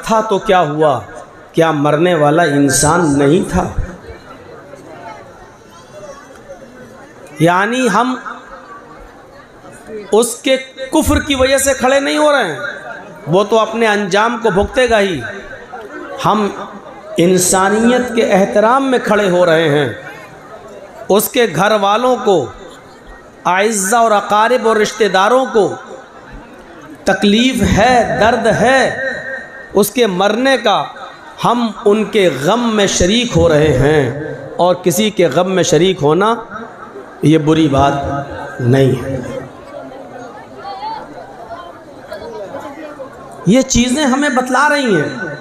था तो क्या हुआ, क्या मरने वाला इंसान नहीं था? यानी हम उसके कुफ्र की वजह से खड़े नहीं हो रहे हैं, वो तो अपने अंजाम को भुगतेगा ही। हम इंसानियत के एहतराम में खड़े हो रहे हैं। उसके घर वालों को, आइज़्ज़ा और अकारिब और रिश्तेदारों को तकलीफ़ है, दर्द है उसके मरने का, हम उनके गम में शरीक हो रहे हैं। और किसी के गम में शरीक होना ये बुरी बात नहीं है। ये चीज़ें हमें बतला रही हैं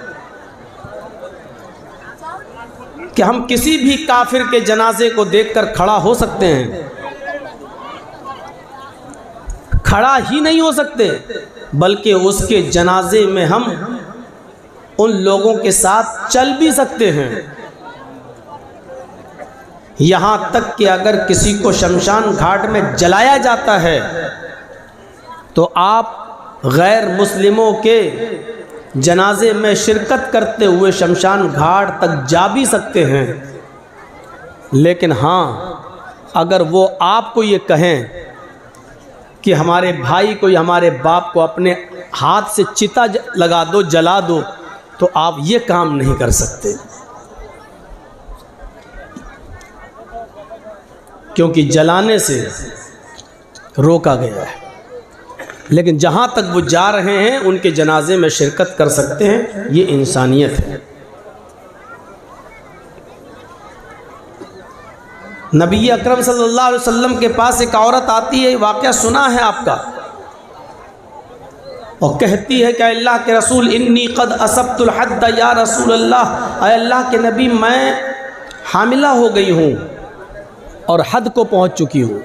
कि हम किसी भी काफिर के जनाजे को देखकर खड़ा हो सकते हैं, खड़ा ही नहीं हो सकते, बल्कि उसके जनाजे में हम उन लोगों के साथ चल भी सकते हैं। यहाँ तक कि अगर किसी को शमशान घाट में जलाया जाता है तो आप गैर मुस्लिमों के जनाजे में शिरकत करते हुए शमशान घाट तक जा भी सकते हैं। लेकिन हाँ, अगर वो आपको ये कहें कि हमारे भाई को या हमारे बाप को अपने हाथ से चिता लगा दो, जला दो, तो आप ये काम नहीं कर सकते, क्योंकि जलाने से रोका गया है। लेकिन जहाँ तक वो जा रहे हैं उनके जनाजे में शिरकत कर सकते हैं, ये इंसानियत है। नबी अकरम सल्लल्लाहु अलैहि वसल्लम के पास एक औरत आती है, वाक़या सुना है आपका, और कहती है कि अल्लाह के रसूल, इन्नी क़द असब्तुल हद्द या रसूल अल्लाह, अल्लाह के नबी मैं हामिला हो गई हूँ और हद को पहुँच चुकी हूँ,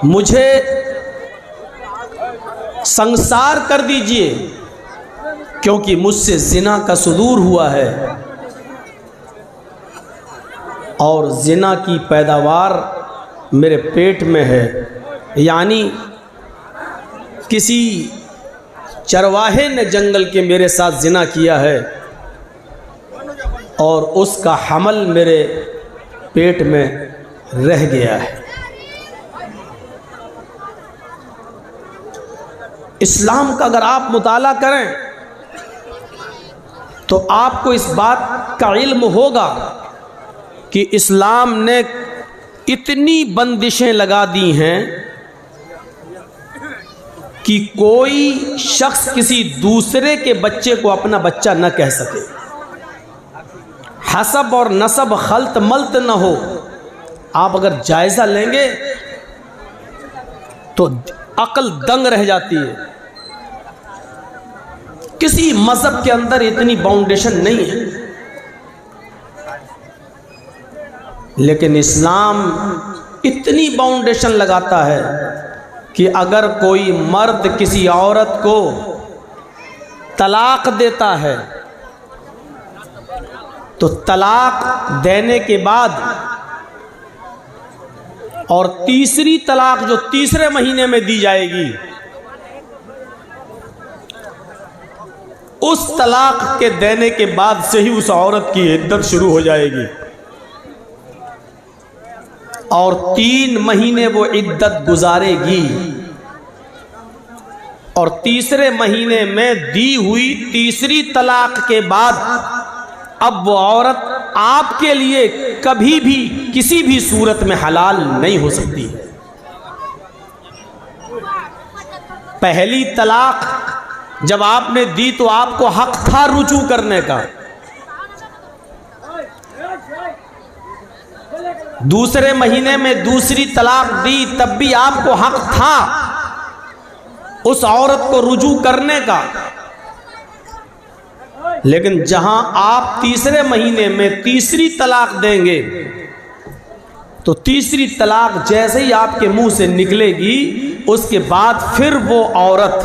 मुझे संसार कर दीजिए क्योंकि मुझसे ज़िना का सुदूर हुआ है और ज़िना की पैदावार मेरे पेट में है। यानी किसी चरवाहे ने जंगल के मेरे साथ ज़िना किया है और उसका हमल मेरे पेट में रह गया है। इस्लाम का अगर आप मुताला करें तो आपको इस बात का इल्म होगा कि इस्लाम ने इतनी बंदिशें लगा दी हैं कि कोई शख्स किसी दूसरे के बच्चे को अपना बच्चा न कह सके, हसब और नसब खल्त मल्त न हो। आप अगर जायज़ा लेंगे तो अक्ल दंग रह जाती है। किसी मज़हब के अंदर इतनी बाउंडेशन नहीं है, लेकिन इस्लाम इतनी बाउंडेशन लगाता है कि अगर कोई मर्द किसी औरत को तलाक देता है तो तलाक देने के बाद और तीसरी तलाक जो तीसरे महीने में दी जाएगी, उस तलाक के देने के बाद से ही उस औरत की इद्दत शुरू हो जाएगी और 3 महीने वो इद्दत गुजारेगी और तीसरे महीने में दी हुई तीसरी तलाक के बाद अब वो औरत आपके लिए कभी भी किसी भी सूरत में हलाल नहीं हो सकती। पहली तलाक जब आपने दी तो आपको हक था रुजू करने का, दूसरे महीने में दूसरी तलाक दी तब भी आपको हक था उस औरत को रुजू करने का। लेकिन जहां आप तीसरे महीने में तीसरी तलाक देंगे तो तीसरी तलाक जैसे ही आपके मुंह से निकलेगी उसके बाद फिर वो औरत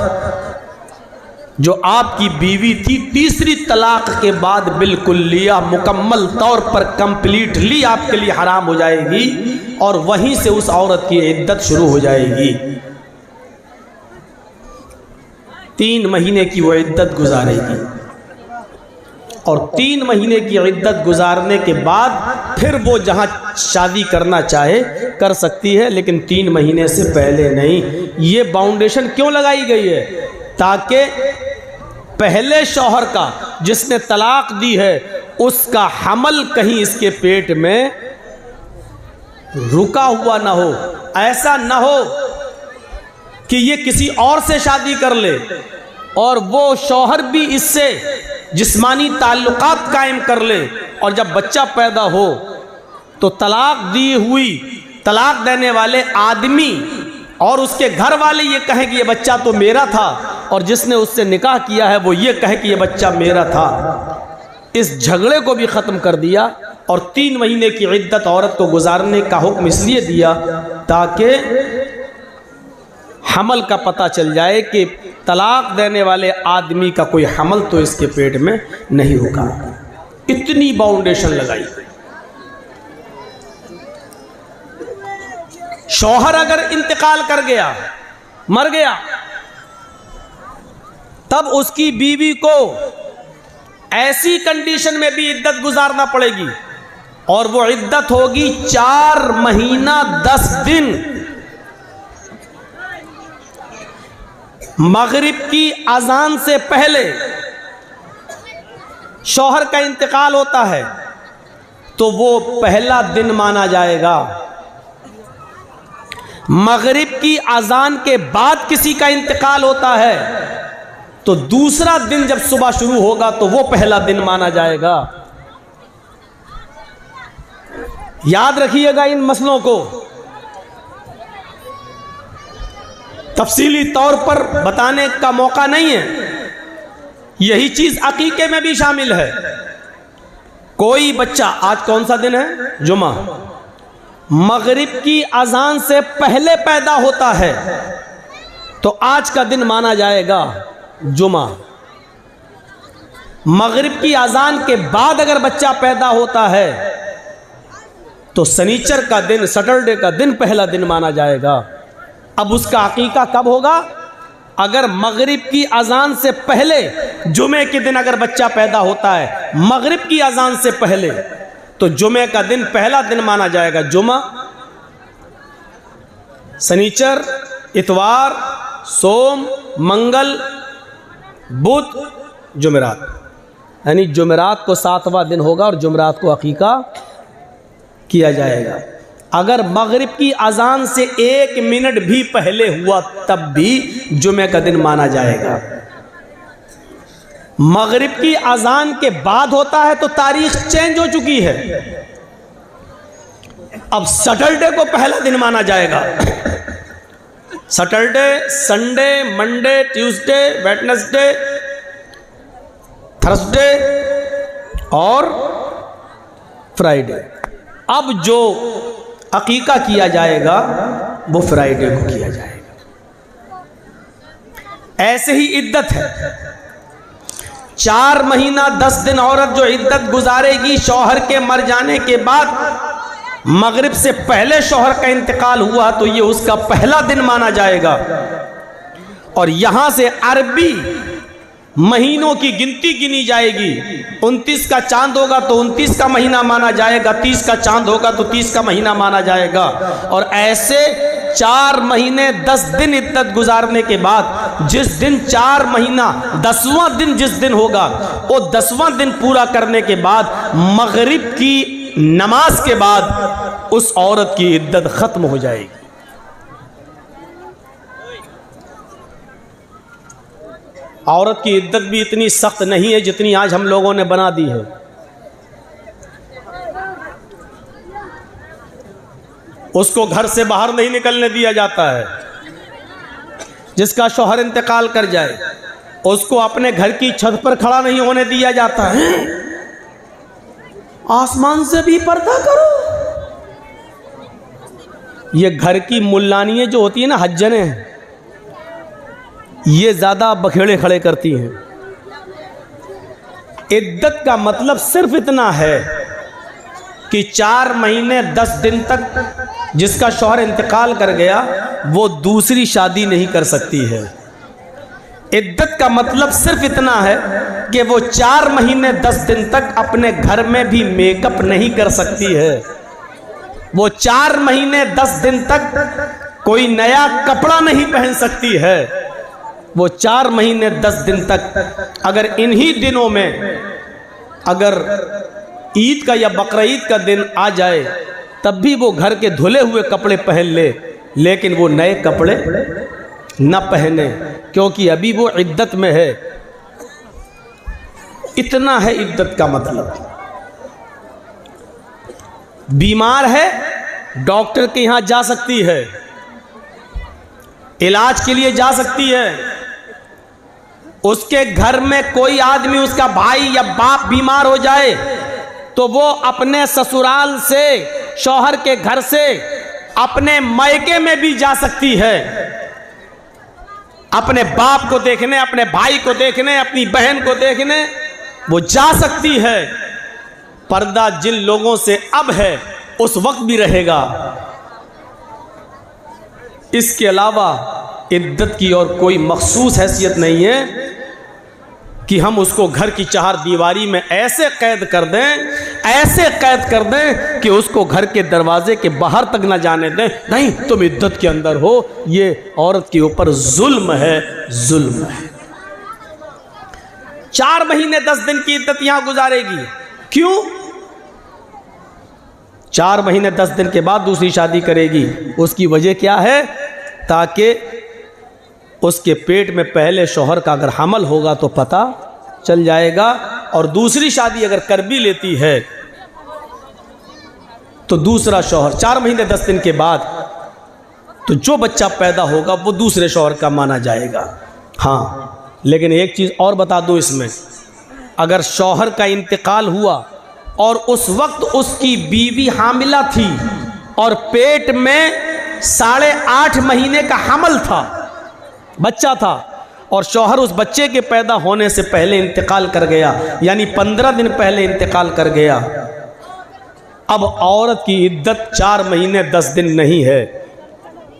जो आपकी बीवी थी तीसरी तलाक के बाद बिल्कुल लिया मुकम्मल तौर पर कंप्लीटली आपके लिए हराम हो जाएगी और वहीं से उस औरत की इद्दत शुरू हो जाएगी। 3 महीने की वो इद्दत गुजारेगी और 3 महीने की इद्दत गुजारने के बाद फिर वो जहाँ शादी करना चाहे कर सकती है, लेकिन 3 महीने से पहले नहीं। ये बाउंडेशन क्यों लगाई गई है? ताकि पहले शौहर का जिसने तलाक दी है उसका हमल कहीं इसके पेट में रुका हुआ ना हो। ऐसा ना हो कि ये किसी और से शादी कर ले और वो शौहर भी इससे जिस्मानी ताल्लुकात कायम कर ले और जब बच्चा पैदा हो तो तलाक देने वाले आदमी और उसके घर वाले ये कहें कि ये बच्चा तो मेरा था और जिसने उससे निकाह किया है वो ये कहे कि ये बच्चा मेरा था। इस झगड़े को भी ख़त्म कर दिया और 3 महीने की इद्दत औरत को गुजारने का हुक्म इसलिए दिया ताकि हमल का पता चल जाए कि तलाक देने वाले आदमी का कोई हमल तो इसके पेट में नहीं होगा। इतनी बाउंडेशन लगाई। शौहर अगर इंतकाल कर गया, मर गया, तब उसकी बीवी को ऐसी कंडीशन में भी इद्दत गुजारना पड़ेगी और वो इद्दत होगी 4 महीना 10 दिन। मगरिब की अजान से पहले शौहर का इंतकाल होता है तो वो पहला दिन माना जाएगा। मगरिब की अजान के बाद किसी का इंतकाल होता है तो दूसरा दिन जब सुबह शुरू होगा तो वो पहला दिन माना जाएगा। याद रखिएगा इन मसलों को। तफसीली तौर पर बताने का मौका नहीं है। यही चीज अकीके में भी शामिल है। कोई बच्चा, आज कौन सा दिन है? जुमा। मगरिब की अजान से पहले पैदा होता है तो आज का दिन माना जाएगा जुमा। मगरिब की अजान के बाद अगर बच्चा पैदा होता है तो शनिचर का दिन, सैटरडे का दिन पहला दिन माना जाएगा। अब उसका अकीका कब होगा? अगर मगरिब की अजान से पहले जुमे के दिन अगर बच्चा पैदा होता है, मगरिब की अजान से पहले, तो जुमे का दिन पहला दिन माना जाएगा जुमा। शनिचर, इतवार, सोम, मंगल, बुध, जुमेरात, यानी जुमेरात को 7वां दिन होगा और जुमेरात को अकीका किया जाएगा। अगर मगरिब की अजान से 1 मिनट भी पहले हुआ तब भी जुमे का दिन माना जाएगा। मगरिब की अजान के बाद होता है तो तारीख चेंज हो चुकी है। अब सैटरडे को पहला दिन माना जाएगा। Saturday, Sunday, Monday, Tuesday, Wednesday, Thursday और फ्राइडे। अब जो अकीका किया जाएगा वो फ्राइडे को किया जाएगा। ऐसे ही इद्दत है। 4 महीना 10 दिन औरत जो इद्दत गुजारेगी शौहर के मर जाने के बाद, मगरिब से पहले शौहर का इंतकाल हुआ तो ये उसका पहला दिन माना जाएगा। और यहां से अरबी महीनों की गिनती गिनी जाएगी। 29 का चांद होगा तो 29 का महीना माना जाएगा, 30 का चांद होगा तो 30 का महीना माना जाएगा। और ऐसे 4 महीने 10 दिन इद्दत गुजारने के बाद जिस दिन 4 महीना 10वां दिन जिस दिन होगा वो 10वां दिन पूरा करने के बाद मगरिब की नमाज के बाद उस औरत की इद्दत खत्म हो जाएगी। औरत की इद्दत भी इतनी सख्त नहीं है जितनी आज हम लोगों ने बना दी है। उसको घर से बाहर नहीं निकलने दिया जाता है। जिसका शौहर इंतकाल कर जाए उसको अपने घर की छत पर खड़ा नहीं होने दिया जाता है। आसमान से भी पर्दा करो। ये घर की मुल्लानियाँ जो होती है ना, हज्जने, ये ज्यादा बखेड़े खड़े करती हैं। इद्दत का मतलब सिर्फ इतना है कि 4 महीने 10 दिन तक जिसका शौहर इंतकाल कर गया वो दूसरी शादी नहीं कर सकती है। इद्दत का मतलब सिर्फ इतना है कि वो 4 महीने 10 दिन तक अपने घर में भी मेकअप नहीं कर सकती है। वो 4 महीने 10 दिन तक कोई नया कपड़ा नहीं पहन सकती है। वो 4 महीने 10 दिन तक अगर इन्हीं दिनों में अगर ईद का या बकरीद का दिन आ जाए तब भी वो घर के धुले हुए कपड़े पहन ले, लेकिन वो नए कपड़े न पहने, क्योंकि अभी वो इद्दत में है। इतना है इद्दत का मतलब। बीमार है, डॉक्टर के यहां जा सकती है, इलाज के लिए जा सकती है। उसके घर में कोई आदमी, उसका भाई या बाप बीमार हो जाए तो वो अपने ससुराल से, शौहर के घर से अपने मायके में भी जा सकती है, अपने बाप को देखने, अपने भाई को देखने, अपनी बहन को देखने वो जा सकती है। पर्दा जिन लोगों से अब है उस वक्त भी रहेगा। इसके अलावा इद्दत की और कोई मखसूस हैसियत नहीं है कि हम उसको घर की 4 दीवारी में ऐसे कैद कर दें, ऐसे कैद कर दें कि उसको घर के दरवाजे के बाहर तक ना जाने दें। नहीं, तुम इद्दत के अंदर हो। ये औरत के ऊपर जुल्म है, जुल्म है। 4 महीने 10 दिन की इद्दत यहां गुजारेगी। क्यों? 4 महीने 10 दिन के बाद दूसरी शादी करेगी। उसकी वजह क्या है? ताकि उसके पेट में पहले शौहर का अगर हमल होगा तो पता चल जाएगा, और दूसरी शादी अगर कर भी लेती है तो दूसरा शौहर 4 महीने 10 दिन के बाद तो जो बच्चा पैदा होगा वो दूसरे शौहर का माना जाएगा। हाँ, लेकिन एक चीज़ और बता दूं इसमें, अगर शौहर का इंतकाल हुआ और उस वक्त उसकी बीवी हामिला थी और पेट में 8.5 महीने का हमल था, बच्चा था, और शौहर उस बच्चे के पैदा होने से पहले इंतकाल कर गया, यानी 15 दिन पहले इंतकाल कर गया, अब औरत की इद्दत 4 महीने 10 दिन नहीं है।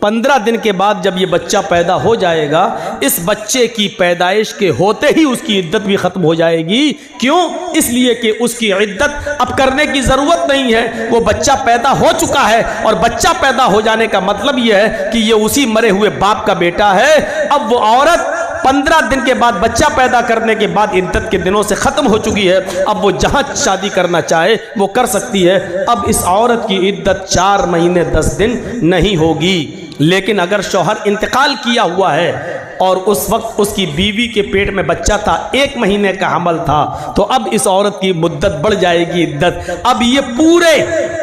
15 दिन के बाद जब ये बच्चा पैदा हो जाएगा, इस बच्चे की पैदाइश के होते ही उसकी इद्दत भी ख़त्म हो जाएगी। क्यों? इसलिए कि उसकी इद्दत अब करने की ज़रूरत नहीं है, वो बच्चा पैदा हो चुका है, और बच्चा पैदा हो जाने का मतलब ये है कि ये उसी मरे हुए बाप का बेटा है। अब वो औरत 15 दिन के बाद, बच्चा पैदा करने के बाद इद्दत के दिनों से ख़त्म हो चुकी है। अब वो जहाँ शादी करना चाहे वो कर सकती है। अब इस औरत की इद्दत 4 महीने 10 दिन नहीं होगी। लेकिन अगर शौहर इंतकाल किया हुआ है और उस वक्त उसकी बीवी के पेट में बच्चा था, 1 महीने का हमल था, तो अब इस औरत की मुद्दत बढ़ जाएगी, इद्दत। अब ये पूरे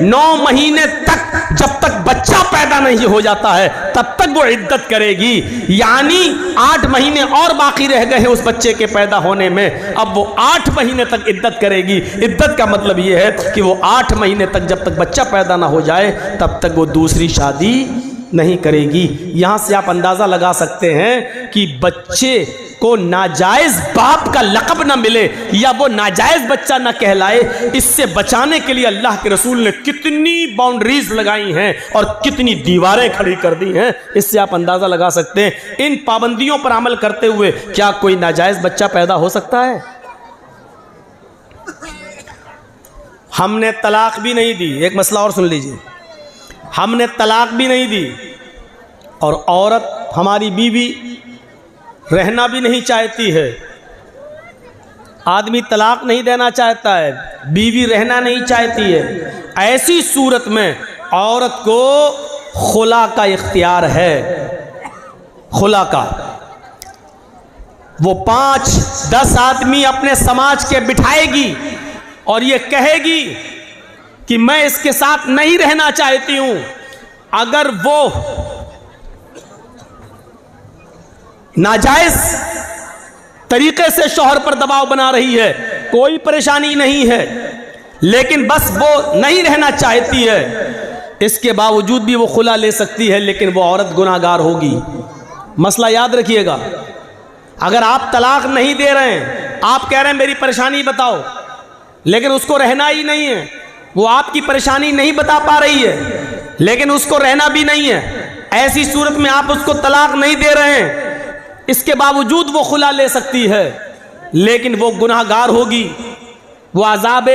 9 महीने तक, जब तक बच्चा पैदा नहीं हो जाता है तब तक वो इद्दत करेगी। यानी 8 महीने और बाकी रह गए हैं उस बच्चे के पैदा होने में, अब वो 8 महीने तक इद्दत करेगी। इद्दत का मतलब ये है कि वो 8 महीने तक, जब तक बच्चा पैदा ना हो जाए तब तक वो दूसरी शादी नहीं करेगी। यहां से आप अंदाजा लगा सकते हैं कि बच्चे को नाजायज बाप का लक़ब ना मिले या वो नाजायज बच्चा ना कहलाए, इससे बचाने के लिए अल्लाह के रसूल ने कितनी बाउंड्रीज लगाई हैं और कितनी दीवारें खड़ी कर दी हैं। इससे आप अंदाजा लगा सकते हैं इन पाबंदियों पर अमल करते हुए क्या कोई नाजायज बच्चा पैदा हो सकता है? हमने तलाक भी नहीं दी। एक मसला और सुन लीजिए, हमने तलाक भी नहीं दी और औरत, हमारी बीवी रहना भी नहीं चाहती है। आदमी तलाक नहीं देना चाहता है, बीवी रहना नहीं चाहती है। ऐसी सूरत में औरत को खुला का इख्तियार है, खुला का। वो 5-10 आदमी अपने समाज के बिठाएगी और ये कहेगी कि मैं इसके साथ नहीं रहना चाहती हूं। अगर वो नाजायज तरीके से शौहर पर दबाव बना रही है, कोई परेशानी नहीं है, लेकिन बस वो नहीं रहना चाहती है, इसके बावजूद भी वो खुला ले सकती है, लेकिन वो औरत गुनाहगार होगी। मसला याद रखिएगा। अगर आप तलाक नहीं दे रहे हैं, आप कह रहे हैं मेरी परेशानी बताओ, लेकिन उसको रहना ही नहीं है, वो आपकी परेशानी नहीं बता पा रही है, लेकिन उसको रहना भी नहीं है, ऐसी सूरत में आप उसको तलाक नहीं दे रहे हैं, इसके बावजूद वो खुला ले सकती है, लेकिन वो गुनाहगार होगी, वो अज़ाब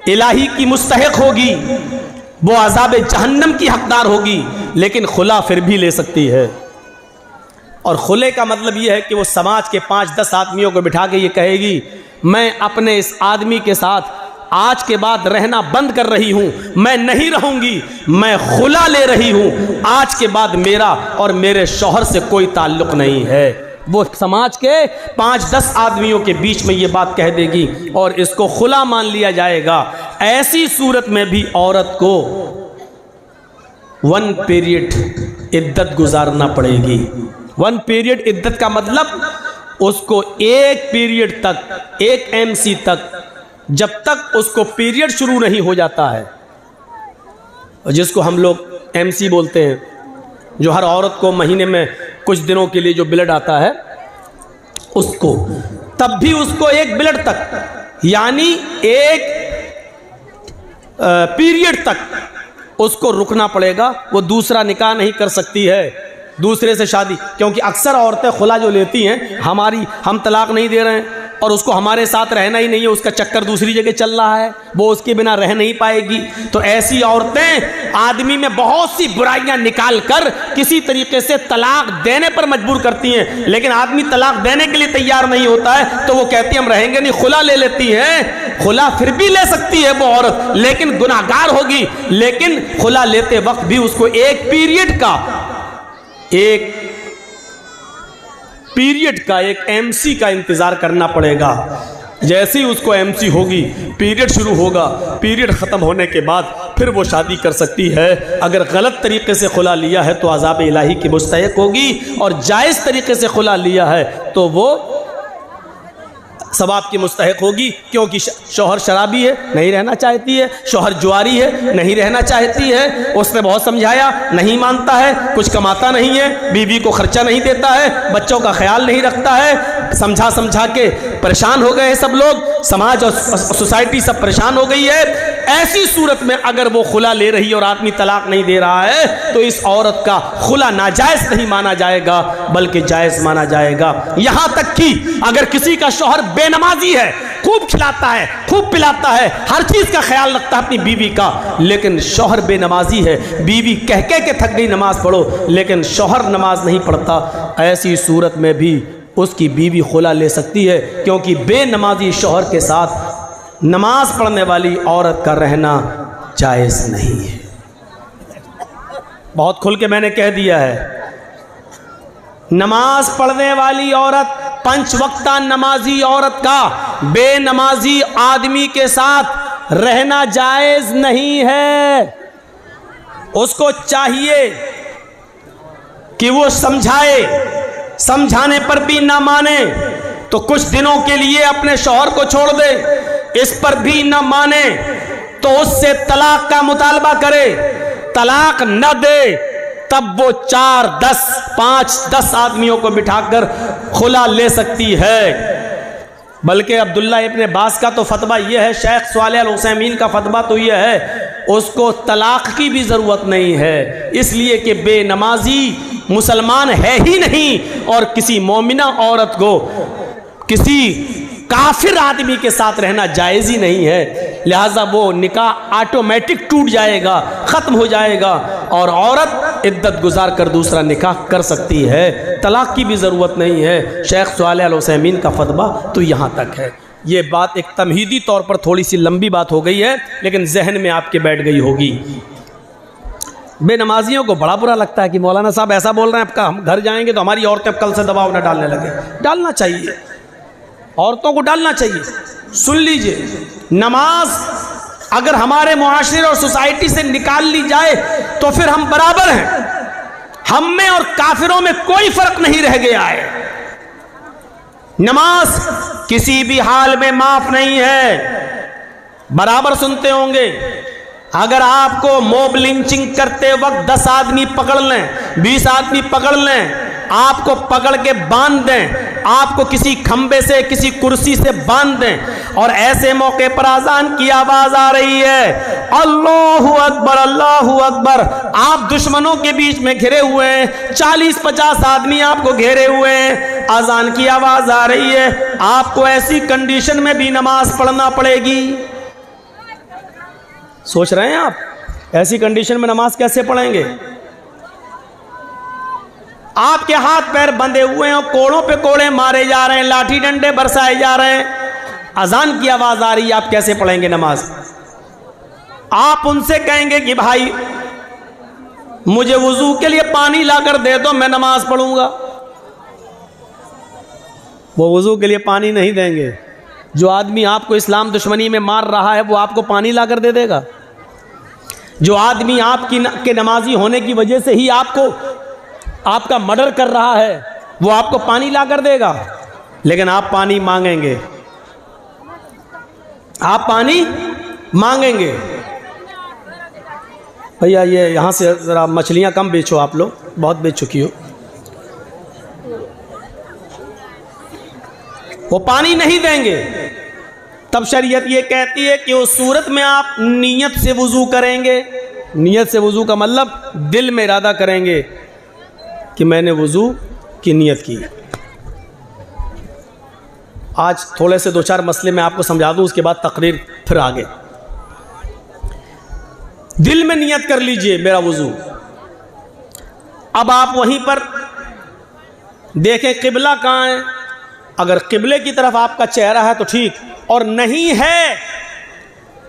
इलाही की मुस्तहिक होगी, वो अज़ाब जहन्नम की हकदार होगी, लेकिन खुला फिर भी ले सकती है। और खुले का मतलब ये है कि वो समाज के 5-10 आदमियों को बिठा के ये कहेगी, मैं अपने इस आदमी के साथ आज के बाद रहना बंद कर रही हूँ, मैं नहीं रहूँगी, मैं खुला ले रही हूँ, आज के बाद मेरा और मेरे शौहर से कोई ताल्लुक़ नहीं है। वो समाज के 5-10 आदमियों के बीच में ये बात कह देगी और इसको खुला मान लिया जाएगा। ऐसी सूरत में भी औरत को 1 पीरियड इद्दत गुजारना पड़ेगी। 1 पीरियड इद्दत का मतलब उसको 1 पीरियड तक, 1 MC तक, जब तक उसको पीरियड शुरू नहीं हो जाता है, जिसको हम लोग MC बोलते हैं, जो हर औरत को महीने में कुछ दिनों के लिए जो ब्लड आता है उसको, तब भी उसको 1 ब्लड तक यानी 1 पीरियड तक उसको रुकना पड़ेगा। वो दूसरा निकाह नहीं कर सकती है, दूसरे से शादी, क्योंकि अक्सर औरतें खुला जो लेती हैं, हम तलाक नहीं दे रहे हैं और उसको हमारे साथ रहना ही नहीं है, उसका चक्कर दूसरी जगह चल रहा है, वो उसके बिना रह नहीं पाएगी। तो ऐसी औरतें आदमी में बहुत सी बुराइयां निकाल कर किसी तरीके से तलाक देने पर मजबूर करती हैं, लेकिन आदमी तलाक देने के लिए तैयार नहीं होता है, तो वो कहती है हम रहेंगे नहीं, खुला ले लेती है। खुला फिर भी ले सकती है वो औरत, लेकिन गुनाहगार होगी। लेकिन खुला लेते वक्त भी उसको 1 पीरियड का, 1 MC का इंतजार करना पड़ेगा। जैसे ही उसको MC होगी, पीरियड शुरू होगा, पीरियड ख़त्म होने के बाद फिर वो शादी कर सकती है। अगर गलत तरीके से खुला लिया है तो अज़ाब इलाही की मुस्तहिक होगी, और जायज़ तरीके से खुला लिया है तो वो सवाब की मुस्तहिक होगी, क्योंकि शौहर शराबी है, नहीं रहना चाहती है, शौहर जुआरी है, नहीं रहना चाहती है, उसने बहुत समझाया, नहीं मानता है, कुछ कमाता नहीं है, बीवी को खर्चा नहीं देता है, बच्चों का ख्याल नहीं रखता है, समझा के परेशान हो गए हैं सब लोग, समाज और सोसाइटी सब परेशान हो गई है। ऐसी सूरत में अगर वो खुला ले रही है और आदमी तलाक नहीं दे रहा है, तो इस औरत का खुला नाजायज़ नहीं माना जाएगा, बल्कि जायज़ माना जाएगा। यहां तक कि अगर किसी का शौहर बेनमाजी है, खूब खिलाता है, खूब पिलाता है, हर चीज का ख्याल रखता है अपनी बीवी का, लेकिन शौहर बेनमाजी है, बीवी कह के थक गई नमाज पढ़ो, लेकिन शौहर नमाज नहीं पढ़ता, ऐसी सूरत में भी उसकी बीवी खुला ले सकती है, क्योंकि बेनमाजी शौहर के साथ नमाज पढ़ने वाली औरत का रहना जायज़ नहीं है। बहुत खुल के मैंने कह दिया है, नमाज पढ़ने वाली औरत, 5 वक्ता नमाजी औरत का बेनमाजी आदमी के साथ रहना जायज़ नहीं है। उसको चाहिए कि वो समझाए, समझाने पर भी ना माने तो कुछ दिनों के लिए अपने शौहर को छोड़ दे, इस पर भी ना माने तो उससे तलाक का मुतालबा करे, तलाक न दे तब वो 4, 10, 5, 10 आदमियों को बिठाकर खुला ले सकती है। बल्कि अब्दुल्ला इब्ने बास का तो फतवा यह है, शेख सालेह अल उसैमीन का फतवा तो यह है, उसको तलाक की भी ज़रूरत नहीं है, इसलिए कि बेनमाजी मुसलमान है ही नहीं, और किसी मोमिना औरत को किसी काफिर आदमी के साथ रहना जायज़ ही नहीं है, लिहाजा वो निकाह ऑटोमेटिक टूट जाएगा, ख़त्म हो जाएगा, और औरत इद्दत गुजार कर दूसरा निकाह कर सकती है, तलाक की भी ज़रूरत नहीं है। शेख सालेह अल उसैमीन का फतवा तो यहाँ तक है। ये बात एक तमहीदी तौर पर थोड़ी सी लंबी बात हो गई है, लेकिन जहन में आपके बैठ गई होगी। बेनमाजियों को बड़ा बुरा लगता है कि मौलाना साहब ऐसा बोल रहे हैं, आपका हम घर जाएंगे तो हमारी औरतें कल से दबाव न डालने लगे। डालना चाहिए, औरतों को डालना चाहिए। सुन लीजिए, नमाज अगर हमारे मुआशरे और सोसाइटी से निकाल ली जाए तो फिर हम बराबर हैं, हम में और काफिरों में कोई फर्क नहीं रह गया है। नमाज किसी भी हाल में माफ नहीं है, बराबर सुनते होंगे। अगर आपको मॉब लिंचिंग करते वक्त 10 आदमी पकड़ लें, 20 आदमी पकड़ लें, आपको पकड़ के बांध दें, आपको किसी खंबे से, किसी कुर्सी से बांध दें और ऐसे मौके पर अजान की आवाज आ रही है, अल्लाहु अकबर अल्लाहु अकबर, आप दुश्मनों के बीच में घिरे हुए हैं, 40-50 आदमी आपको घेरे हुए हैं, अजान की आवाज आ रही है, आपको ऐसी कंडीशन में भी नमाज पढ़ना पड़ेगी। सोच रहे हैं आप ऐसी कंडीशन में नमाज कैसे पढ़ेंगे? आपके हाथ पैर बंधे हुए हैं, कोड़ों पे कोड़े मारे जा रहे हैं, लाठी डंडे बरसाए जा रहे हैं, अजान की आवाज आ रही है, आप कैसे पढ़ेंगे नमाज? आप उनसे कहेंगे कि भाई मुझे वुजू के लिए पानी लाकर दे दो, मैं नमाज पढ़ूंगा। वो वुजू के लिए पानी नहीं देंगे। जो आदमी आपको इस्लाम दुश्मनी में मार रहा है वो आपको पानी लाकर दे देगा? जो आदमी आपके नमाजी होने की वजह से ही आपका मर्डर कर रहा है वो आपको पानी लाकर देगा? लेकिन आप पानी मांगेंगे, आप पानी मांगेंगे। भैया ये यहाँ से ज़रा मछलियाँ कम बेचो, आप लोग बहुत बेच चुकी हो। वो पानी नहीं देंगे। तब शरीयत ये कहती है कि उस सूरत में आप नियत से वुजू करेंगे। नियत से वुजू का मतलब दिल में इरादा करेंगे कि मैंने वुजू की नियत की। आज थोड़े से 2-4 मसले मैं आपको समझा दूं, उसके बाद तकरीर फिर आगे। दिल में नियत कर लीजिए मेरा वुजू। अब आप वहीं पर देखें किबला कहाँ है। अगर किबले की तरफ आपका चेहरा है तो ठीक, और नहीं है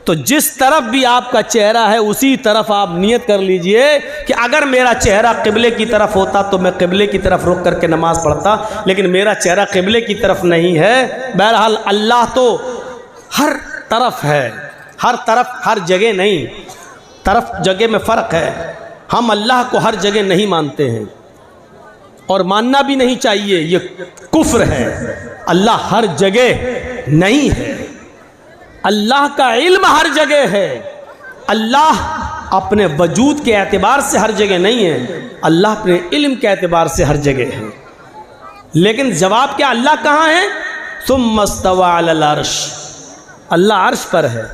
तो जिस तरफ भी आपका चेहरा है उसी तरफ आप नियत कर लीजिए कि अगर मेरा चेहरा किबले की तरफ होता तो मैं किबले की तरफ रुक करके नमाज पढ़ता, लेकिन मेरा चेहरा किबले की तरफ नहीं है। बहरहाल अल्लाह तो हर तरफ है, हर तरफ, हर जगह नहीं, तरफ जगह में फ़र्क है। हम अल्लाह को हर जगह नहीं मानते हैं और मानना भी नहीं चाहिए, ये कुफ्र है। अल्लाह हर जगह नहीं है, अल्लाह का इल्म हर जगह है। अल्लाह अपने वजूद के एतबार से हर जगह नहीं है, अल्लाह अपने इल्म के एतबार से हर जगह है। लेकिन जवाब क्या, अल्लाह कहाँ है? सुम्मा इस्तवा अलल अर्श, अल्लाह अर्श पर है।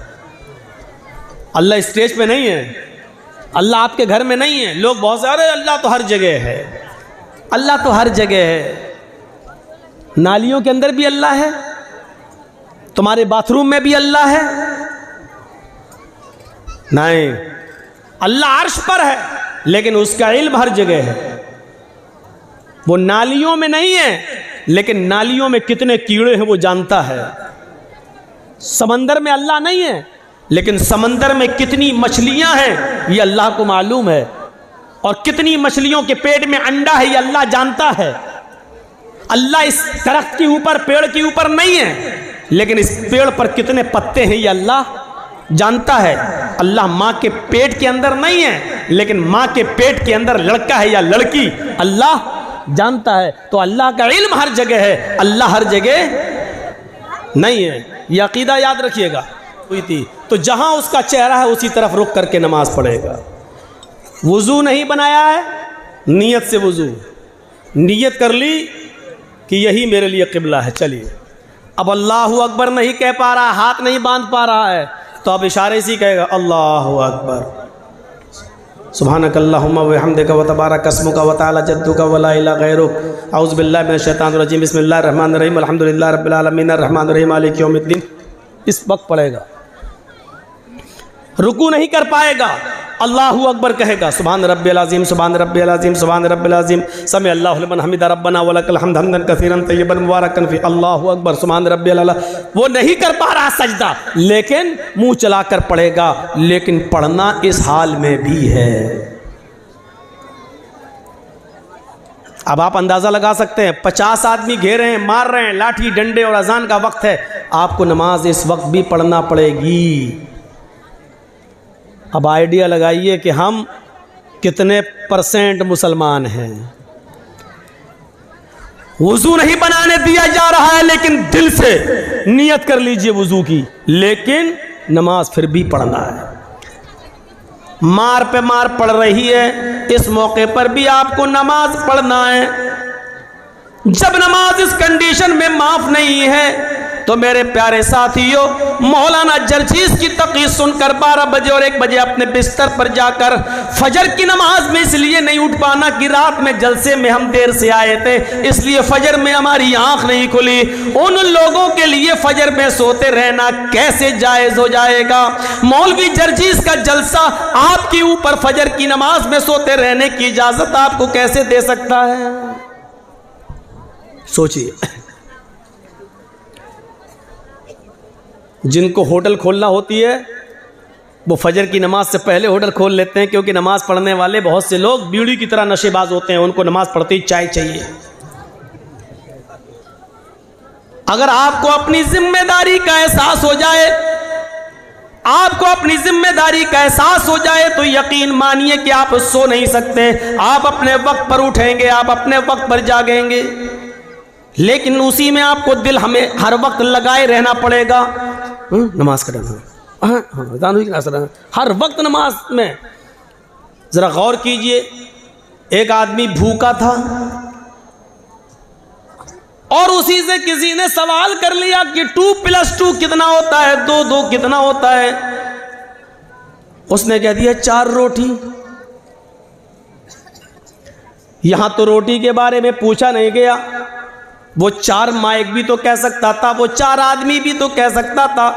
अल्लाह स्टेज पे नहीं है, अल्लाह आपके घर में नहीं है। लोग बहुत सारे, अल्लाह तो हर जगह है, अल्लाह तो हर जगह है। नालियों के अंदर भी अल्लाह है, तुम्हारे बाथरूम में भी अल्लाह है। नहीं, अल्लाह अर्श पर है लेकिन उसका इल्म हर जगह है। वो नालियों में नहीं है लेकिन नालियों में कितने कीड़े हैं वो जानता है। समंदर में अल्लाह नहीं है लेकिन समंदर में कितनी मछलियां हैं ये अल्लाह को मालूम है, और कितनी मछलियों के पेट में अंडा है ये अल्लाह जानता है। अल्लाह इस दरख्त के ऊपर, पेड़ के ऊपर नहीं है लेकिन इस पेड़ पर कितने पत्ते हैं ये अल्लाह जानता है। अल्लाह माँ के पेट के अंदर नहीं है लेकिन माँ के पेट के अंदर लड़का है या लड़की अल्लाह जानता है। तो अल्लाह का इल्म हर जगह है, अल्लाह हर जगह नहीं है। यह अकीदा याद रखिएगा। हुई थी तो जहां उसका चेहरा है उसी तरफ रुक करके नमाज पढ़ेगा। वुजू नहीं बनाया है, नियत से वुजू, नियत कर ली कि यही मेरे लिए किबला है। चलिए, अब अल्लाहु अकबर नहीं कह पा रहा, हाथ नहीं बांध पा रहा है, तो अब इशारे से ही कहेगा अल्लाहु अकबर, सुब्हानकल्लाहुम्मा व बिहम्दिका व तबारक अस्मुका व तआला जद्दुका व ला इलाहा गैरुक, औज़ु बिल्लाहि मिनश शैतानिर रजीम, बिस्मिल्लाहिर रहमानिर रहीम, अल्हम्दुलिल्लाहि रब्बिल आलमीन, अर्रहमानिर रहीम, मालिकि यौमिद्दीन। इस वक्त पढ़ेगा, रुकू नहीं कर पाएगा, अल्लाहु अकबर कहेगा, सुभान रब्बिल अज़ीम, सुभान रब्बिल अज़ीम, सुभान रब्बिल अज़ीम, समी अल्लाहु लिमन हमिदा रब्बना व लकल हम्द हम्दन कसीरन तय्यबन मुबारकन फी, अल्लाहु अकबर, सुभान रब्बिल अला। वो नहीं कर पा रहा सजदा लेकिन मुंह चलाकर पढ़ेगा, लेकिन पढ़ना इस हाल में भी है। अब आप अंदाज़ा लगा सकते हैं, 50 आदमी घेरे हैं, मार रहे हैं, लाठी डंडे, और अजान का वक्त है, आपको नमाज इस वक्त भी पढ़ना पड़ेगी। अब आइडिया लगाइए कि हम कितने % मुसलमान हैं। वुजू नहीं बनाने दिया जा रहा है लेकिन दिल से नियत कर लीजिए वुजू की, लेकिन नमाज फिर भी पढ़ना है। मार पे मार पड़ रही है, इस मौके पर भी आपको नमाज पढ़ना है। जब नमाज इस कंडीशन में माफ नहीं है तो मेरे प्यारे साथियों, मौलाना जर्जीस की तक़रीर सुनकर 12 बजे और 1 बजे अपने बिस्तर पर जाकर फजर की नमाज में इसलिए नहीं उठ पाना कि रात में जलसे में हम देर से आए थे, इसलिए फजर में हमारी आंख नहीं खुली। उन लोगों के लिए फजर में सोते रहना कैसे जायज हो जाएगा? मौलवी जर्जीस का जलसा आपके ऊपर फजर की नमाज में सोते रहने की इजाजत आपको कैसे दे सकता है? सोचिए। जिनको होटल खोलना होती है वो फजर की नमाज से पहले होटल खोल लेते हैं, क्योंकि नमाज पढ़ने वाले बहुत से लोग बीड़ी की तरह नशेबाज होते हैं, उनको नमाज पढ़ते ही चाय चाहिए। अगर आपको अपनी जिम्मेदारी का एहसास हो जाए, आपको अपनी जिम्मेदारी का एहसास हो जाए तो यकीन मानिए कि आप सो नहीं सकते। आप अपने वक्त पर उठेंगे, आप अपने वक्त पर जागेंगे, लेकिन उसी में आपको दिल हमें हर वक्त लगाए रहना पड़ेगा। नमाज करना, हर वक्त नमाज में। जरा गौर कीजिए, एक आदमी भूखा था और उसी से किसी ने सवाल कर लिया कि 2 + 2 कितना होता है, 2 कितना होता है? उसने कह दिया 4 रोटी। यहां तो रोटी के बारे में पूछा नहीं गया, वो 4 माइक भी तो कह सकता था, वो 4 आदमी भी तो कह सकता था,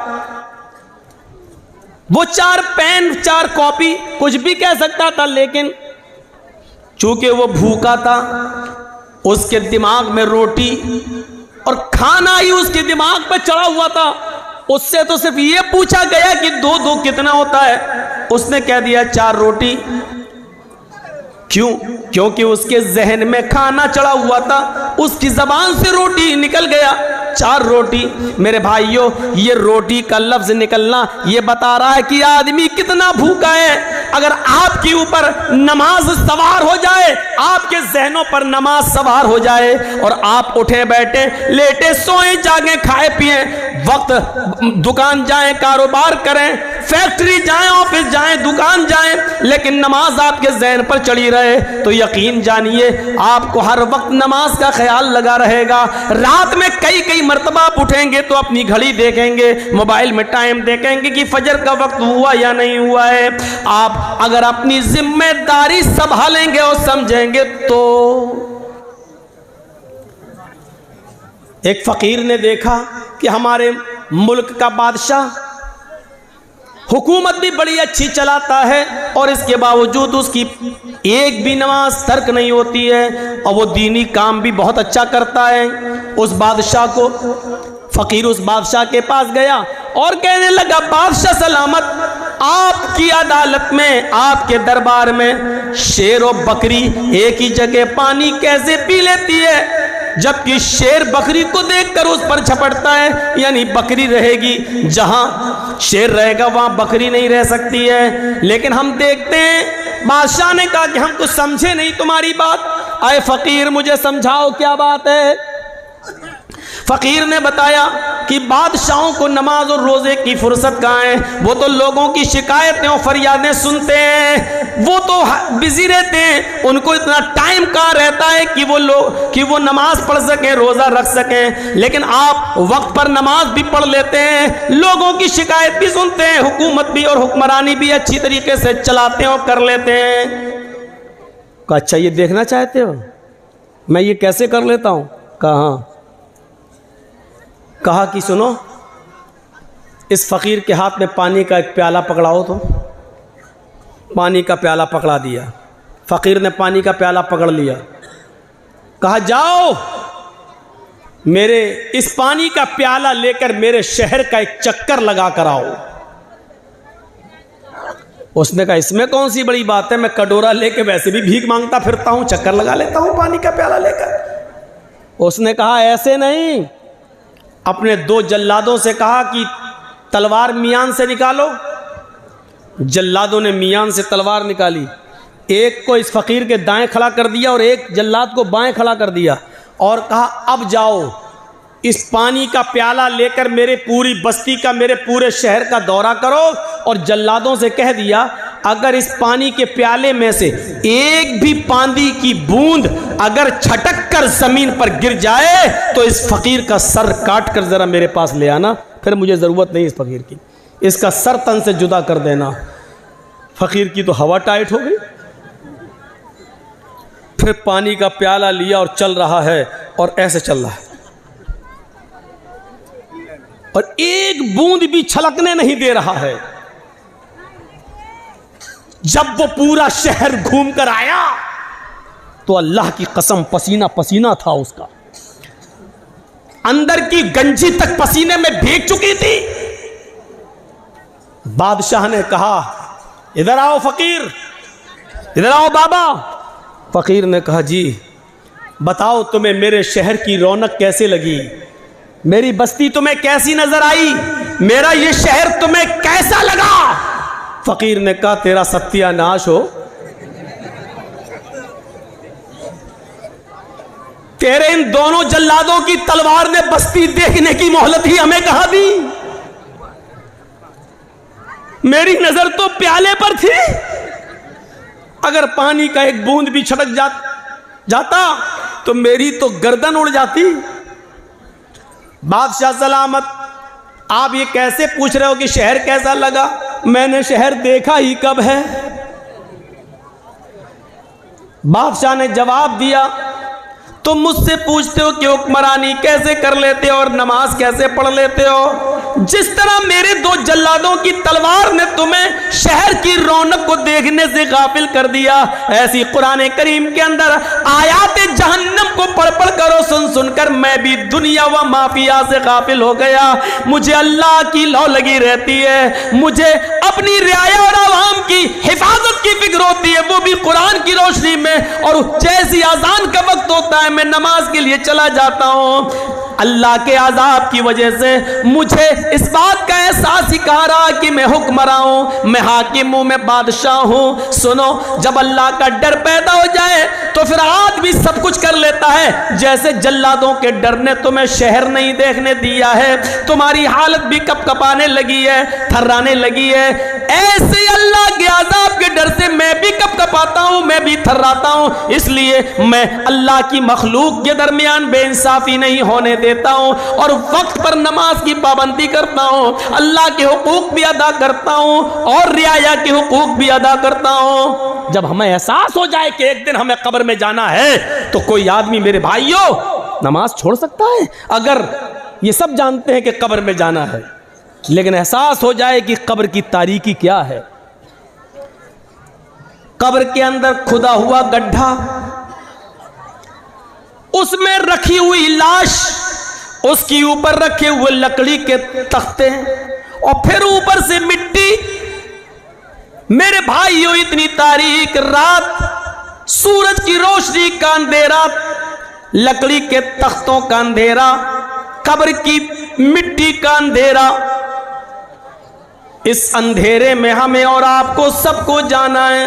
वो 4 पेन 4 कॉपी कुछ भी कह सकता था, लेकिन चूंकि वो भूखा था, उसके दिमाग में रोटी और खाना ही उसके दिमाग पे चढ़ा हुआ था। उससे तो सिर्फ ये पूछा गया कि 2 कितना होता है, उसने कह दिया 4 रोटी। क्यों? क्योंकि उसके जहन में खाना चढ़ा हुआ था, उसकी जबान से रोटी निकल गया, 4 रोटी। मेरे भाइयों, ये रोटी का लफ्ज निकलना ये बता रहा है कि आदमी कितना भूखा है। अगर आपके ऊपर नमाज सवार हो जाए, आपके जहनों पर नमाज सवार हो जाए और आप उठे बैठे लेटे सोए जागे खाए पिए, वक्त दुकान जाएं, कारोबार करें, फैक्ट्री जाएं, ऑफिस जाएं, दुकान जाएं, लेकिन नमाज आपके जहन पर चढ़ी रहे तो यकीन जानिए आपको हर वक्त नमाज का ख्याल लगा रहेगा। रात में कई मर्तबा आप उठेंगे तो अपनी घड़ी देखेंगे, मोबाइल में टाइम देखेंगे कि फजर का वक्त हुआ या नहीं हुआ है। आप अगर अपनी जिम्मेदारी संभालेंगे और समझेंगे तो। एक फकीर ने देखा कि हमारे मुल्क का बादशाह हुकूमत भी बड़ी अच्छी चलाता है और इसके बावजूद उसकी एक भी नमाज तर्क नहीं होती है और वो दीनी काम भी बहुत अच्छा करता है। उस बादशाह को फकीर उस बादशाह के पास गया और कहने लगा, बादशाह सलामत, आपकी अदालत में, आपके दरबार में शेर और बकरी एक ही जगह पानी कैसे पी लेती है, जबकि शेर बकरी को देखकर उस पर झपटता है? यानी बकरी रहेगी जहां शेर रहेगा वहां बकरी नहीं रह सकती है। लेकिन हम देखते हैं, बादशाह ने कहा कि हम कुछ समझे नहीं तुम्हारी बात। आए फकीर, मुझे समझाओ क्या बात है। फकीर ने बताया कि बादशाहों को नमाज और रोजे की फुर्सत कहाँ है, वो तो लोगों की शिकायतें और फरियादें सुनते हैं, वो तो बिजी रहते हैं, उनको इतना टाइम कहाँ रहता है कि वो नमाज पढ़ सकें, रोजा रख सकें। लेकिन आप वक्त पर नमाज भी पढ़ लेते हैं, लोगों की शिकायत भी सुनते हैं, हुकूमत भी और हुक्मरानी भी अच्छी तरीके से चलाते हैं और कर लेते हैं। अच्छा, ये देखना चाहते हो मैं ये कैसे कर लेता हूँ? कहा कि सुनो, इस फकीर के हाथ में पानी का एक प्याला पकड़ाओ। तो पानी का प्याला पकड़ा दिया। फकीर ने पानी का प्याला पकड़ लिया। कहा, जाओ मेरे इस पानी का प्याला लेकर मेरे शहर का एक चक्कर लगा कर आओ। उसने कहा, इसमें कौन सी बड़ी बात है, मैं कटोरा लेके वैसे भी भीख मांगता फिरता हूं, चक्कर लगा लेता हूं पानी का प्याला लेकर। उसने कहा, ऐसे नहीं। अपने 2 जल्लादों से कहा कि तलवार मियान से निकालो। जल्लादों ने मियान से तलवार निकाली, एक को इस फकीर के दाएं खड़ा कर दिया और एक जल्लाद को बाएं खड़ा कर दिया और कहा, अब जाओ इस पानी का प्याला लेकर मेरे पूरी बस्ती का, मेरे पूरे शहर का दौरा करो। और जल्लादों से कह दिया, अगर इस पानी के प्याले में से एक भी पानी की बूंद अगर छटक कर जमीन पर गिर जाए तो इस फकीर का सर काट कर जरा मेरे पास ले आना, फिर मुझे जरूरत नहीं इस फकीर की, इसका सर तन से जुदा कर देना। फकीर की तो हवा टाइट हो गई। फिर पानी का प्याला लिया और चल रहा है, और ऐसे चल रहा है, और एक बूंद भी छलकने नहीं दे रहा है। जब वो पूरा शहर घूम कर आया तो अल्लाह की कसम पसीना पसीना था उसका, अंदर की गंजी तक पसीने में भीग चुकी थी। बादशाह ने कहा, इधर आओ फकीर, इधर आओ बाबा। फकीर ने कहा, जी बताओ तुम्हें मेरे शहर की रौनक कैसे लगी, मेरी बस्ती तुम्हें कैसी नजर आई, मेरा ये शहर तुम्हें कैसा लगा। फकीर ने कहा, तेरा सत्यानाश हो, तेरे इन दोनों जल्लादों की तलवार ने बस्ती देखने की मोहलत ही हमें कहां दी। मेरी नजर तो प्याले पर थी, अगर पानी का एक बूंद भी छटक जाता तो मेरी तो गर्दन उड़ जाती। बादशाह सलामत, आप ये कैसे पूछ रहे हो कि शहर कैसा लगा, मैंने शहर देखा ही कब है। बादशाह ने जवाब दिया, तुम मुझसे पूछते हो कि हुक्मरानी कैसे कर लेते हो और नमाज कैसे पढ़ लेते हो, जिस तरह मेरे दो जल्लादों की तलवार ने तुम्हें शहर की रौनक को देखने से गाफिल कर दिया, ऐसी कुरान करीम के अंदर आयात जहन्नम को पढ़ पढ़ कर और सुन सुनकर मैं भी दुनिया व माफिया से गाफिल हो गया। मुझे अल्लाह की लौ लगी रहती है, मुझे अपनी रियाया और आवाम की हिफाजत की फिक्र होती है, वो भी कुरान की रोशनी में। और जैसी अजान का वक्त होता है मैं नमाज के लिए चला जाता हूं। अल्लाह के अजाब की वजह से मुझे इस बात का एहसास ही कहा रहा कि मैं हुक्मरां हूं, मैं हाकिम हूं, मैं बादशाह हूं। सुनो, जब अल्लाह का डर पैदा हो जाए तो फिर आदमी सब कुछ कर लेता है। जैसे जल्लादों के डर ने तुम्हें शहर नहीं देखने दिया है, तुम्हारी हालत भी कपकपाने लगी है, थर्राने लगी है, ऐसे अल्लाह के अजाब के डर से मैं भी कपकपाता हूं, मैं भी थर्राता हूं। इसलिए मैं अल्लाह की मखलूक के दरमियान बेइंसाफी नहीं होने देता हूं और वक्त पर नमाज की पाबंदी करता हूं, अल्लाह के हुकूक भी अदा करता हूं और रियाया के हुकूक भी अदा करता हूं। जब हमें एहसास हो जाए कि एक दिन हमें कब्र में जाना है तो कोई आदमी, मेरे भाइयों, नमाज छोड़ सकता है? अगर ये सब जानते हैं कि कब्र में जाना है, लेकिन एहसास हो जाए कि कब्र की तारीकी क्या है, कब्र के अंदर खुदा हुआ गड्ढा, उसमें रखी हुई लाश, उसके ऊपर रखे हुए लकड़ी के तख्ते और फिर ऊपर से मिट्टी। मेरे भाइयों, इतनी तारीक रात, सूरज की रोशनी का अंधेरा, लकड़ी के तख्तों का अंधेरा, कब्र की मिट्टी का अंधेरा, इस अंधेरे में हमें और आपको सबको जाना है।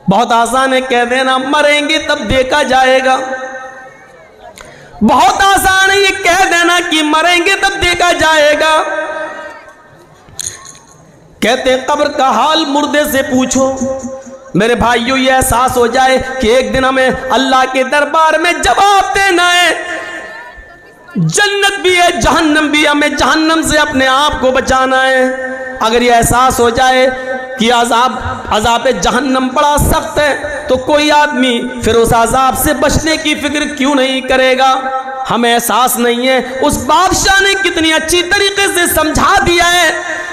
बहुत आसान है कह देना मरेंगे तब देखा जाएगा, बहुत आसान है ये कह देना कि मरेंगे तब देखा जाएगा। कहते हैं कब्र का हाल मुर्दे से पूछो। मेरे भाइयों, ये एहसास हो जाए कि एक दिन हमें अल्लाह के दरबार में जवाब देना है, जन्नत भी है जहन्नम भी, हमें जहन्नम से अपने आप को बचाना है। अगर ये एहसास हो जाए कि अजाब जहन्नम बड़ा सख्त है तो कोई आदमी फिर उस अजाब से बचने की फिक्र क्यों नहीं करेगा? हमें एहसास नहीं है उस बादशाह ने कितनी अच्छी तरीके से समझा दिया है।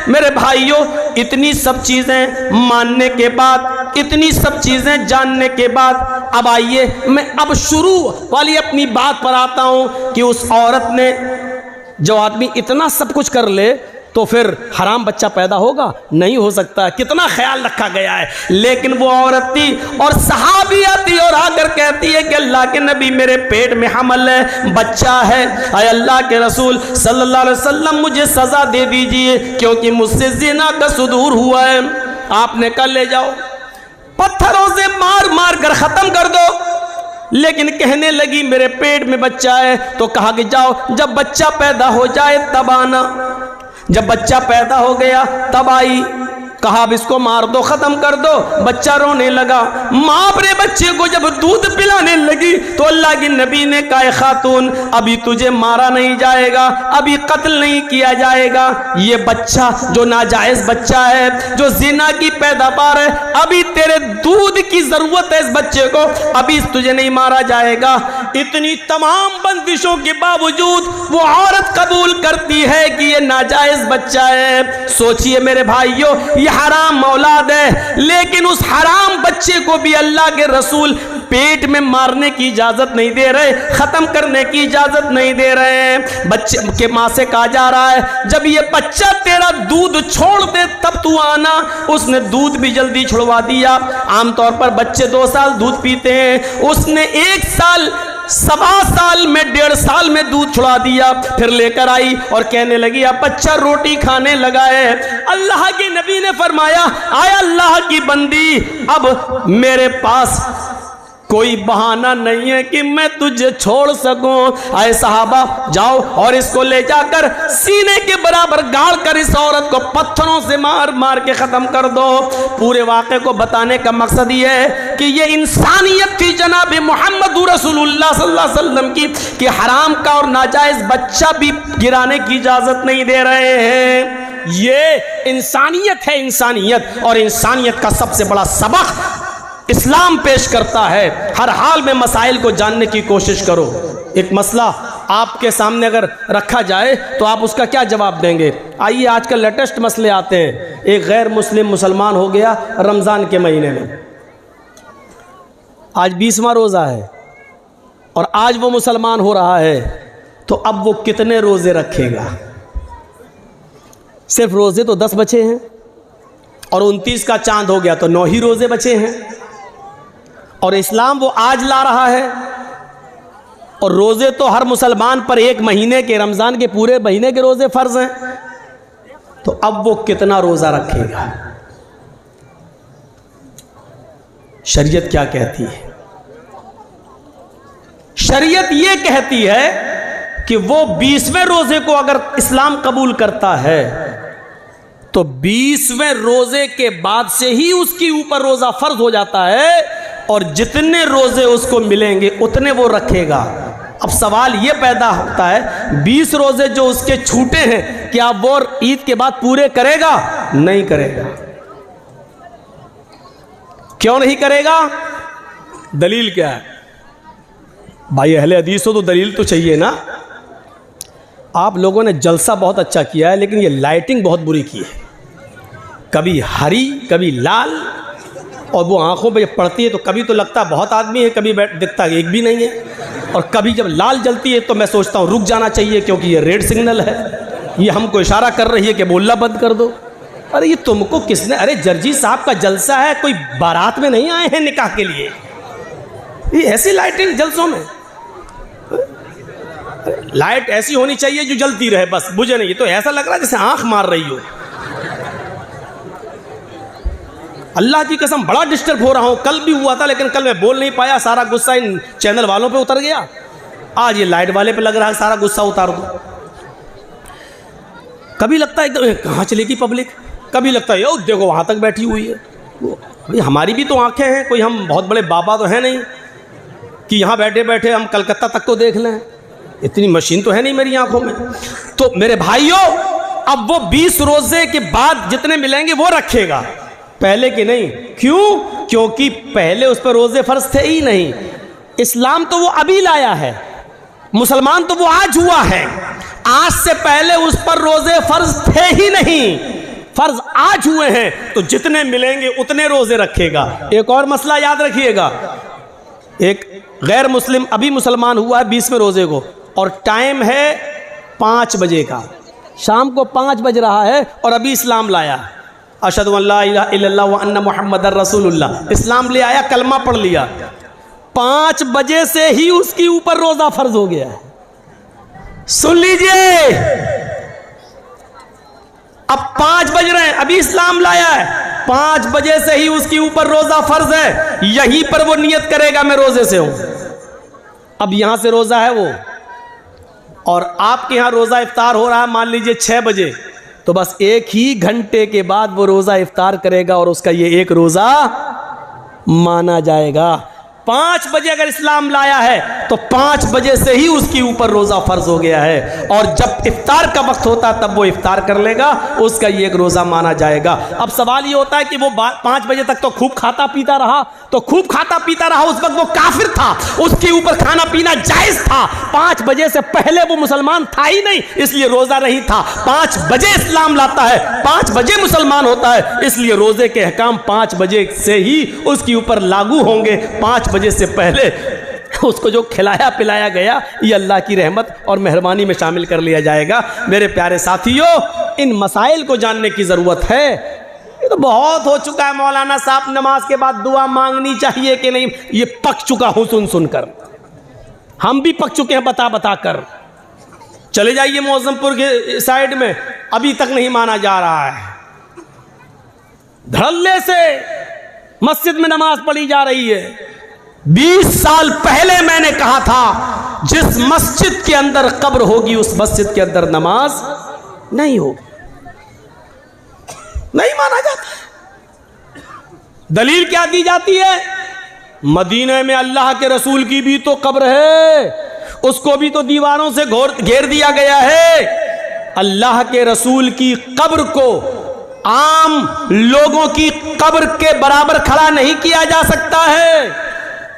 मेरे भाइयों, इतनी सब चीजें मानने के बाद, इतनी सब चीजें जानने के बाद, अब आइए मैं अब शुरू वाली अपनी बात पर आता हूं कि उस औरत ने, जो आदमी इतना सब कुछ कर ले तो फिर हराम बच्चा पैदा होगा? नहीं हो सकता। कितना ख्याल रखा गया है। लेकिन वो औरत थी और सहाबिया थी और आकर कहती है कि अल्लाह के नबी, मेरे पेट में हमल है, बच्चा है, अय अल्लाह के रसूल सल्लल्लाहु अलैहि वसल्लम, मुझे सजा दे दीजिए क्योंकि मुझसे ज़िना का सुदूर हुआ है। आपने कहा ले जाओ, पत्थरों से मार मार कर खत्म कर दो। लेकिन कहने लगी मेरे पेट में बच्चा है, तो कहा कि जाओ, जब बच्चा पैदा हो जाए तब आना। जब बच्चा पैदा हो गया तब आई। कहा अब इसको मार दो, खत्म कर दो। बच्चा रोने लगा। माँ अपने बच्चे को जब दूध पिलाने लगी तो अल्लाह के नबी ने कहा खातून अभी तुझे मारा नहीं जाएगा, अभी कत्ल नहीं किया जाएगा, ये बच्चा जो नाजायज बच्चा है, जो जिना की पैदावार है, अभी तेरे दूध की जरूरत है इस बच्चे को, अभी तुझे नहीं मारा जाएगा। इतनी तमाम बंदिशों के बावजूद वो औरत कबूल करती है कि ये नाजायज बच्चा है। सोचिए मेरे भाइयों, ये हराम औलाद है, लेकिन उस हराम बच्चे को भी अल्लाह के रसूल पेट में मारने की इजाजत नहीं दे रहे, खत्म करने की इजाजत नहीं दे रहे हैं। बच्चे के मां से कहा जा रहा है जब ये बच्चा तेरा दूध छोड़ दे तब तू आना। उसने दूध भी जल्दी छुड़वा दिया। आमतौर पर बच्चे 2 साल दूध पीते हैं, उसने 1 साल 1.25 साल में 1.5 साल में दूध छुड़ा दिया। फिर लेकर आई और कहने लगी अब बच्चा रोटी खाने लगा है। अल्लाह के नबी ने फरमाया आया अल्लाह की बंदी, अब मेरे पास कोई बहाना नहीं है कि मैं तुझे छोड़ सकूं। आए सहाबा जाओ और इसको ले जाकर सीने के बराबर गाड़ कर इस औरत को पत्थरों से मार मार के खत्म कर दो। पूरे वाक़े को बताने का मकसद ये है कि ये इंसानियत थी जनाब मोहम्मद रसूलुल्लाह सल्लल्लाहु अलैहि वसल्लम की कि हराम का और नाजायज बच्चा भी गिराने की इजाजत नहीं दे रहे हैं। ये इंसानियत है, इंसानियत। और इंसानियत का सबसे बड़ा सबक इस्लाम पेश करता है। हर हाल में मसाइल को जानने की कोशिश करो। एक मसला आपके सामने अगर रखा जाए तो आप उसका क्या जवाब देंगे? आइए आजकल लेटेस्ट मसले आते हैं। एक गैर मुस्लिम मुसलमान हो गया रमज़ान के महीने में, आज 20वां रोज़ा है और आज वो मुसलमान हो रहा है, तो अब वो कितने रोज़े रखेगा? सिर्फ रोज़े तो 10 बचे हैं और 29 का चांद हो गया तो 9 ही रोज़े बचे हैं। और इस्लाम वो आज ला रहा है और रोज़े तो हर मुसलमान पर 1 महीने के, रमज़ान के पूरे महीने के रोज़े फ़र्ज़ हैं। तो अब वो कितना रोज़ा रखेगा? शरीयत क्या कहती है? शरीयत ये कहती है कि वो 20वें रोज़े को अगर इस्लाम कबूल करता है तो 20वें रोज़े के बाद से ही उसके ऊपर रोज़ा फ़र्ज़ हो जाता है और जितने रोज़े उसको मिलेंगे उतने वो रखेगा। अब सवाल ये पैदा होता है 20 रोज़े जो उसके छूटे हैं क्या वो ईद के बाद पूरे करेगा? नहीं करेगा। क्यों नहीं करेगा? दलील क्या है? भाई अहले हदीस हो तो दलील तो चाहिए ना। आप लोगों ने जलसा बहुत अच्छा किया है लेकिन ये लाइटिंग बहुत बुरी की है, कभी हरी कभी लाल, और वो आंखों पे जब पड़ती है तो कभी तो लगता बहुत आदमी है, कभी दिखता एक भी नहीं है, और कभी जब लाल जलती है तो मैं सोचता हूँ रुक जाना चाहिए क्योंकि ये रेड सिग्नल है, ये हमको इशारा कर रही है कि बोलना बंद कर दो। अरे ये तुमको किसने? अरे जर्जी साहब का जलसा है, कोई बारात में नहीं आए हैं निकाह के लिए। ये ऐसी लाइटिंग जलसों में, लाइट ऐसी होनी चाहिए जो जलती रहे, बस बुझे नहीं। तो ऐसा लग रहा है जैसे आंख मार रही हो। अल्लाह की कसम बड़ा डिस्टर्ब हो रहा हूँ। कल भी हुआ था लेकिन कल मैं बोल नहीं पाया, सारा गुस्सा इन चैनल वालों पे उतर गया। आज ये लाइट वाले पे लग रहा है सारा गुस्सा उतार दो। कभी लगता है एकदम कहाँ चलेगी पब्लिक, कभी लगता है यो देखो वहाँ तक बैठी हुई है। भाई हमारी भी तो आंखें हैं, कोई हम बहुत बड़े बाबा तो हैं नहीं कि यहाँ बैठे बैठे हम कलकत्ता तक तो देख लें, इतनी मशीन तो है नहीं मेरी आंखों में। तो मेरे भाइयों अब वो 20 रोजे के बाद जितने मिलेंगे वो रखेगा, पहले के नहीं। क्यों? क्योंकि पहले उस पर रोजे फर्ज थे ही नहीं। इस्लाम तो वो अभी लाया है, मुसलमान तो वो आज हुआ है। आज से पहले उस पर रोजे फर्ज थे ही नहीं, फर्ज आज हुए हैं, तो जितने मिलेंगे उतने रोजे रखेगा। एक और मसला याद रखिएगा, एक गैर मुस्लिम अभी मुसलमान हुआ है 20वें रोजे को और टाइम है 5 बजे का, शाम को 5 बज रहा है और अभी इस्लाम लाया, अशहदु अल्ला इलाहा इल्लल्लाह व अन्ना मुहम्मदर रसूलुल्लाह, इस्लाम ले आया, कलमा पढ़ लिया। 5 बजे से ही उसके ऊपर रोजा फर्ज हो गया है। सुन लीजिए, अब 5 बज रहे हैं, अभी इस्लाम लाया है, 5 बजे से ही उसके ऊपर रोजा फर्ज है। यहीं पर वो नियत करेगा मैं रोजे से हूं। अब यहां से रोजा है वो, और आपके यहां रोजा इफ्तार हो रहा है मान लीजिए 6 बजे, तो बस 1 ही घंटे के बाद वो रोज़ा इफ्तार करेगा और उसका ये एक रोज़ा माना जाएगा। 5 बजे अगर इस्लाम लाया है तो 5 बजे से ही उसके ऊपर रोज़ा फ़र्ज हो गया है, और जब इफ्तार का वक्त होता है तब वो इफ्तार कर लेगा, उसका ये एक रोज़ा माना जाएगा। अब सवाल ये होता है कि वो 5 बजे तक तो खूब खाता पीता रहा, तो खूब खाता पीता रहा, उस वक्त वो काफिर था, उसके ऊपर खाना पीना जायज़ था। 5 बजे से पहले वो मुसलमान था ही नहीं, इसलिए रोज़ा नहीं था। 5 बजे इस्लाम लाता है, 5 बजे मुसलमान होता है, इसलिए रोज़े के अहकाम 5 बजे से ही उसके ऊपर लागू होंगे। 5 बजे से पहले उसको जो खिलाया पिलाया गया ये अल्लाह की रहमत और मेहरबानी में शामिल कर लिया जाएगा। मेरे प्यारे साथियों, इन मसाइल को जानने की ज़रूरत है। ये तो बहुत हो चुका है मौलाना साहब, नमाज के बाद दुआ मांगनी चाहिए कि नहीं, ये पक चुका हूं सुन सुनकर, हम भी पक चुके हैं बता बता कर। चले जाइए मौजमपुर के साइड में, अभी तक नहीं माना जा रहा है। धड़ल्ले से मस्जिद में नमाज पढ़ी जा रही है। 20 साल पहले मैंने कहा था जिस मस्जिद के अंदर कब्र होगी उस मस्जिद के अंदर नमाज नहीं होगी, नहीं माना जाता है। दलील क्या दी जाती है? मदीने में अल्लाह के रसूल की भी तो कब्र है, उसको भी तो दीवारों से घेर दिया गया है। अल्लाह के रसूल की कब्र को आम लोगों की कब्र के बराबर खड़ा नहीं किया जा सकता है,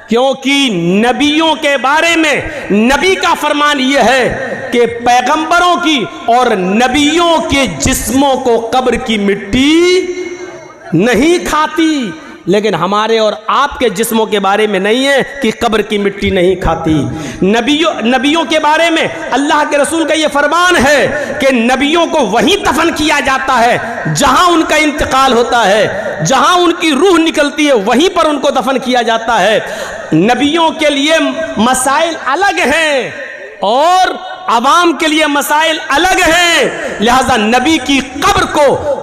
क्योंकि नबियों के बारे में नबी का फरमान यह है कि पैगंबरों की और नबियों के जिस्मों को कब्र की मिट्टी नहीं खाती, लेकिन हमारे और आपके जिस्मों के बारे में नहीं है कि कब्र की मिट्टी नहीं खाती। नबियों के बारे में अल्लाह के रसूल का यह फरमान है कि नबियों को वहीं दफन किया जाता है जहां उनका इंतकाल होता है, जहां उनकी रूह निकलती है वहीं पर उनको दफन किया जाता है। नबियों के लिए मसाइल अलग हैं और अवाम के लिए मसाइल अलग हैं, लिहाजा नबी की कब्र को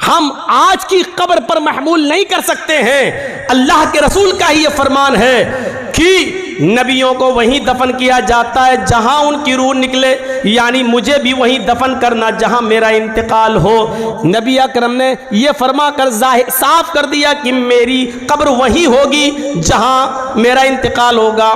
हम आज की कब्र पर महमूल नहीं कर सकते हैं। अल्लाह के रसूल का ही ये फरमान है कि नबियों को वहीं दफन किया जाता है जहां उनकी रूह निकले, यानी मुझे भी वहीं दफन करना जहां मेरा इंतकाल हो। नबी अकरम ने यह फरमा कर साफ कर दिया कि मेरी कब्र वहीं होगी जहां मेरा इंतकाल होगा।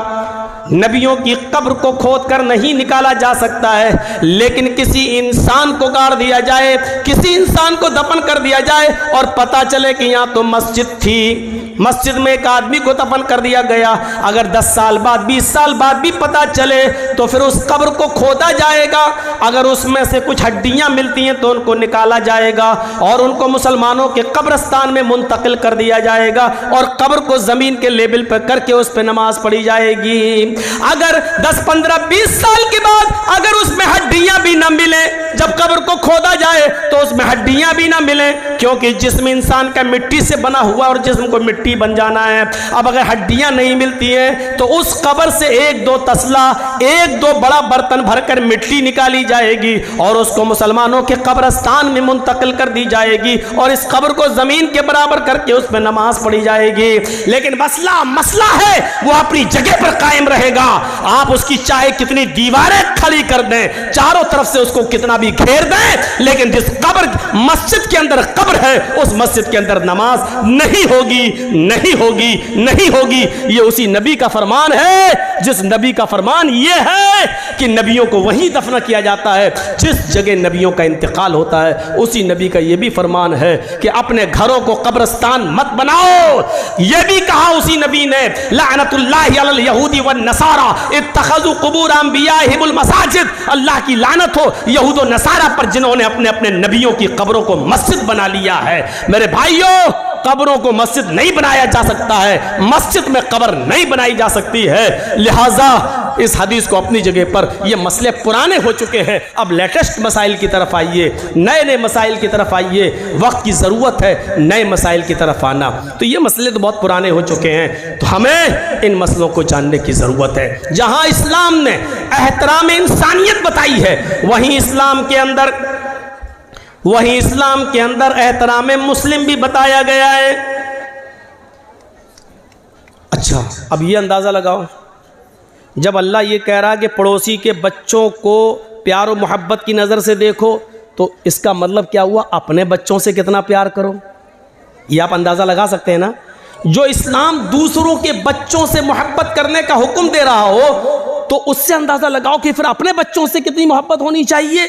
नबियों की कब्र को खोद कर नहीं निकाला जा सकता है, लेकिन किसी इंसान को गाड़ दिया जाए, किसी इंसान को दफन कर दिया जाए और पता चले कि यहाँ तो मस्जिद थी, मस्जिद में एक आदमी को दफन कर दिया गया, अगर 10 साल बाद 20 साल बाद भी पता चले तो फिर उस कब्र को खोदा जाएगा। अगर उसमें से कुछ हड्डियां मिलती हैं तो उनको निकाला जाएगा और उनको मुसलमानों के कब्रस्तान में मुंतकिल कर दिया जाएगा और कब्र को जमीन के लेवल पर करके उस पर नमाज पढ़ी जाएगी। अगर 10, 15, 20 साल के बाद अगर उसमें हड्डियां भी ना मिले, जब कब्र को खोदा जाए तो उसमें हड्डियां भी ना मिले, क्योंकि जिस्म इंसान का मिट्टी से बना हुआ और जिस्म को मिट्टी बन जाना है। अब अगर हड्डियां नहीं मिलती हैं तो उस कब्र से 1-2 तसला, 1-2 बड़ा बर्तन भरकर मिट्टी निकाली जाएगी और उसको मुसलमानों के कब्रस्तान में मुंतकिल कर दी जाएगी और इस कब्र को जमीन के बराबर करके उसमें नमाज पढ़ी जाएगी। लेकिन मसला है वो अपनी जगह पर कायम रहेगा। आप उसकी चाहे कितनी दीवारें खड़ी कर दें, चारों तरफ से उसको कितना भी घेर दें, लेकिन जिस कब्र मस्जिद के अंदर कब्र है उस मस्जिद के अंदर नमाज नहीं होगी, नहीं होगी, नहीं होगी। ये उसी नबी का फरमान है जिस नबी का फरमान ये है कि नबियों को वहीं दफन किया जाता है जिस जगह नबियों का इंतकाल होता है। उसी नबी का ये भी फरमान है कि अपने घरों को कब्रस्तान मत बनाओ। ये भी कहा उसी नबी ने, लानतुल्लाहि अलल यहूदी वन नसारा इत्तखज़ू कुबूर अंबियाहिमुल मसाजिद। अल्लाह की लानत हो यहूद और नसारा पर जिन्होंने अपने अपने नबियों की कब्रों को मस्जिद बना लिया है। मेरे भाइयों, कब्रों को मस्जिद नहीं बनाया जा सकता है, मस्जिद में कब्र नहीं बनाई जा सकती है। लिहाजा इस हदीस को अपनी जगह पर, ये मसले पुराने हो चुके हैं, अब लेटेस्ट मसाइल की तरफ आइए, नए नए मसाइल की तरफ आइए। वक्त की ज़रूरत है नए मसाइल की तरफ आना। तो ये मसले तो बहुत पुराने हो चुके हैं, तो हमें इन मसलों को जानने की ज़रूरत है। जहाँ इस्लाम ने एहतराम इंसानियत बताई है वहीं इस्लाम के अंदर एहतराम मुस्लिम भी बताया गया है। अच्छा, अब ये अंदाज़ा लगाओ, जब अल्लाह ये कह रहा है कि पड़ोसी के बच्चों को प्यार और मोहब्बत की नज़र से देखो, तो इसका मतलब क्या हुआ? अपने बच्चों से कितना प्यार करो। ये आप अंदाज़ा लगा सकते हैं ना। जो इस्लाम दूसरों के बच्चों से मोहब्बत करने का हुक्म दे रहा हो, तो उससे अंदाज़ा लगाओ कि फिर अपने बच्चों से कितनी मोहब्बत होनी चाहिए।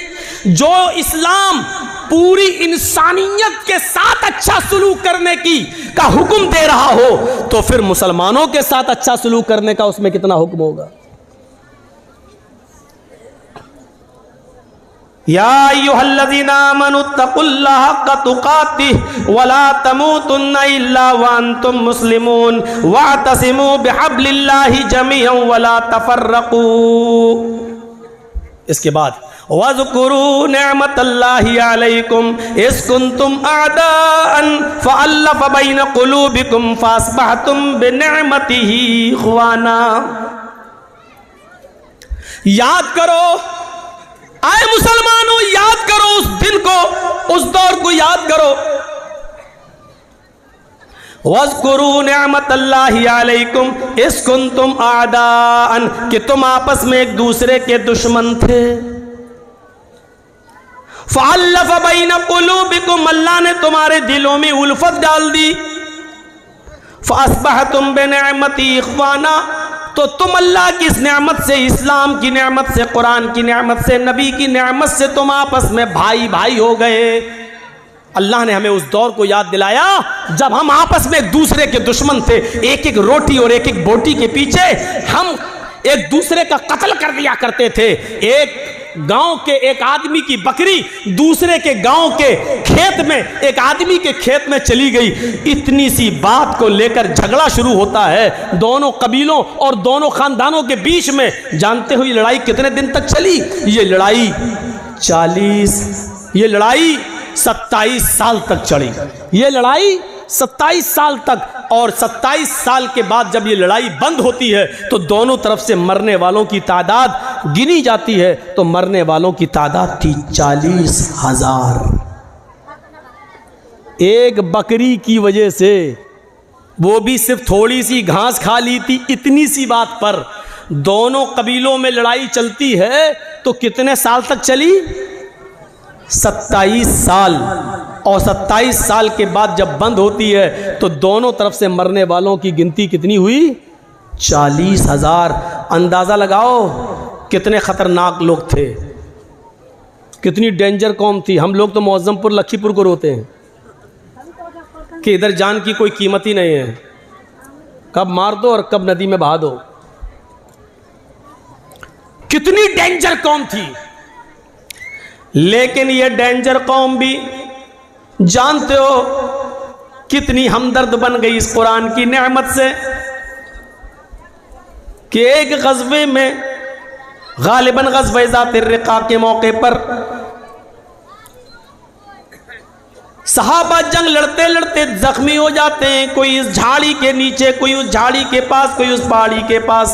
जो इस्लाम पूरी इंसानियत के साथ अच्छा सलूक करने का हुक्म दे रहा हो, तो फिर मुसलमानों के साथ अच्छा सलूक करने का उसमें कितना हुक्म होगा। या अय्युहल्लज़ीना आमनुत्तकुल्लाह हक़्क़ तुक़ातिह वला तमूतुन्ना इल्ला व अंतुम मुस्लिमून वअतसिमू बिहब्लिल्लाहि जमीअन वला तफ़र्रक़ू। इसके बाद वज़कुरू निअमतल्लाहि अलैकुम इज़ कुंतुम अअदाअन फ़अल्लफ़ बैन क़ुलूबिकुम फ़अस्बहतुम बिनिअमतिही इख़वाना। याद करो, आए मुसलमानों, याद करो उस दिन को, उस दौर को याद करो। वज़कुरू निअमतल्लाहि अलैकुम इज़ कुंतुम अअदाअन, कि तुम आपस में एक दूसरे के दुश्मन थे। फ़अल्लफ़ बैन क़ुलूबिकुम, अल्लाह ने तुम्हारे दिलों में उल्फत डाल दी। फ़अस्बहतुम बिनिअमतिही इख़वाना, तो तुम अल्लाह की इस नेमत से, इस्लाम की नेमत से, कुरान की नेमत से, नबी की नेमत से तुम आपस में भाई भाई हो गए। अल्लाह ने हमें उस दौर को याद दिलाया जब हम आपस में एक दूसरे के दुश्मन थे। एक एक रोटी और एक एक बोटी के पीछे हम एक दूसरे का कत्ल कर दिया करते थे। एक गांव के एक आदमी की बकरी दूसरे के गांव के खेत में, एक आदमी के खेत में चली गई, इतनी सी बात को लेकर झगड़ा शुरू होता है दोनों कबीलों और दोनों खानदानों के बीच में। जानते हो ये लड़ाई कितने दिन तक चली? ये लड़ाई 27 साल तक चली। ये लड़ाई 27 साल तक, और 27 साल के बाद जब ये लड़ाई बंद होती है तो दोनों तरफ से मरने वालों की तादाद गिनी जाती है, तो मरने वालों की तादाद थी 40,000। एक बकरी की वजह से, वो भी सिर्फ थोड़ी सी घास खा ली थी, इतनी सी बात पर दोनों कबीलों में लड़ाई चलती है। तो कितने साल तक चली? 27 साल। और 27 साल के बाद जब बंद होती है तो दोनों तरफ से मरने वालों की गिनती कितनी हुई? 40,000। अंदाज़ा लगाओ कितने ख़तरनाक लोग थे, कितनी डेंजर कौम थी। हम लोग तो मौज़मपुर लखीपुर को रोते हैं कि इधर जान की कोई कीमत ही नहीं है, कब मार दो और कब नदी में बहा दो। कितनी डेंजर कौम थी। लेकिन ये डेंजर कौम भी जानते हो कितनी हमदर्द बन गई इस कुरान की नेमत से कि एक ग़ज़वे में, गालिबन ग़ज़वे ज़ातिर रिक़ा के मौके पर, सहाबा जंग लड़ते लड़ते जख्मी हो जाते हैं। कोई इस झाड़ी के नीचे, कोई उस झाड़ी के पास, कोई उस पहाड़ी के पास।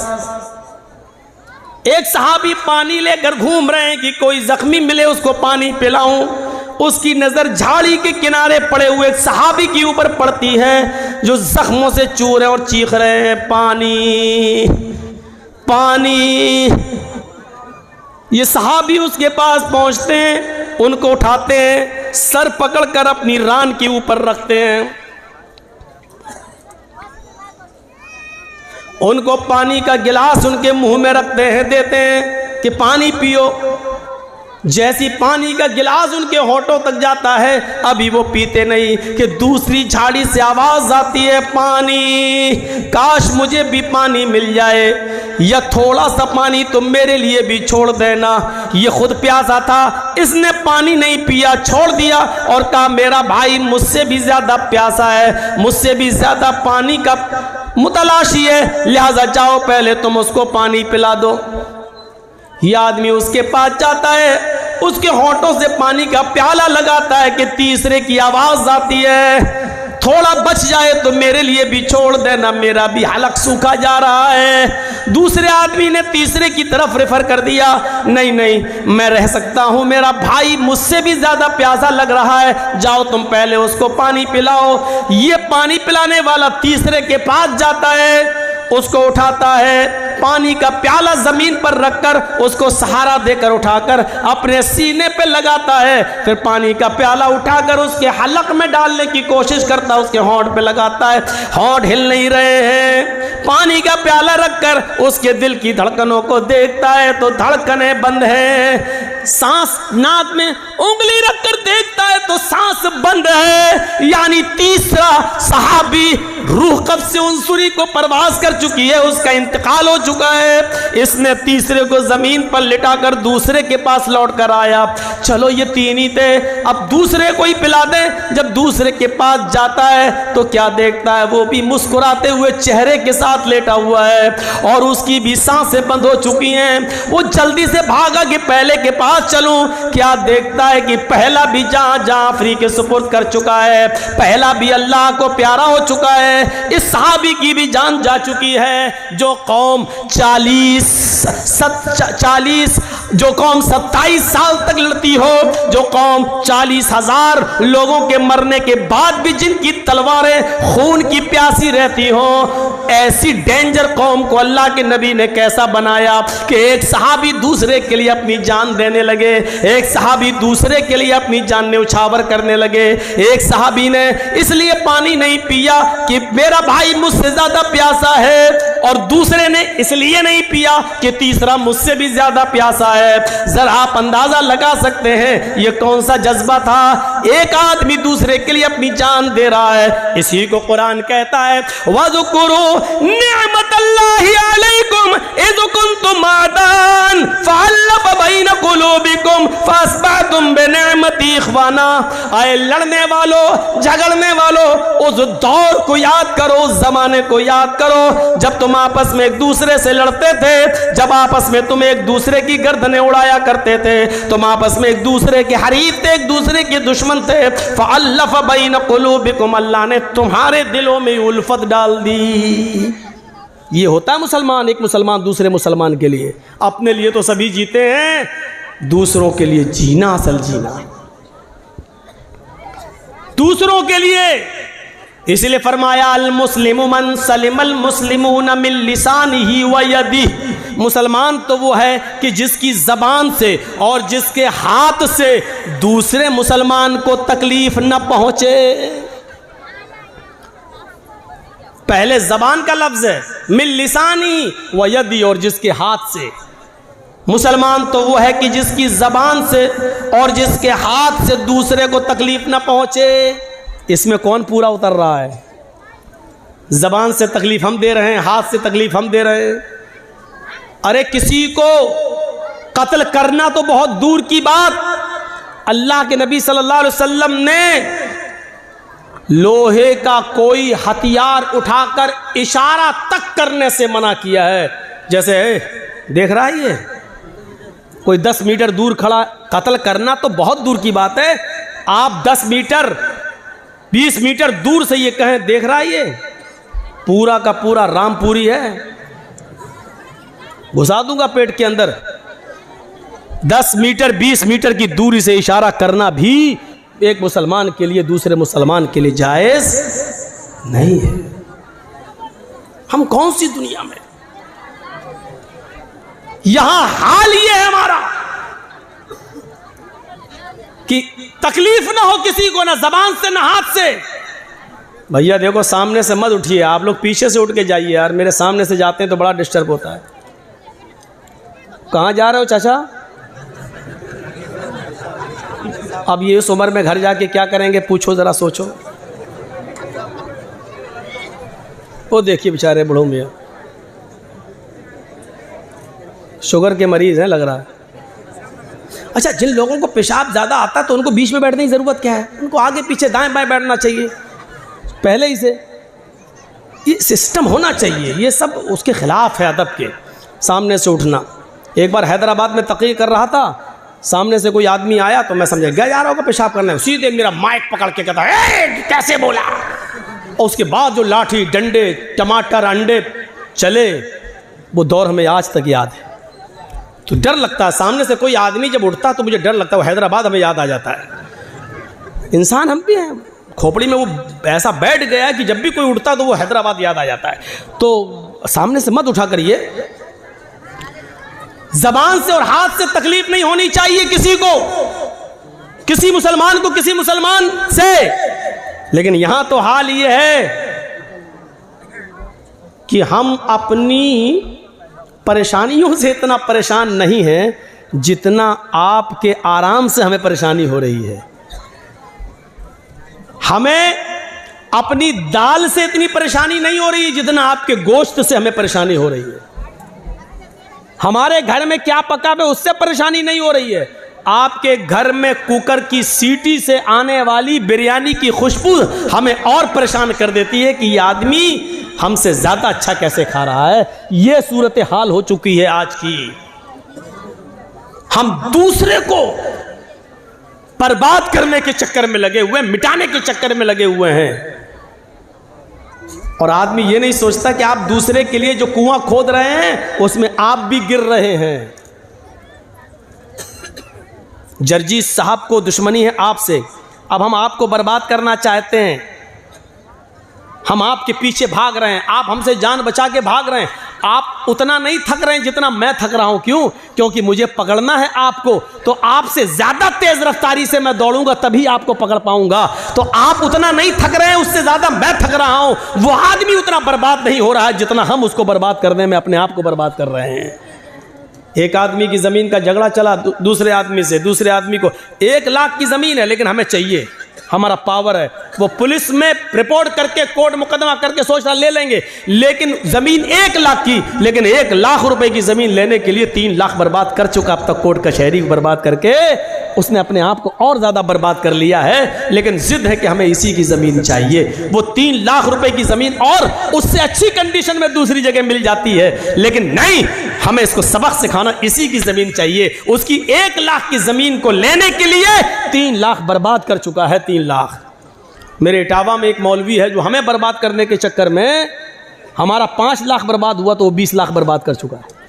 एक सहाबी पानी लेकर घूम रहे हैं कि कोई जख्मी मिले उसको पानी पिलाऊं। उसकी नजर झाड़ी के किनारे पड़े हुए सहाबी के ऊपर पड़ती है जो जख्मों से चूर है और चीख रहे हैं, पानी पानी। ये सहाबी उसके पास पहुंचते हैं, उनको उठाते हैं, सर पकड़कर अपनी रान के ऊपर रखते हैं, उनको पानी का गिलास उनके मुंह में रखते हैं, देते हैं कि पानी पियो। जैसी पानी का गिलास उनके होठों तक जाता है, अभी वो पीते नहीं कि दूसरी झाड़ी से आवाज आती है, पानी, काश मुझे भी पानी मिल जाए, या थोड़ा सा पानी तुम मेरे लिए भी छोड़ देना। ये खुद प्यासा था, इसने पानी नहीं पिया, छोड़ दिया और कहा मेरा भाई मुझसे भी ज्यादा प्यासा है, मुझसे भी ज्यादा पानी का मुतलाशी है, लिहाजा जाओ पहले तुम उसको पानी पिला दो। यह आदमी उसके पास जाता है, उसके होठों से पानी का प्याला लगाता है कि तीसरे की आवाज आती है, थोड़ा बच जाए तो मेरे लिए भी छोड़ देना, मेरा भी हलक सूखा जा रहा है। दूसरे आदमी ने तीसरे की तरफ रेफर कर दिया, नहीं नहीं मैं रह सकता हूँ, मेरा भाई मुझसे भी ज्यादा प्यासा लग रहा है, जाओ तुम पहले उसको पानी पिलाओ। ये पानी पिलाने वाला तीसरे के पास जाता है, उसको उठाता है, पानी का प्याला जमीन पर रखकर उसको सहारा देकर उठाकर अपने सीने पे लगाता है, फिर पानी का प्याला उठाकर उसके हलक में डालने की कोशिश करता है, उसके होंठ पे लगाता है, होंठ हिल नहीं रहे हैं। पानी का प्याला रखकर उसके दिल की धड़कनों को देखता है तो धड़कनें बंद है। सांस नाक में उंगली रखकर देखता है तो सांस बंद है। यानी तीसरा सहाबी रूह कब्ज़ से उनसुरी को परवास कर चुकी है, उसका इंतकाल हो चुका है। इसने तीसरे को जमीन पर लिटाकर दूसरे के पास लौट कर आया। चलो ये तीन ही थे, अब दूसरे को ही पिला दे। जब दूसरे के पास जाता है तो क्या देखता है, वो भी मुस्कुराते हुए चेहरे के साथ लेटा हुआ है और उसकी भी सांसें बंद हो चुकी हैं। वो जल्दी से भागा कि पहले के पास चलूं। क्या देखता है कि पहला भी जहां जाफरी के सुपुर्द कर चुका है, पहला भी अल्लाह को प्यारा हो चुका है। इस सहाबी की भी जान जा चुकी है। जो कौम 27 साल तक लड़ती हो, जो कौम 40,000 लोगों के मरने के बाद भी जिनकी तलवारें खून की प्यासी रहती हो, ऐसी डेंजर कौम को अल्लाह के नबी ने कैसा बनाया कि एक सहाबी दूसरे के लिए अपनी जान देने लगे, एक सहाबी दूसरे के लिए अपनी जान न्यौछावर करने लगे। एक सहाबी ने इसलिए पानी नहीं पिया कि मेरा भाई मुझसे ज्यादा प्यासा है, और दूसरे ने इसलिए नहीं पिया कि तीसरा मुझसे भी ज्यादा प्यासा है। जरा आप अंदाजा लगा सकते हैं ये कौन सा जज्बा था। एक आदमी दूसरे के लिए अपनी जान दे रहा है। इसी को कुरान कहता है, वज़कुरू निअमतल्लाहि अलैकुम इज़ कुंतुम आदान फ़अल्लफ़ बैन क़ुलूबिकुम फ़अस्बहतुम बिनिअमति इख़वाना। आए लड़ने वालों, झगड़ने वालों, उस दौर को याद करो, उस जमाने को याद करो जब तुम आपस में एक दूसरे से लड़ते थे, जब आपस में तुम एक दूसरे की गर्दनें उड़ाया करते थे, तुम आपस में एक दूसरे के हरीफ थे, एक दूसरे के दुश्मन थे। फ़अल्लफ़ बैन क़ुलूबिकुम, अल्लाह ने तुम्हारे दिलों में उल्फत डाल दी। ये होता है मुसलमान, एक मुसलमान दूसरे मुसलमान के लिए। अपने लिए तो सभी जीते हैं, दूसरों के लिए जीना असल जीना, दूसरों के लिए। इसलिए फरमाया अल मुस्लिमु मन सलिमल मुस्लिमून मिन लिसानिही व यदिही। मुसलमान तो वो है कि जिसकी जबान से और जिसके हाथ से दूसरे मुसलमान को तकलीफ न पहुंचे। पहले जबान का लफ्ज है, मिन लिसानी व यदी, और जिसके हाथ से। मुसलमान तो वो है कि जिसकी जबान से और जिसके हाथ से दूसरे को तकलीफ न पहुंचे। इसमें कौन पूरा उतर रहा है? जबान से तकलीफ हम दे रहे हैं, हाथ से तकलीफ हम दे रहे हैं। अरे किसी को कत्ल करना तो बहुत दूर की बात, अल्लाह के नबी सल्लल्लाहु अलैहि वसल्लम ने लोहे का कोई हथियार उठाकर इशारा तक करने से मना किया है। जैसे देख रहा है ये कोई 10 मीटर दूर खड़ा, कत्ल करना तो बहुत दूर की बात है। आप 10 मीटर 20 मीटर दूर से ये कहें, देख रहा है ये पूरा का पूरा रामपुरी है, घुसा दूंगा पेट के अंदर। 10 मीटर 20 मीटर की दूरी से इशारा करना भी एक मुसलमान के लिए दूसरे मुसलमान के लिए जायज नहीं है। हम कौन सी दुनिया में, यहां हाल ये है हमारा कि तकलीफ ना हो किसी को, ना जबान से ना हाथ से। भैया देखो सामने से मत उठिए, आप लोग पीछे से उठ के जाइए यार, मेरे सामने से जाते हैं तो बड़ा डिस्टर्ब होता है। कहाँ जा रहे हो चाचा? अब ये इस उम्र में घर जाके क्या करेंगे, पूछो जरा, सोचो। वो देखिए बेचारे बूढ़ों मियाँ, शुगर के मरीज हैं लग रहा है। अच्छा, जिन लोगों को पेशाब ज़्यादा आता है तो उनको बीच में बैठने की ज़रूरत क्या है? उनको आगे पीछे दाएं बाएं बैठना चाहिए पहले ही से। ये सिस्टम होना चाहिए, ये सब उसके ख़िलाफ़ है अदब के। सामने से उठना, एक बार हैदराबाद में तक़रीर कर रहा था, सामने से कोई आदमी आया तो मैं समझा गया जा रहा होगा पेशाब करना है, सीधे मेरा माइक पकड़ के कहता है कैसे बोला। और उसके बाद जो लाठी डंडे टमाटर अंडे चले, वो दौर हमें आज तक याद है। तो डर लगता है, सामने से कोई आदमी जब उठता तो मुझे डर लगता है। वो हैदराबाद हमें याद आ जाता है। इंसान हम भी हैं, खोपड़ी में वो ऐसा बैठ गया है कि जब भी कोई उठता तो वो हैदराबाद याद आ जाता है। तो सामने से मत उठा करिए, जबान से और हाथ से तकलीफ नहीं होनी चाहिए किसी को, किसी मुसलमान को किसी मुसलमान से। लेकिन यहां तो हाल ये है कि हम अपनी परेशानियों से इतना परेशान नहीं हैं जितना आपके आराम से हमें परेशानी हो रही है। हमें अपनी दाल से इतनी परेशानी नहीं हो रही जितना आपके गोश्त से हमें परेशानी हो रही है। हमारे घर में क्या पका है उससे परेशानी नहीं हो रही है, आपके घर में कुकर की सीटी से आने वाली बिरयानी की खुशबू हमें और परेशान कर देती है कि ये आदमी हमसे ज्यादा अच्छा कैसे खा रहा है। ये सूरत हाल हो चुकी है आज की। हम दूसरे को बर्बाद करने के चक्कर में लगे हुए, मिटाने के चक्कर में लगे हुए हैं। और आदमी ये नहीं सोचता कि आप दूसरे के लिए जो कुआं खोद रहे हैं उसमें आप भी गिर रहे हैं। जर्जीस साहब को दुश्मनी है आपसे, अब हम आपको बर्बाद करना चाहते हैं, हम आपके पीछे भाग रहे हैं, आप हमसे जान बचा के भाग रहे हैं। आप उतना नहीं थक रहे हैं जितना मैं थक रहा हूं। क्यों? क्योंकि मुझे पकड़ना है आपको, तो आपसे ज्यादा तेज रफ्तारी से मैं दौड़ूंगा तभी आपको पकड़ पाऊंगा। तो आप उतना नहीं थक रहे हैं, उससे ज्यादा मैं थक रहा हूं। वो आदमी उतना बर्बाद नहीं हो रहा है जितना हम उसको बर्बाद करने में अपने आप को बर्बाद कर रहे हैं। एक आदमी की जमीन का झगड़ा चला दूसरे आदमी से, दूसरे आदमी को 1 लाख की जमीन है लेकिन हमें चाहिए, हमारा पावर है। वो पुलिस में रिपोर्ट करके कोर्ट मुकदमा करके सोच रहा ले लेंगे, लेकिन जमीन 1 लाख की, लेकिन 1 लाख रुपए की जमीन लेने के लिए 3 लाख बर्बाद कर चुका अब तक कोर्ट कचहरी बर्बाद करके। उसने अपने आप को और ज्यादा बर्बाद कर लिया है, लेकिन जिद है कि हमें इसी की जमीन चाहिए। वो 3 लाख रुपए की जमीन और उससे अच्छी कंडीशन में दूसरी जगह मिल जाती है, लेकिन नहीं, हमें इसको सबक सिखाना, इसी की जमीन चाहिए। उसकी 1 लाख की जमीन को लेने के लिए 3 लाख बर्बाद कर चुका है। 3 लाख। मेरे इटावा में एक मौलवी है जो हमें बर्बाद करने के चक्कर में हमारा 5 लाख बर्बाद हुआ तो वो 20 लाख बर्बाद कर चुका है।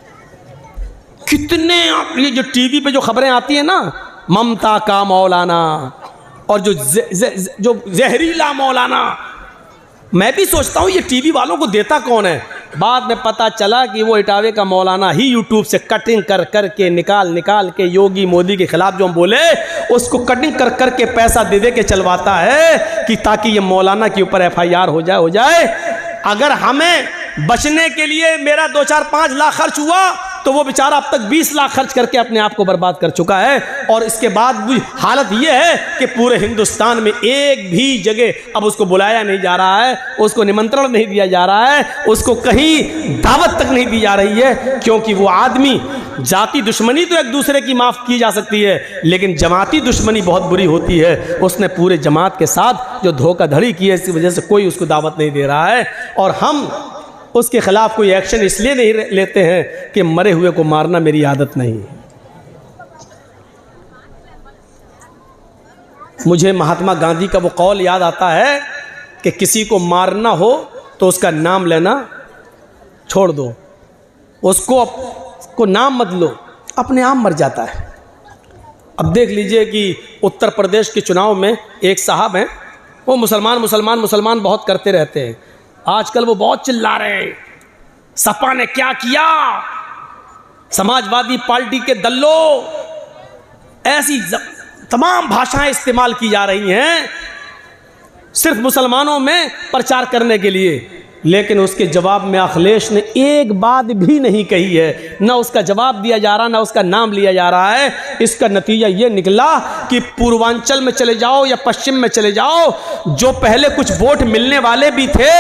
कितने आप ये जो टीवी पे जो खबरें आती है ना, ममता का मौलाना और जो जहरीला मौलाना, मैं भी सोचता हूं ये टीवी वालों को देता कौन है। बाद में पता चला कि वो इटावे का मौलाना ही यूट्यूब से कटिंग कर करके निकाल के योगी मोदी के खिलाफ जो हम बोले उसको कटिंग कर करके पैसा दे के चलवाता है कि ताकि ये मौलाना के ऊपर FIR हो जाए। अगर हमें बचने के लिए मेरा 2, 4, 5 लाख खर्च हुआ तो वो बेचारा अब तक 20 लाख खर्च करके अपने आप को बर्बाद कर चुका है। और इसके बाद भी हालत ये है कि पूरे हिंदुस्तान में एक भी जगह अब उसको बुलाया नहीं जा रहा है, उसको निमंत्रण नहीं दिया जा रहा है, उसको कहीं दावत तक नहीं दी जा रही है, क्योंकि वो आदमी, जाति दुश्मनी तो एक दूसरे की माफ की जा सकती है, लेकिन जमाती दुश्मनी बहुत बुरी होती है। उसने पूरे जमात के साथ जो धोखाधड़ी की है, इसकी वजह से कोई उसको दावत नहीं दे रहा है। और हम उसके खिलाफ कोई एक्शन इसलिए नहीं लेते हैं कि मरे हुए को मारना मेरी आदत नहीं है। मुझे महात्मा गांधी का वो कौल याद आता है कि किसी को मारना हो तो उसका नाम लेना छोड़ दो, उसको नाम मत लो, अपने आप मर जाता है। अब देख लीजिए कि उत्तर प्रदेश के चुनाव में एक साहब हैं, वो मुसलमान बहुत करते रहते हैं। आजकल वो बहुत चिल्ला रहे हैं, सपा ने क्या किया, समाजवादी पार्टी के दल्लो, ऐसी तमाम भाषाएं इस्तेमाल की जा रही हैं सिर्फ मुसलमानों में प्रचार करने के लिए। लेकिन उसके जवाब में अखिलेश ने एक बात भी नहीं कही है, ना उसका जवाब दिया जा रहा, ना उसका नाम लिया जा रहा है। इसका नतीजा ये निकला कि पूर्वांचल में चले जाओ या पश्चिम में चले जाओ, जो पहले कुछ वोट मिलने वाले भी थे,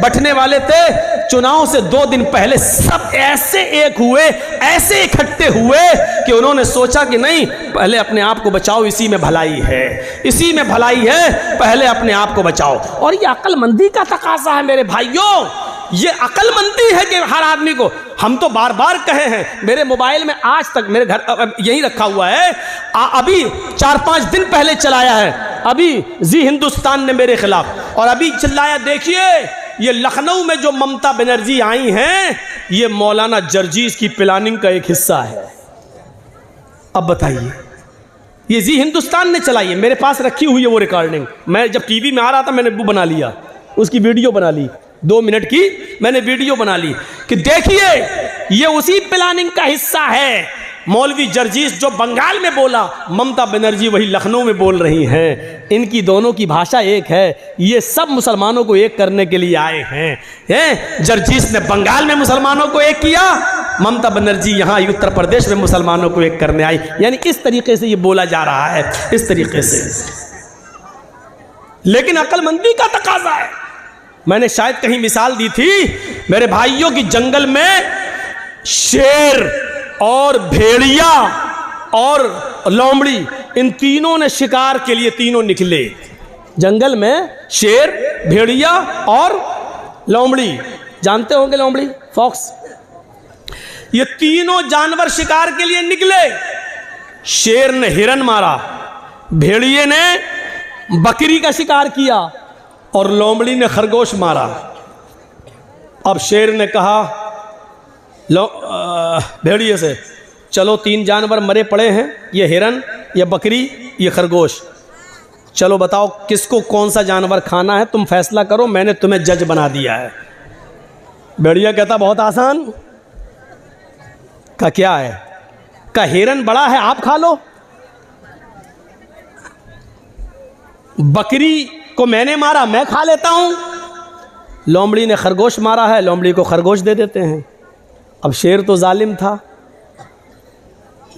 बंटने वाले थे, चुनाव से 2 दिन पहले सब ऐसे एक हुए, ऐसे इकट्ठे हुए कि उन्होंने सोचा कि नहीं, पहले अपने आप को बचाओ, इसी में भलाई है, इसी में भलाई है, पहले अपने आप को बचाओ। और ये अक्लमंदी का तकाजा है मेरे भाइयों, ये अक्लमंदी है कि हर आदमी को, हम तो बार बार कहे हैं, मेरे मोबाइल में आज तक मेरे घर यही रखा हुआ है, अभी 4-5 दिन पहले चलाया है, अभी जी हिंदुस्तान ने मेरे खिलाफ, और अभी चिल्लाया, देखिए ये लखनऊ में जो ममता बनर्जी आई हैं, ये मौलाना जर्जीस की प्लानिंग का एक हिस्सा है। अब बताइए, ये जी हिंदुस्तान ने चलाई है, मेरे पास रखी हुई है वो रिकॉर्डिंग। मैं जब टीवी में आ रहा था मैंने वो बना लिया, उसकी वीडियो बना ली 2 मिनट की मैंने वीडियो बना ली कि देखिए ये उसी प्लानिंग का हिस्सा है। मौलवी जर्जीस जो बंगाल में बोला, ममता बनर्जी वही लखनऊ में बोल रही हैं। इनकी दोनों की भाषा एक है। ये सब मुसलमानों को एक करने के लिए आए हैं। जर्जीस ने बंगाल में मुसलमानों को एक किया, ममता बनर्जी यहाँ उत्तर प्रदेश में मुसलमानों को एक करने आई। यानी इस तरीके से ये बोला जा रहा है, इस तरीके से। लेकिन अक्लमंदी का तकाजा है। मैंने शायद कहीं मिसाल दी थी मेरे भाइयों की, जंगल में शेर और भेड़िया और लोमड़ी, इन तीनों ने शिकार के लिए तीनों निकले। जंगल में शेर, भेड़िया और लोमड़ी, जानते होंगे लोमड़ी, फॉक्स, ये तीनों जानवर शिकार के लिए निकले। शेर ने हिरन मारा, भेड़िए ने बकरी का शिकार किया और लोमड़ी ने खरगोश मारा। अब शेर ने कहा भेड़िए से, चलो 3 जानवर मरे पड़े हैं, ये हिरन, ये बकरी, ये खरगोश, चलो बताओ किसको कौन सा जानवर खाना है, तुम फैसला करो, मैंने तुम्हें जज बना दिया है। भेड़िया कहता बहुत आसान। का क्या है? का हिरन बड़ा है, आप खा लो। बकरी को मैंने मारा, मैं खा लेता हूं। लोमड़ी ने खरगोश मारा है, लोमड़ी को खरगोश दे देते हैं। अब शेर तो जालिम था।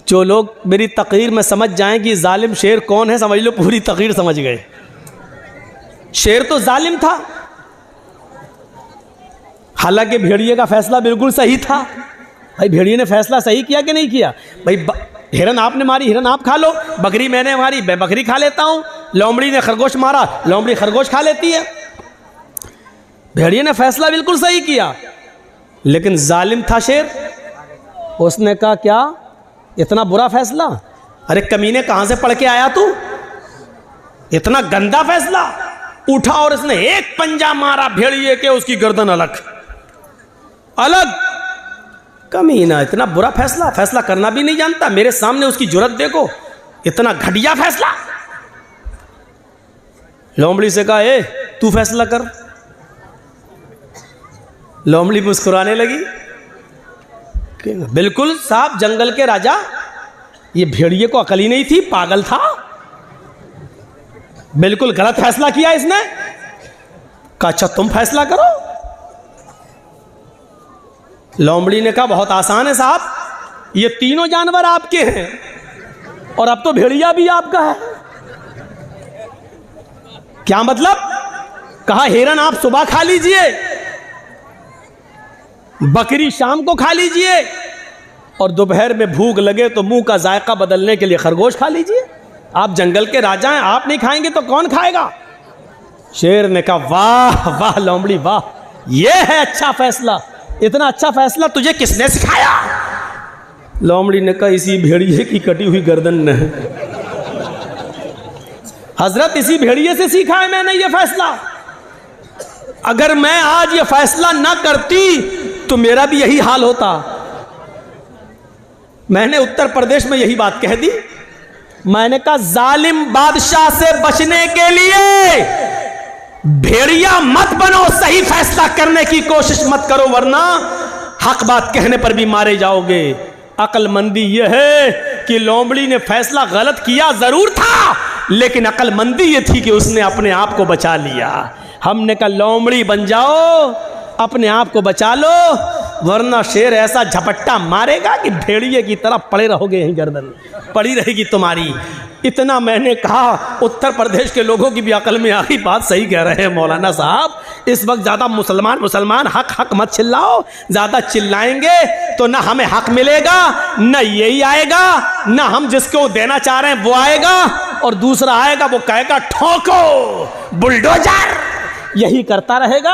जो लोग मेरी तकरीर में समझ जाएं कि जालिम शेर कौन है, समझ लो पूरी तकरीर समझ गए। शेर तो जालिम था। हालांकि भेड़िए का फैसला बिल्कुल सही था। भाई भेड़िए ने फैसला सही किया कि नहीं किया? भाई हिरन आपने मारी, हिरन आप खा लो, बकरी मैंने मारी, मैं बकरी खा लेता हूं। लोमड़ी ने खरगोश मारा, लोमड़ी खरगोश खा लेती है। भेड़िए ने फैसला बिल्कुल सही किया, लेकिन जालिम था शेर। उसने कहा क्या इतना बुरा फैसला? अरे कमीने कहां से पढ़ के आया तू? इतना गंदा फैसला। उठा और इसने एक पंजा मारा भेड़िए के, उसकी गर्दन अलग अलग। कमीना इतना बुरा फैसला, फैसला करना भी नहीं जानता। मेरे सामने उसकी जुर्रत देखो, इतना घटिया फैसला। लोमड़ी से कहा ए तू फैसला कर। लोमड़ी मुस्कुराने लगी। बिल्कुल साहब, जंगल के राजा, ये भेड़िए को अकल ही नहीं थी, पागल था, बिल्कुल गलत फैसला किया इसने। कहा अच्छा तुम फैसला करो। लोमड़ी ने कहा बहुत आसान है साहब, ये तीनों जानवर आपके हैं और अब तो भेड़िया भी आपका है। क्या मतलब? कहा हिरन आप सुबह खा लीजिए, बकरी शाम को खा लीजिए, और दोपहर में भूख लगे तो मुंह का जायका बदलने के लिए खरगोश खा लीजिए। आप जंगल के राजा हैं, आप नहीं खाएंगे तो कौन खाएगा? शेर ने कहा वाह वाह लोमड़ी वाह, ये है अच्छा फैसला। इतना अच्छा फैसला तुझे किसने सिखाया? लोमड़ी ने कहा इसी भेड़िए की कटी हुई गर्दन ने। हजरत इसी भेड़िए से सीखा है मैंने ये फैसला। अगर मैं आज ये फैसला ना करती तो मेरा भी यही हाल होता। मैंने उत्तर प्रदेश में यही बात कह दी। मैंने कहा जालिम बादशाह से बचने के लिए भेड़िया मत बनो, सही फैसला करने की कोशिश मत करो, वरना हक बात कहने पर भी मारे जाओगे। अक्लमंदी यह है कि लोमड़ी ने फैसला गलत किया जरूर था, लेकिन अक्लमंदी ये थी कि उसने अपने आप को बचा लिया। हमने कहा लोमड़ी बन जाओ, अपने आप को बचा लो, वरना शेर ऐसा झपट्टा मारेगा कि भेड़िए की तरह पड़े रहोगे, यहीं गर्दन पड़ी रहेगी तुम्हारी। इतना मैंने कहा। उत्तर प्रदेश के लोगों की भी अकल में आ गई, बात सही कह रहे हैं मौलाना साहब। इस वक्त ज़्यादा मुसलमान हक हक मत चिल्लाओ, ज़्यादा चिल्लाएंगे तो ना हमें हक मिलेगा, ना यही आएगा, ना हम जिसको देना चाह रहे हैं वो आएगा, और दूसरा आएगा वो कहेगा ठोको बुलडोजर, यही करता रहेगा।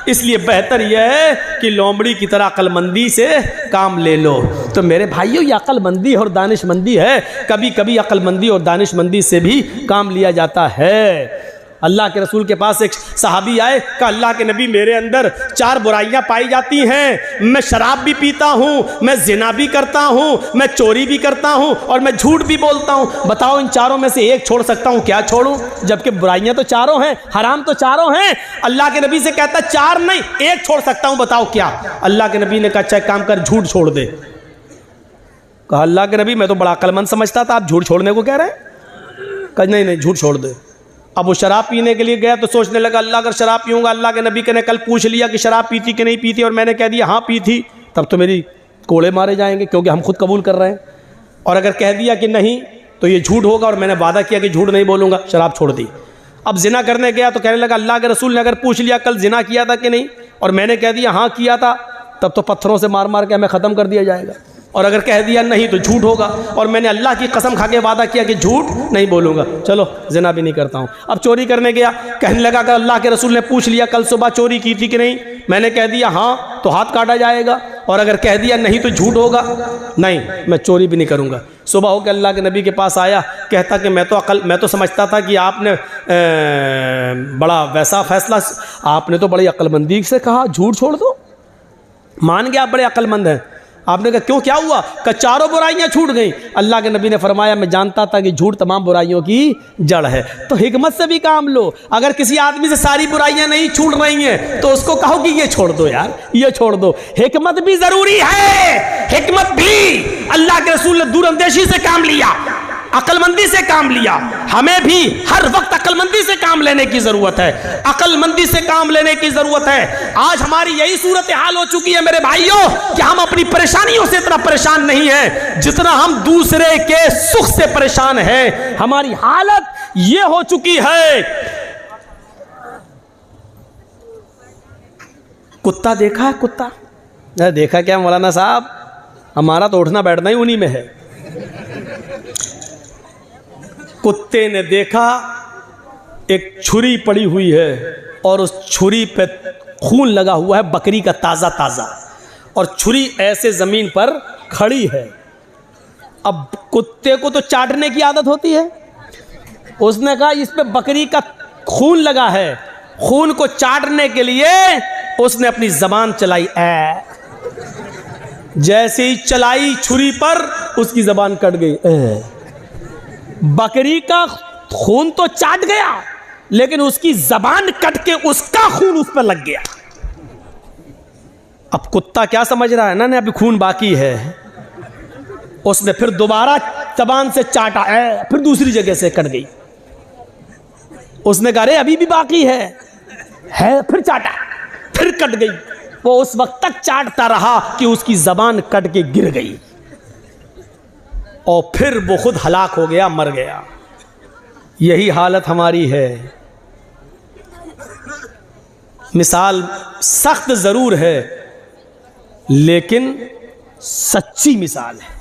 इसलिए बेहतर यह है कि लोमड़ी की तरह अक्लमंदी से काम ले लो। तो मेरे भाइयों, ये अक्लमंदी और दानिशमंदी है। कभी कभी अक्लमंदी और दानिशमंदी से भी काम लिया जाता है। अल्लाह के रसूल के पास एक सहाबी आए, कहा अल्लाह के नबी मेरे अंदर 4 बुराइयां पाई जाती हैं, मैं शराब भी पीता हूँ, मैं जिना भी करता हूँ, मैं चोरी भी करता हूँ और मैं झूठ भी बोलता हूँ, बताओ इन चारों में से एक छोड़ सकता हूँ, क्या छोड़ूं? जबकि बुराइयां तो चारों हैं, हराम तो चारों हैं। अल्लाह के नबी से कहता 4 नहीं 1 छोड़ सकता हूँ, बताओ क्या? अल्लाह के नबी ने कहा अच्छा काम कर, झूठ छोड़ दे। कहा अल्लाह के नबी मैं तो बड़ा अक्लमंद समझता था, आप झूठ छोड़ने को कह रहे हैं? कहा नहीं नहीं झूठ छोड़ दे। अब वो शराब पीने के लिए गया तो सोचने लगा अल्लाह अगर शराब पीऊँगा, अल्लाह के नबी ने कल पूछ लिया कि शराब पीती कि नहीं पीती और मैंने कह दिया हाँ पी थी, तब तो मेरी कोड़े मारे जाएंगे क्योंकि हम खुद कबूल कर रहे हैं। और अगर कह दिया कि नहीं तो ये झूठ होगा और मैंने वादा किया कि झूठ नहीं बोलूँगा, शराब छोड़ दी। अब जिना करने गया तो कहने लगा अल्लाह के रसूल ने अगर पूछ लिया कल जिना किया था कि नहीं और मैंने कह दिया हाँ किया था, तब तो पत्थरों से मार मार के हमें ख़त्म कर दिया जाएगा। और अगर कह दिया नहीं तो झूठ होगा और मैंने अल्लाह की कसम खा के वादा किया कि झूठ नहीं बोलूँगा, चलो जिना भी नहीं करता हूँ। अब चोरी करने गया, कहने लगा कि अल्लाह के रसूल ने पूछ लिया कल सुबह चोरी की थी कि नहीं, मैंने कह दिया हाँ तो हाथ काटा जाएगा और अगर कह दिया नहीं तो झूठ होगा, नहीं मैं चोरी भी नहीं करूँगा। सुबह होकर अल्लाह के नबी के पास आया, कहता कि मैं तो समझता था कि आपने बड़ा वैसा फैसला, आपने तो बड़ी अक्लमंदी से कहा झूठ छोड़ दो, मान गया आप बड़े अक्लमंद हैं। आपने कहा क्यों क्या हुआ? कि 4 बुराइयां छूट गई। अल्लाह के नबी ने फरमाया मैं जानता था कि झूठ तमाम बुराइयों की जड़ है। तो हिकमत से भी काम लो, अगर किसी आदमी से सारी बुराइयां नहीं छूट रही हैं तो उसको कहो कि ये छोड़ दो यार, ये छोड़ दो। हिकमत भी जरूरी है, हिकमत भी। अल्लाह के रसूल ने दूरअंदेशी से काम लिया, अक्लमंदी से काम लिया। हमें भी हर वक्त अक्लमंदी से काम लेने की जरूरत है, अक्लमंदी से काम लेने की जरूरत है। आज हमारी यही सूरत हाल हो चुकी है मेरे भाइयों कि हम अपनी परेशानियों से इतना परेशान नहीं है जितना हम दूसरे के सुख से परेशान हैं। हमारी हालत ये हो चुकी है। कुत्ता देखा है? कुत्ता देखा क्या मौलाना साहब? हमारा तो उठना बैठना ही उन्हीं में है। कुत्ते ने देखा एक छुरी पड़ी हुई है और उस छुरी पे खून लगा हुआ है बकरी का ताज़ा ताज़ा, और छुरी ऐसे ज़मीन पर खड़ी है। अब कुत्ते को तो चाटने की आदत होती है, उसने कहा इस पे बकरी का खून लगा है, खून को चाटने के लिए उसने अपनी ज़बान चलाई। जैसे ही चलाई छुरी पर उसकी ज़बान कट गई। बकरी का खून तो चाट गया लेकिन उसकी जबान कट के उसका खून उस पर लग गया। अब कुत्ता क्या समझ रहा है ना, अभी खून बाकी है। उसने फिर दोबारा जबान से चाटा, फिर दूसरी जगह से कट गई। उसने कहा अरे अभी भी बाकी है, फिर चाटा, फिर कट गई। वो उस वक्त तक चाटता रहा कि उसकी जबान कट के गिर गई और फिर वो खुद हलाक हो गया, मर गया। यही हालत हमारी है। मिसाल सख्त ज़रूर है लेकिन सच्ची मिसाल है।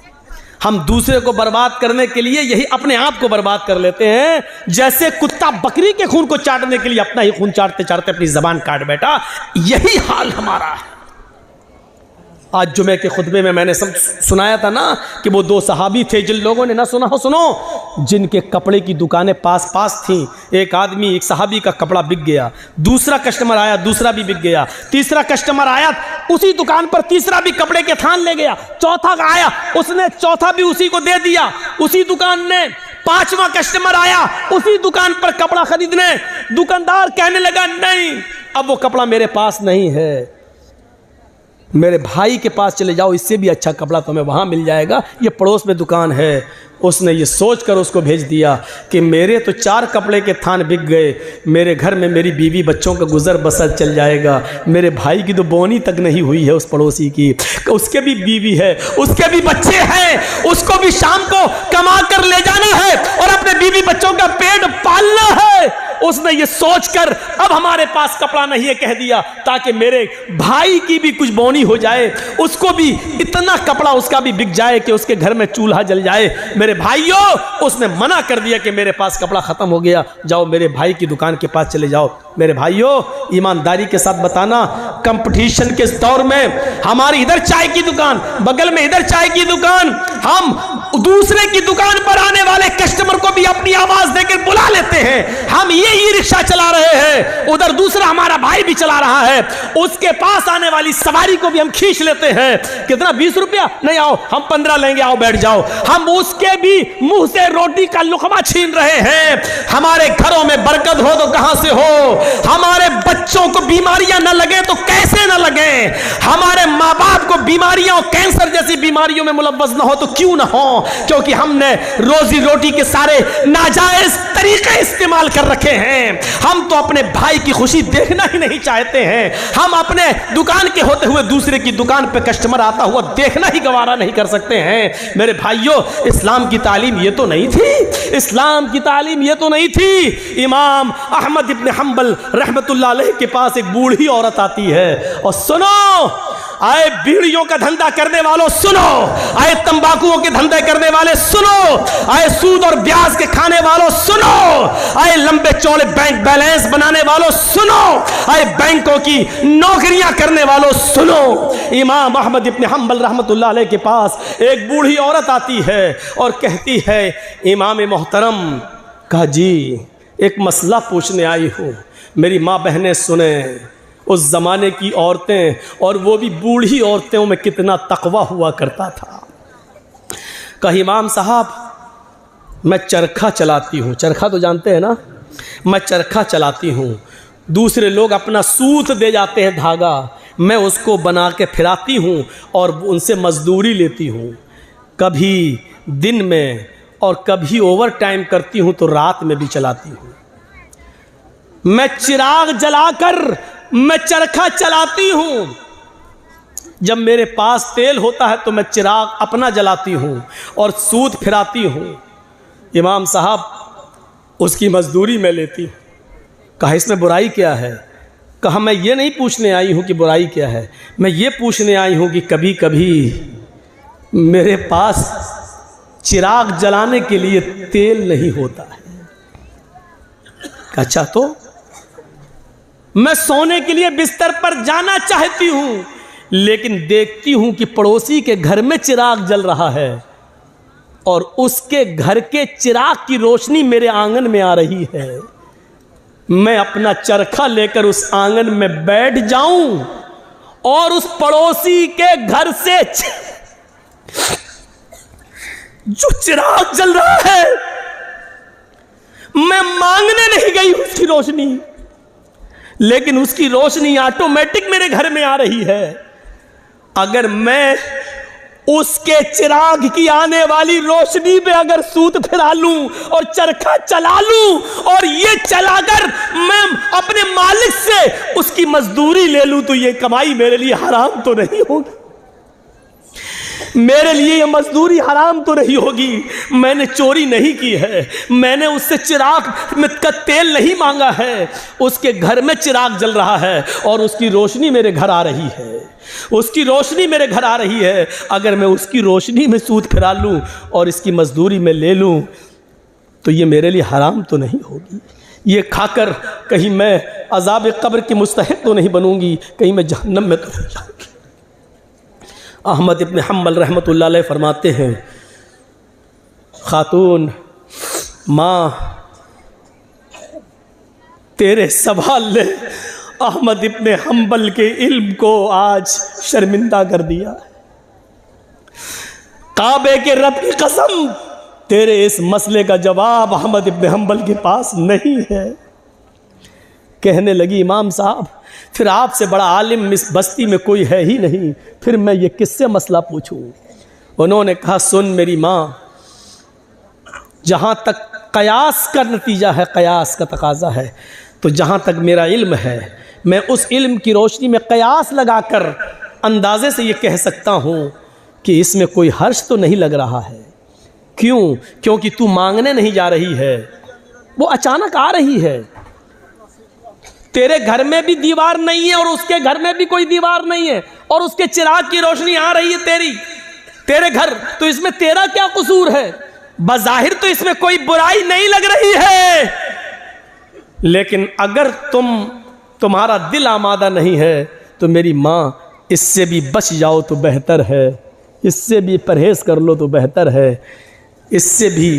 हम दूसरे को बर्बाद करने के लिए यही अपने आप को बर्बाद कर लेते हैं। जैसे कुत्ता बकरी के खून को चाटने के लिए अपना ही खून चाटते चाटते अपनी जबान काट बैठा, यही हाल हमारा है। आज जुमे के खुतबे में मैंने सुनाया था ना कि वो 2 सहाबी थे, जिन लोगों ने ना सुना हो सुनो, जिनके कपड़े की दुकानें पास पास थीं। एक आदमी, एक सहाबी का कपड़ा बिक गया, दूसरा कस्टमर आया, दूसरा भी बिक गया, तीसरा कस्टमर आया, उसी दुकान पर तीसरा भी कपड़े के थान ले गया, चौथा आया, उसने चौथा भी उसी को दे दिया, उसी दुकान ने। 5वां कस्टमर आया उसी दुकान पर कपड़ा खरीदने, दुकानदार कहने लगा नहीं अब वो कपड़ा मेरे पास नहीं है, मेरे भाई के पास चले जाओ, इससे भी अच्छा कपड़ा तुम्हें वहाँ मिल जाएगा, ये पड़ोस में दुकान है। उसने ये सोचकर उसको भेज दिया कि मेरे तो 4 कपड़े के थान बिक गए, मेरे घर में मेरी बीवी बच्चों का गुजर बसर चल जाएगा, मेरे भाई की तो बोनी तक नहीं हुई है उस पड़ोसी की, उसके भी बीवी है, उसके भी बच्चे हैं, उसको भी शाम को कमा कर ले जाना है और अपने बीवी बच्चों का पेट पालना है। उसने ये सोचकर अब हमारे पास कपड़ा नहीं है कह दिया ताकि मेरे भाई की भी कुछ बोनी हो जाए, उसको भी इतना कपड़ा उसका भी बिक जाए कि उसके घर में चूल्हा जल जाए। मेरे भाइयों, उसने मना कर दिया कि मेरे पास कपड़ा खत्म हो गया, जाओ मेरे भाई की दुकान के पास चले जाओ। मेरे भाइयों, ईमानदारी के साथ बताना, कंपटीशन के दौर में हमारी इधर चाय की दुकान, बगल में इधर चाय की दुकान, हम दूसरे की दुकान पर आने वाले कस्टमर को भी अपनी आवाज देकर बुला लेते हैं। हम ये ई रिक्शा रिक्शा चला रहे हैं, उधर दूसरा हमारा भाई भी चला रहा है, उसके पास आने वाली सवारी को भी हम खींच लेते हैं। कितना? 20 रुपया? नहीं, आओ हम 15 लेंगे, आओ बैठ जाओ। हम उसके भी मुंह से रोटी का लुकमा छीन रहे हैं। हमारे घरों में बरकत हो तो कहां से हो? हमारे बच्चों को बीमारियां न लगे तो कैसे न लगे? हमारे माँ बाप को बीमारियां, कैंसर जैसी बीमारियों में मुलव्वस न हो तो क्यों न हो? क्योंकि हमने रोजी रोटी के सारे नाजायज तरीके इस्तेमाल कर रखे हैं। हम तो अपने भाई की खुशी देखना ही नहीं चाहते हैं। हम अपने दुकान के होते हुए दूसरे की दुकान पे कस्टमर आता हुआ देखना ही गवारा नहीं कर सकते हैं। मेरे भाइयों, इस्लाम की तालीम ये तो नहीं थी, इस्लाम की तालीम ये तो नहीं थी। इमाम अहमद इब्न हंबल रहमतुल्लाह अलैह के पास एक बूढ़ी औरत आती है और सुनो, आए बीड़ियों का धंधा करने वालों सुनो, आए तंबाकुओं के धंधे करने वाले सुनो, आए सूद और ब्याज के खाने वालों सुनो, आए लंबे चौड़े बैंक बैलेंस बनाने वालों सुनो, आए बैंकों की नौकरियां करने वालों सुनो। इमाम अहमद इब्न हंबल रहमतुल्लाह अलैह के पास एक बूढ़ी औरत आती है और कहती है, इमाम मोहतरम, कहा जी एक मसला पूछने आई हूँ, मेरी माँ बहनें सुने। उस ज़माने की औरतें, और वो भी बूढ़ी औरतों में कितना तकवा हुआ करता था। कहा इमाम साहब, मैं चरखा चलाती हूँ। चरखा तो जानते हैं ना? मैं चरखा चलाती हूँ। दूसरे लोग अपना सूत दे जाते हैं धागा, मैं उसको बना के फिराती हूँ और उनसे मजदूरी लेती हूँ। कभी दिन में और कभी ओवर टाइम करती हूँ तो रात में भी चलाती हूँ। मैं चिराग जलाकर मैं चरखा चलाती हूँ। जब मेरे पास तेल होता है तो मैं चिराग अपना जलाती हूँ और सूत फिराती हूँ। इमाम साहब, उसकी मजदूरी मैं लेती हूँ। कहा इसमें बुराई क्या है? कहा मैं ये नहीं पूछने आई हूँ कि बुराई क्या है, मैं ये पूछने आई हूँ कि कभी कभी मेरे पास चिराग जलाने के लिए तेल नहीं होता है। अच्छा, तो मैं सोने के लिए बिस्तर पर जाना चाहती हूँ, लेकिन देखती हूँ कि पड़ोसी के घर में चिराग जल रहा है और उसके घर के चिराग की रोशनी मेरे आंगन में आ रही है। मैं अपना चरखा लेकर उस आंगन में बैठ जाऊं और उस पड़ोसी के घर से जो चिराग जल रहा है, मैं मांगने नहीं गई उसकी रोशनी, लेकिन उसकी रोशनी ऑटोमेटिक मेरे घर में आ रही है। अगर मैं उसके चिराग की आने वाली रोशनी पे अगर सूत फिरा लूं और चरखा चला लूं और ये चलाकर मैं अपने मालिक से उसकी मजदूरी ले लूं, तो ये कमाई मेरे लिए हराम तो नहीं होगी? मेरे लिए ये मजदूरी हराम तो नहीं होगी? मैंने चोरी नहीं की है, मैंने उससे चिराग में का तेल नहीं मांगा है। उसके घर में चिराग जल रहा है और उसकी रोशनी मेरे घर आ रही है, उसकी रोशनी मेरे घर आ रही है। अगर मैं उसकी रोशनी में सूत फिरा लूं और इसकी मजदूरी में ले लूं, तो ये मेरे लिए हराम तो नहीं होगी? ये खाकर कहीं मैं अज़ाब कब्र की मुस्तहिक तो नहीं बनूंगी, कहीं मैं जहन्नम में तो नहीं जाऊंगी? अहमद इब्न हंबल रहमतुल्लाह अलैह फरमाते हैं, खातून माँ, तेरे सवाल ने अहमद इब्न हंबल के इल्म को आज शर्मिंदा कर दिया। काबे के रब की कसम, तेरे इस मसले का जवाब अहमद इब्न हंबल के पास नहीं है। कहने लगी, इमाम साहब, फिर आपसे बड़ा आलिम इस बस्ती में कोई है ही नहीं, फिर मैं ये किससे मसला पूछूं? उन्होंने कहा, सुन मेरी माँ, जहाँ तक कयास का नतीजा है, कयास का तकाजा है, तो जहाँ तक मेरा इल्म है, मैं उस इल्म की रोशनी में कयास लगाकर अंदाजे से ये कह सकता हूँ कि इसमें कोई हर्ष तो नहीं लग रहा है। क्यों? क्योंकि तू मांगने नहीं जा रही है, वो अचानक आ रही है। तेरे घर में भी दीवार नहीं है और उसके घर में भी कोई दीवार नहीं है, और उसके चिराग की रोशनी आ रही है तेरे घर, तो इसमें तेरा क्या कसूर है? बज़ाहिर तो इसमें कोई बुराई नहीं लग रही है, लेकिन अगर तुम्हारा दिल आमादा नहीं है तो मेरी माँ, इससे भी बच जाओ तो बेहतर है, इससे भी परहेज कर लो तो बेहतर है, इससे भी,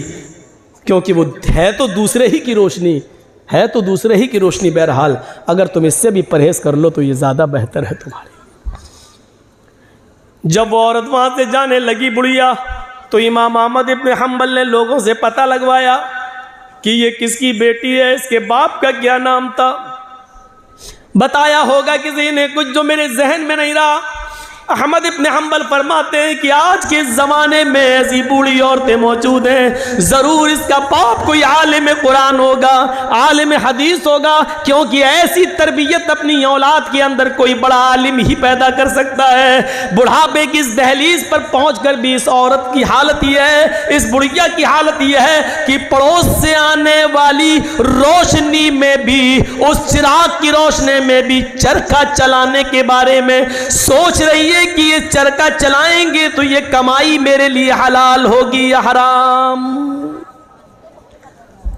क्योंकि वो है तो दूसरे ही की रोशनी, है तो दूसरे ही की रोशनी, बहरहाल अगर तुम इससे भी परहेज कर लो तो ये ज़्यादा बेहतर है तुम्हारे। जब वो औरत वहाँ से जाने लगी बुढ़िया, तो इमाम अहमद इब्न हंबल ने लोगों से पता लगवाया कि ये किसकी बेटी है, इसके बाप का क्या नाम था। बताया होगा किसी ने कुछ जो मेरे जहन में नहीं रहा। अहमद इब्न हंबल फरमाते हैं कि आज के ज़माने में ऐसी बूढ़ी औरतें मौजूद हैं, ज़रूर इसका बाप कोई आलिम कुरान होगा, आलिम हदीस होगा, क्योंकि ऐसी तरबियत अपनी औलाद के अंदर कोई बड़ा आलिम ही पैदा कर सकता है। बुढ़ापे की इस दहलीज पर पहुंचकर भी इस औरत की हालत यह है, इस बुढ़िया की हालत यह है कि पड़ोस से आने वाली रोशनी में भी, उस चिराग की रोशनी में भी चरखा चलाने के बारे में सोच रही है कि ये चरखा चलाएंगे तो ये कमाई मेरे लिए हलाल होगी या हराम।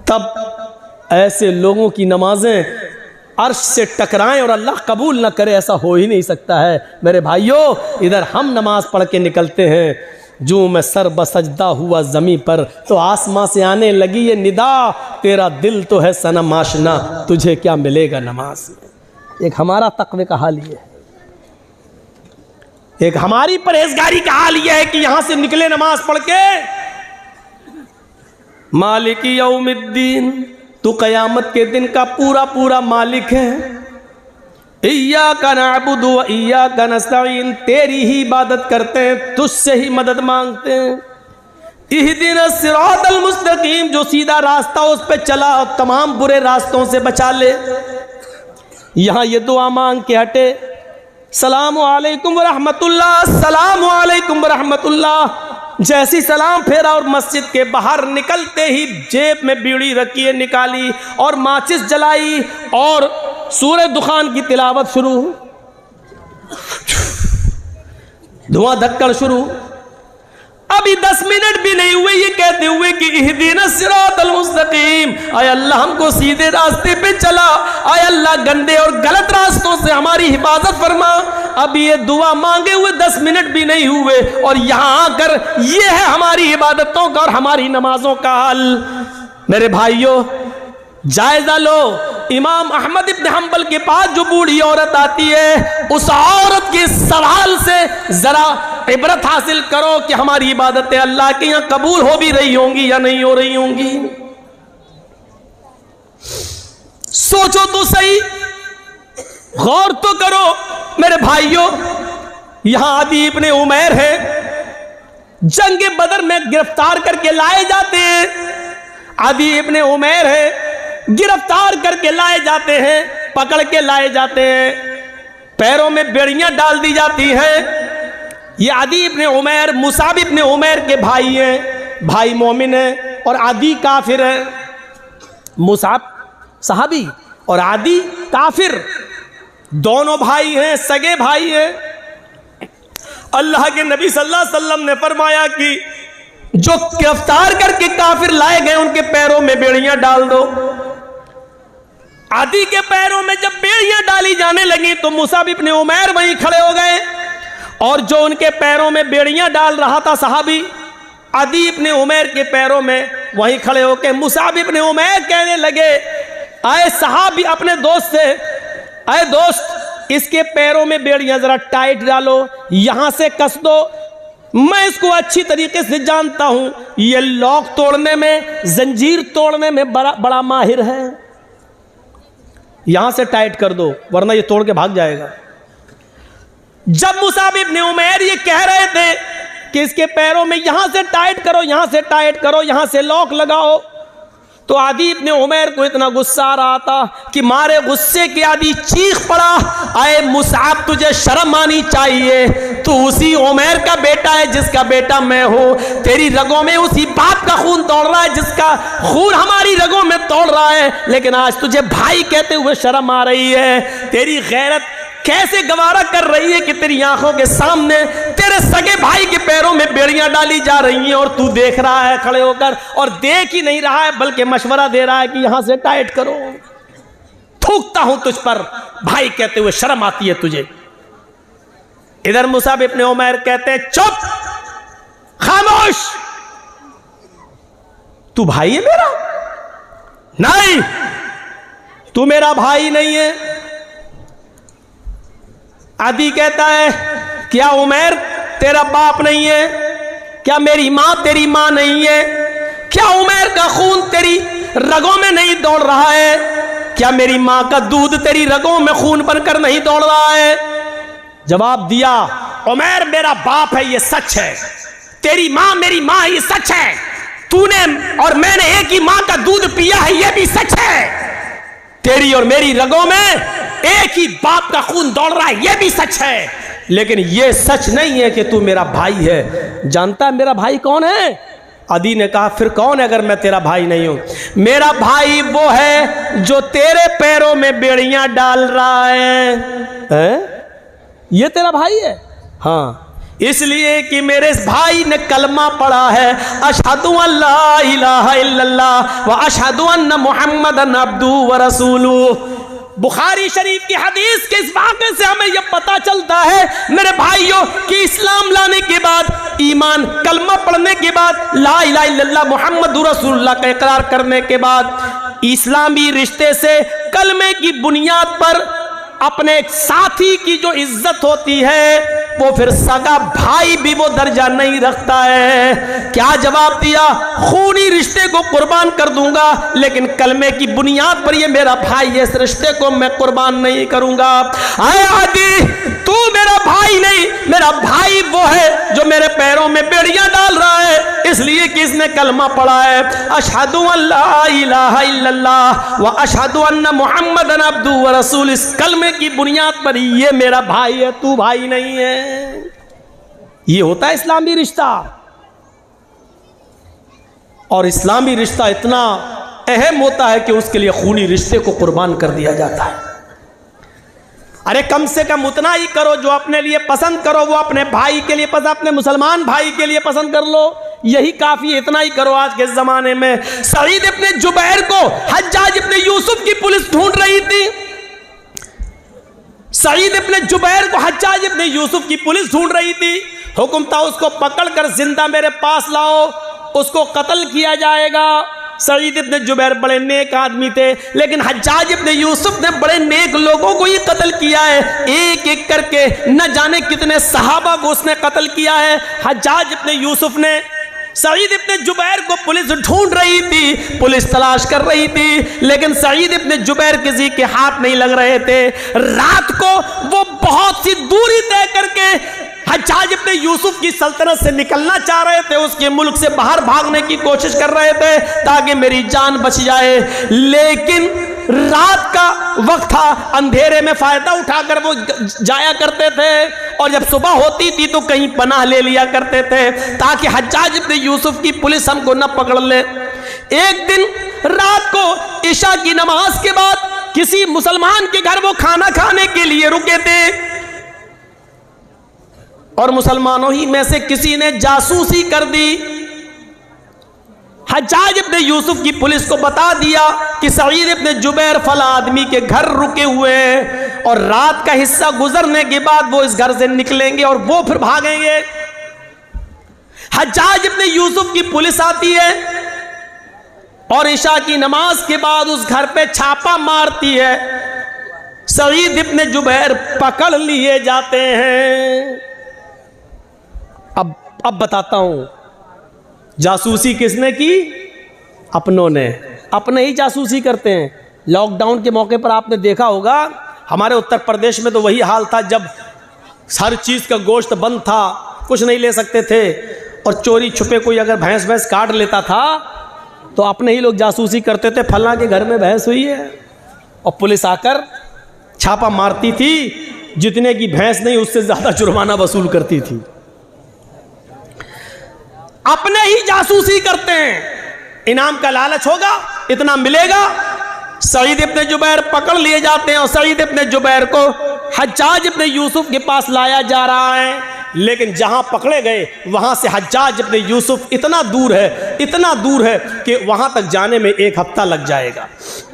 तब ऐसे लोगों की नमाजें अर्श से टकराएं और अल्लाह कबूल ना करे, ऐसा हो ही नहीं सकता है। मेरे भाइयों, इधर हम नमाज पढ़ के निकलते हैं, जो मैं सर बसजदा हुआ ज़मीं पर, तो आसमां से आने लगी ये निदा, तेरा दिल तो है सनम आशना, तुझे क्या मिलेगा नमाज में। एक हमारा तक़वे का हाल ये है, एक हमारी परहेजगारी का हाल यह है कि यहां से निकले नमाज पढ़ के, मालिकी यौमिद्दीन, तू कयामत के दिन का पूरा पूरा मालिक है। इय्याका नअबुदु व इय्याका नस्तईन, तेरी ही इबादत करते हैं, तुझसे ही मदद मांगते हैं। इहदिनस सिरातल मुस्तकीम, जो सीधा रास्ता उस पे चला और तमाम बुरे रास्तों से बचा ले। यहां ये दुआ मांग के हटे, सलामु अलैकुम व रहमतुल्लाह, सलामु अलैकुम व रहमतुल्लाह। जैसी सलाम फेरा और मस्जिद के बाहर निकलते ही जेब में बीड़ी रखी है, निकाली और माचिस जलाई और सूरह दुखान की तिलावत शुरू, धुआं धक्कड़ शुरू। अभी 10 मिनट भी नहीं हुए ये कहते हुए कि इहदिनस सिरातल मुस्तकीम, आय अल्लाह हमको सीधे रास्ते पे चला, आय अल्लाह गंदे और गलत रास्तों से हमारी हिफाजत फरमा। अभी ये दुआ मांगे हुए 10 मिनट भी नहीं हुए और यहाँ आकर ये है हमारी इबादतों का और हमारी नमाजों का हाल। मेरे भाइयों, जायजा लो, इमाम अहमद इब्न हंबल के पास जो बूढ़ी औरत आती है, उस औरत के सवाल से जरा इबरत हासिल करो कि हमारी इबादतें अल्लाह के यहाँ कबूल हो भी रही होंगी या नहीं हो रही होंगी। सोचो तो सही, गौर तो करो। मेरे भाइयों, यहां आदि इब्ने उमैर है, जंग बदर में गिरफ्तार करके लाए जाते हैं। आदि इब्ने उमैर है, गिरफ्तार करके लाए जाते हैं, पकड़ के लाए जाते हैं, पैरों में बेड़ियां डाल दी जाती हैं। ये आदि इब्ने उमैर मुसाब इब्ने उमैर के भाई हैं, भाई मोमिन हैं और आदि काफिर है। मुसाब सहाबी और आदि काफिर, दोनों भाई हैं, सगे भाई हैं। अल्लाह के नबी सल्लल्लाहु अलैहि वसल्लम ने फरमाया कि जो गिरफ्तार करके काफिर लाए गए उनके पैरों में बेड़ियां डाल दो। आदि के पैरों में जब बेड़ियां डाली जाने लगी तो मुसाब इब्ने उमैर वहीं खड़े हो गए और जो उनके पैरों में बेड़ियां डाल रहा था सहाबी, आदि इब्ने उमैर के पैरों में वहीं खड़े होकर मुसाब इब्ने उमैर कहने लगे, आए सहाबी अपने दोस्त से, आए दोस्त इसके पैरों में बेड़ियां जरा टाइट डालो, यहां से कस दो, मैं इसको अच्छी तरीके से जानता हूं, ये लॉक तोड़ने में, जंजीर तोड़ने में बड़ा माहिर है, यहां से टाइट कर दो वरना ये तोड़ के भाग जाएगा। जब मुसाब इब्ने उमैर ये कह रहे थे कि इसके पैरों में यहां से टाइट करो, यहां से टाइट करो, यहां से लॉक लगाओ, तो आदि इब्ने उमैर को इतना गुस्सा आ रहा था कि मारे गुस्से के आदि चीख पड़ा, आए मुसाब तुझे शर्म आनी चाहिए, तू उसी उमैर का बेटा है जिसका बेटा मैं हूं, तेरी रगों में उसी बाप का खून दौड़ रहा है जिसका खून हमारी रगों में दौड़ रहा है, लेकिन आज तुझे भाई कहते हुए शर्म आ रही है। तेरी गैरत कैसे गवारा कर रही है कि तेरी आंखों के सामने तेरे सगे भाई के पैरों में बेड़ियां डाली जा रही हैं और तू देख रहा है खड़े होकर, और देख ही नहीं रहा है बल्कि मशवरा दे रहा है कि यहां से टाइट करो। थूकता हूं तुझ पर, भाई कहते हुए शर्म आती है तुझे। इधर मुसाब इब्ने उमैर कहते हैं, चुप, खामोश, तू भाई है मेरा? नहीं, तू मेरा भाई नहीं है। आदि कहता है क्या उमैर तेरा बाप नहीं है? क्या मेरी मां तेरी मां नहीं है? क्या उमैर का खून तेरी रगों में नहीं दौड़ रहा है? क्या मेरी मां का दूध तेरी रगों में खून बनकर नहीं दौड़ रहा है? जवाब दिया, उमैर मेरा बाप है, ये सच है। तेरी मां मेरी मां है, ये सच है। तूने और मैंने एक ही मां का दूध पिया है, ये भी सच है। तेरी और मेरी रगों में एक ही बाप का खून दौड़ रहा है, ये भी सच है। लेकिन ये सच नहीं है कि तू मेरा भाई है। जानता है मेरा भाई कौन है? अदी ने कहा फिर कौन है अगर मैं तेरा भाई नहीं हूं? मेरा भाई वो है जो तेरे पैरों में बेड़ियां डाल रहा है? ये तेरा भाई है? हाँ, इसलिए कि मेरे भाई ने कलमा पढ़ा है, अशहदु अल्ला इलाहा इल्लल्लाह व अशहदु अन्ना मुहम्मदन अब्दुहु व रसूलुहु। बुखारी शरीफ की हदीस के इस वाक़े से हमें यह पता चलता है मेरे भाइयों कि इस्लाम लाने के बाद, ईमान कलमा पढ़ने के बाद, ला इलाहा इल्लल्लाह मुहम्मदुर रसूलुल्लाह का इकरार करने के बाद, इस्लामी रिश्ते से कलमे की बुनियाद पर अपने साथी की जो इज्जत होती है वो फिर सगा भाई भी वो दर्जा नहीं रखता है। क्या जवाब दिया? खूनी रिश्ते को कुर्बान कर दूंगा, लेकिन कलमे की बुनियाद पर ये मेरा भाई है, इस रिश्ते को मैं कुर्बान नहीं करूंगा। आए आदि, तू मेरा भाई नहीं, मेरा भाई वो है जो मेरे पैरों में बेड़ियां डाल रहा है, इसलिए कि इसने कलमा पढ़ा है, अशहदु अल्ला इलाहा इल्लल्लाह व अशहदु अन्ना मुहम्मदन अब्दुहु व रसूलुहु। इस कलमे की बुनियाद पर ये मेरा भाई है, तू भाई नहीं है। ये होता है इस्लामी रिश्ता। और इस्लामी रिश्ता इतना अहम होता है कि उसके लिए खूनी रिश्ते को कुर्बान कर दिया जाता है। अरे कम से कम उतना ही करो जो अपने लिए पसंद करो, वो अपने भाई के लिए पसंद, अपने मुसलमान भाई के लिए पसंद कर लो, यही काफी। इतना ही करो आज के जमाने में। सईद इब्ने जुबैर को हज्जाज इब्ने यूसुफ की पुलिस ढूंढ रही थी। सईद इब्ने जुबैर को हज्जाज इब्ने यूसुफ की पुलिस ढूंढ रही थी। हुक्म था उसको पकड़कर जिंदा मेरे पास लाओ, उसको कत्ल किया जाएगा। सईद इब्ने जुबैर बड़े नेक आदमी थे, लेकिन हज्जाज इब्ने यूसुफ ने बड़े नेक लोगों को ही कत्ल किया है। एक एक करके न जाने कितने सहाबा को उसने कत्ल किया है। हज्जाज इब्ने यूसुफ ने सईद इब्ने जुबैर को पुलिस ढूंढ रही थी, पुलिस तलाश कर रही थी, लेकिन सईद इब्ने जुबैर किसी के हाथ नहीं लग रहे थे। रात को वो बहुत सी दूरी तय करके हज्जाज इब्ने यूसुफ की सल्तनत से निकलना चाह रहे थे, उसके मुल्क से बाहर भागने की कोशिश कर रहे थे ताकि मेरी जान बच जाए। लेकिन रात का वक्त था, अंधेरे में फायदा उठाकर वो जाया करते थे, और जब सुबह होती थी तो कहीं पनाह ले लिया करते थे ताकि हज्जाज इब्ने यूसुफ की पुलिस हमको न पकड़ ले। एक दिन रात को इशा की नमाज के बाद किसी मुसलमान के घर वो खाना खाने के लिए रुके थे, और मुसलमानों ही में से किसी ने जासूसी कर दी। हज्जाज इब्ने यूसुफ की पुलिस को बता दिया कि सईद इब्ने जुबैर फला आदमी के घर रुके हुए हैं, और रात का हिस्सा गुजरने के बाद वो इस घर से निकलेंगे और वो फिर भागेंगे। हज्जाज इब्ने यूसुफ की पुलिस आती है और इशा की नमाज के बाद उस घर पे छापा मारती है। सईद इब्ने जुबैर पकड़ लिए जाते हैं। अब बताता हूं, जासूसी किसने की? अपनों ने। अपने ही जासूसी करते हैं। लॉकडाउन के मौके पर आपने देखा होगा, हमारे उत्तर प्रदेश में तो वही हाल था, जब हर चीज़ का गोश्त बंद था, कुछ नहीं ले सकते थे, और चोरी छुपे कोई अगर भैंस काट लेता था तो अपने ही लोग जासूसी करते थे, फलां के घर में भैंस हुई है, और पुलिस आकर छापा मारती थी। जितने की भैंस नहीं उससे ज़्यादा जुर्माना वसूल करती थी। अपने ही जासूसी करते हैं। इनाम का लालच होगा, इतना मिलेगा। सईद इब्ने जुबैर पकड़ लिए जाते हैं और सईद इब्ने जुबैर को हज्जाज इब्ने यूसुफ के पास लाया जा रहा है। लेकिन जहां पकड़े गए वहां से हज्जाज इब्ने यूसुफ इतना दूर है कि वहां तक जाने में 1 हफ्ता लग जाएगा।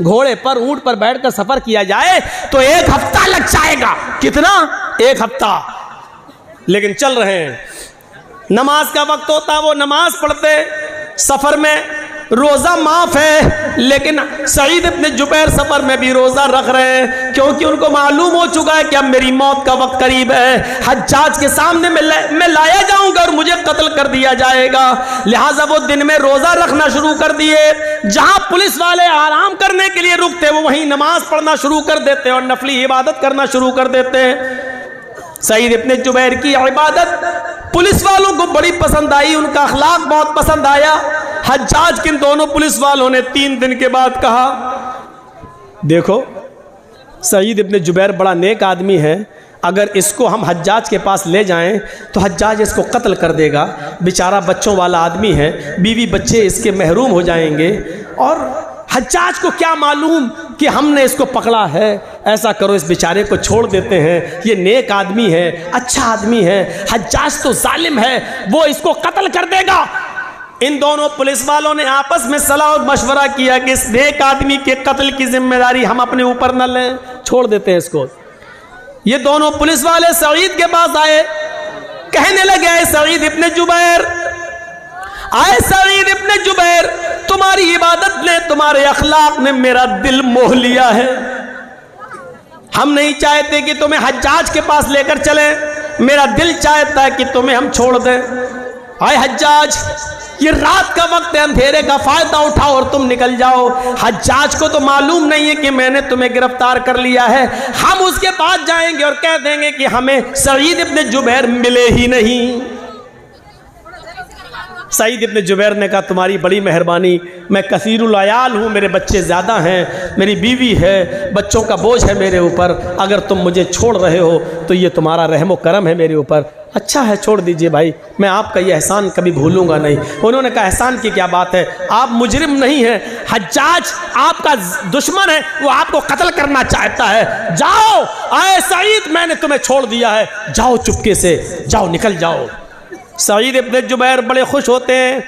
घोड़े पर, ऊंट पर बैठकर सफर किया जाए तो 1 हफ्ता लग जाएगा। कितना? 1 हफ्ता। लेकिन चल रहे हैं। नमाज का वक्त होता, वो नमाज पढ़ते, सफर में रोजा माफ है, लेकिन सईद इब्न जुबैर सफर में भी रोजा रख रहे हैं, क्योंकि उनको मालूम हो चुका है कि अब मेरी मौत का वक्त करीब है, हज्जाज के सामने मैं लाया जाऊंगा और मुझे कत्ल कर दिया जाएगा। लिहाजा वो दिन में रोजा रखना शुरू कर दिए। जहां पुलिस वाले आराम करने के लिए रुकते वो वहीं नमाज पढ़ना शुरू कर देते और नफली इबादत करना शुरू कर देते हैं। सईद इब्न जुबैर की इबादत पुलिस वालों को बड़ी पसंद आई, उनका अखलाक बहुत पसंद आया। हज्जाज किन दोनों पुलिस वालों ने 3 दिन के बाद कहा, देखो सईद इब्न जुबैर बड़ा नेक आदमी है, अगर इसको हम हज्जाज के पास ले जाएं तो हज्जाज इसको कत्ल कर देगा, बेचारा बच्चों वाला आदमी है, बीवी बच्चे इसके महरूम हो जाएंगे और हज्जाज को क्या मालूम कि हमने इसको पकड़ा है। ऐसा करो इस बेचारे को छोड़ देते हैं, ये नेक आदमी है, अच्छा आदमी है, हज्जाज तो जालिम है, वो इसको कत्ल कर देगा। इन दोनों पुलिस वालों ने आपस में सलाह और मशवरा किया कि इस नेक आदमी के कत्ल की जिम्मेदारी हम अपने ऊपर न लें, छोड़ देते हैं इसको। ये दोनों पुलिस वाले सईद के पास आए, कहने लगे, सईद इब्न जुबैर, आए सईद इब्न जुबैर, तुम्हारी इबादत ने, तुम्हारे अखलाक ने मेरा दिल मोह लिया है। हम नहीं चाहते कि तुम्हें हज्जाज के पास लेकर चले, मेरा दिल चाहता है कि तुम्हें हम छोड़ दें। आए हज्जाज, ये रात का वक्त है, अंधेरे का फायदा उठाओ और तुम निकल जाओ। हज्जाज को तो मालूम नहीं है कि मैंने तुम्हें गिरफ्तार कर लिया है। हम उसके पास जाएंगे और कह देंगे कि हमें सईद इब्न जुबैर मिले ही नहीं। सईद इब्न जुबैर ने कहा, तुम्हारी बड़ी मेहरबानी, मैं कसीरुल अयाल हूँ, मेरे बच्चे ज़्यादा हैं, मेरी बीवी है, बच्चों का बोझ है मेरे ऊपर, अगर तुम मुझे छोड़ रहे हो तो ये तुम्हारा रहमो करम है मेरे ऊपर। अच्छा है, छोड़ दीजिए भाई, मैं आपका ये एहसान कभी भूलूंगा नहीं। उन्होंने कहा, एहसान की क्या बात है, आप मुजरिम नहीं हैं, हज्जाज आपका दुश्मन है, वो आपको कत्ल करना चाहता है। जाओ, आए सईद, मैंने तुम्हें छोड़ दिया है, जाओ चुपके से, जाओ निकल जाओ। सईद इब्न जुबैर बड़े खुश होते हैं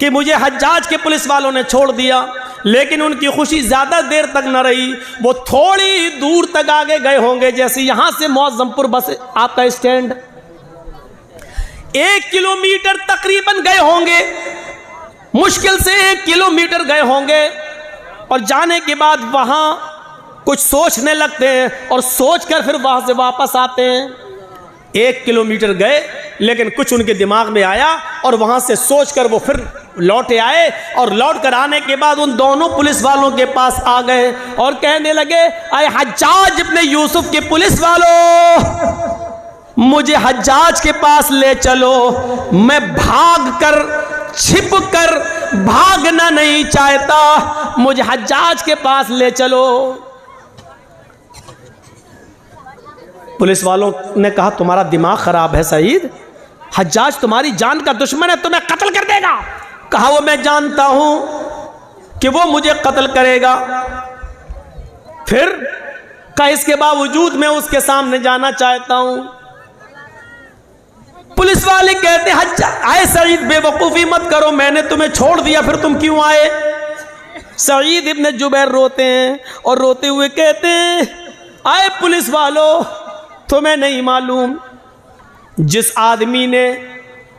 कि मुझे हज्जाज के पुलिस वालों ने छोड़ दिया, लेकिन उनकी खुशी ज़्यादा देर तक न रही। वो थोड़ी दूर तक आगे गए होंगे, जैसे यहाँ से मौज़मपुर बस आपका स्टैंड 1 किलोमीटर तकरीबन गए होंगे, मुश्किल से 1 किलोमीटर गए होंगे। और जाने के बाद वहाँ कुछ सोचने लगते हैं और सोचकर फिर वहाँ से वापस आते हैं। 1 किलोमीटर गए, लेकिन कुछ उनके दिमाग में आया और वहाँ से सोचकर वो फिर लौटे आए और लौट कर आने के बाद उन दोनों पुलिस वालों के पास आ गए और कहने लगे, आए हज्जाज इब्न यूसुफ के पुलिस वालों, मुझे हज्जाज के पास ले चलो, मैं भाग कर छिप कर भागना नहीं चाहता, मुझे हज्जाज के पास ले चलो। पुलिस वालों ने कहा, तुम्हारा दिमाग खराब है सईद, हज्जाज तुम्हारी जान का दुश्मन है, तुम्हें कत्ल कर देगा। कहा, वो मैं जानता हूं कि वो मुझे कत्ल करेगा। फिर कहा, इसके बावजूद मैं उसके सामने जाना चाहता हूं। पुलिस वाले कहते, हज्जाज, आए सईद, बेवकूफी मत करो, मैंने तुम्हें छोड़ दिया, फिर तुम क्यों आए। सईद इब्न जुबैर रोते हैं और रोते हुए कहते हैं, आए पुलिस वालों, तुम्हें नहीं मालूम, जिस आदमी ने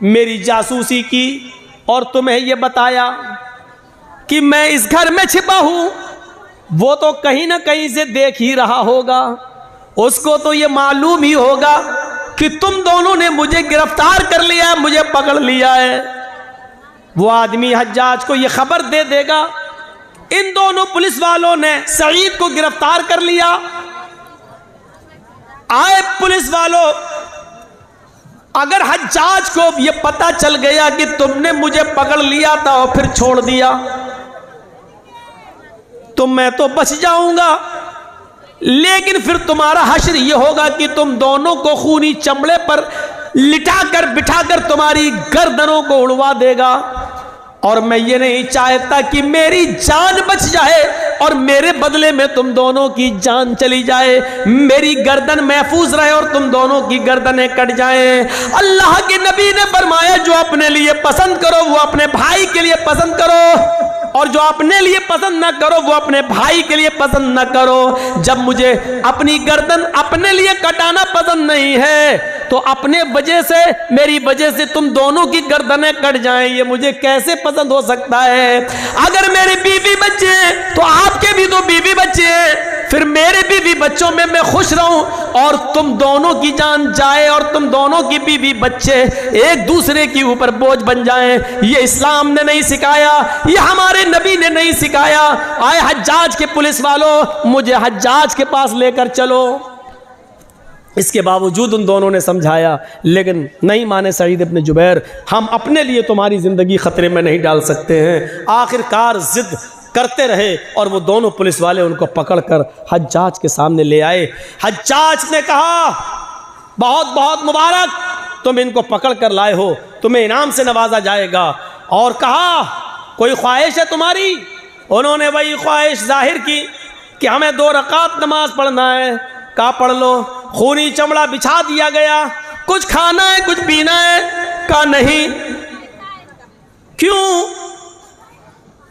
मेरी जासूसी की और तुम्हें यह बताया कि मैं इस घर में छिपा हूं, वो तो कहीं ना कहीं से देख ही रहा होगा, उसको तो ये मालूम ही होगा कि तुम दोनों ने मुझे गिरफ्तार कर लिया है, मुझे पकड़ लिया है। वो आदमी हज्जाज को ये खबर दे देगा, इन दोनों पुलिस वालों ने सईद को गिरफ्तार कर लिया। आए पुलिस वालों, अगर हज्जाज को ये पता चल गया कि तुमने मुझे पकड़ लिया था और फिर छोड़ दिया, तो मैं तो बच जाऊंगा, लेकिन फिर तुम्हारा हश्र ये होगा कि तुम दोनों को खूनी चमड़े पर लिटाकर बिठाकर तुम्हारी गर्दनों को उड़वा देगा। और मैं ये नहीं चाहता कि मेरी जान बच जाए और मेरे बदले में तुम दोनों की जान चली जाए, मेरी गर्दन महफूज रहे और तुम दोनों की गर्दनें कट जाएं। अल्लाह के नबी ने फरमाया, जो अपने लिए पसंद करो वो अपने भाई के लिए पसंद करो, और जो अपने लिए पसंद ना करो वो अपने भाई के लिए पसंद ना करो। जब मुझे अपनी गर्दन अपने लिए कटाना पसंद नहीं है तो अपने वजह से, मेरी वजह से तुम दोनों की गर्दनें कट जाएं, ये मुझे कैसे पसंद हो सकता है? अगर मेरी बीवी बच्चे हैं तो आपके भी तो बीवी बच्चे हैं, फिर मेरे बीवी बच्चों में मैं खुश रहूं और तुम दोनों की जान जाए और तुम दोनों की बीवी बच्चे एक दूसरे के ऊपर बोझ बन जाएं, ये इस्लाम ने नहीं सिखाया, ये हमारे नबी ने नहीं सिखाया। आए हज्जाज के पुलिस वालों, मुझे हज्जाज के पास लेकर चलो। इसके बावजूद उन दोनों ने समझाया, लेकिन नहीं माने सईद इब्न जुबैर, हम अपने लिए तुम्हारी ज़िंदगी ख़तरे में नहीं डाल सकते हैं। आखिरकार ज़िद करते रहे और वो दोनों पुलिस वाले उनको पकड़कर हज्जाज के सामने ले आए। हज्जाज ने कहा, बहुत बहुत मुबारक, तुम इनको पकड़ कर लाए हो, तुम्हें इनाम से नवाजा जाएगा। और कहा, कोई ख्वाहिश है तुम्हारी? उन्होंने वही ख्वाहिश जाहिर की कि हमें 2 रकात नमाज पढ़ना है। कहा, पढ़ लो। खूनी चमड़ा बिछा दिया गया। कुछ खाना है, कुछ पीना है? कहा, नहीं। क्यों?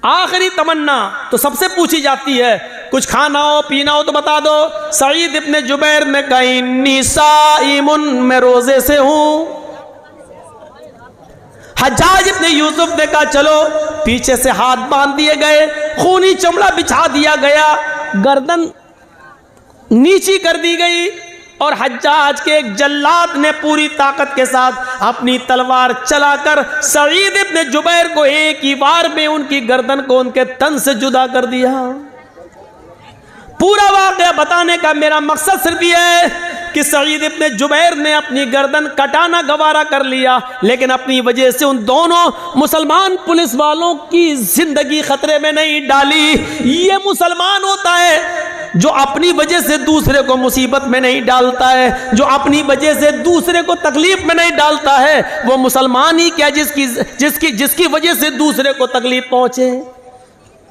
आखिरी तमन्ना तो सबसे पूछी जाती है, कुछ खाना हो पीना हो तो बता दो। सईद इब्न जुबैर ने कहा, इन्नी साइमुन, मैं रोजे से हूं। हज्जाज इब्न यूसुफ ने कहा, चलो। पीछे से हाथ बांध दिए गए, खूनी चमड़ा बिछा दिया गया, गर्दन नीची कर दी गई और हज्जाज के एक जल्लाद ने पूरी ताकत के साथ अपनी तलवार चलाकर सईद इब्न जुबैर को एक ही बार में उनकी गर्दन को उनके तन से जुदा कर दिया। पूरा वाक़या बताने का मेरा मकसद सिर्फ ये है कि सईद इब्न जुबैर ने अपनी गर्दन कटाना गवारा कर लिया, लेकिन अपनी वजह से उन दोनों मुसलमान पुलिस वालों की जिंदगी खतरे में नहीं डाली। ये मुसलमान होता है जो अपनी वजह से दूसरे को मुसीबत में नहीं डालता है, जो अपनी वजह से दूसरे को तकलीफ में नहीं डालता है। वो मुसलमान ही क्या जिसकी वजह से दूसरे को तकलीफ पहुंचे।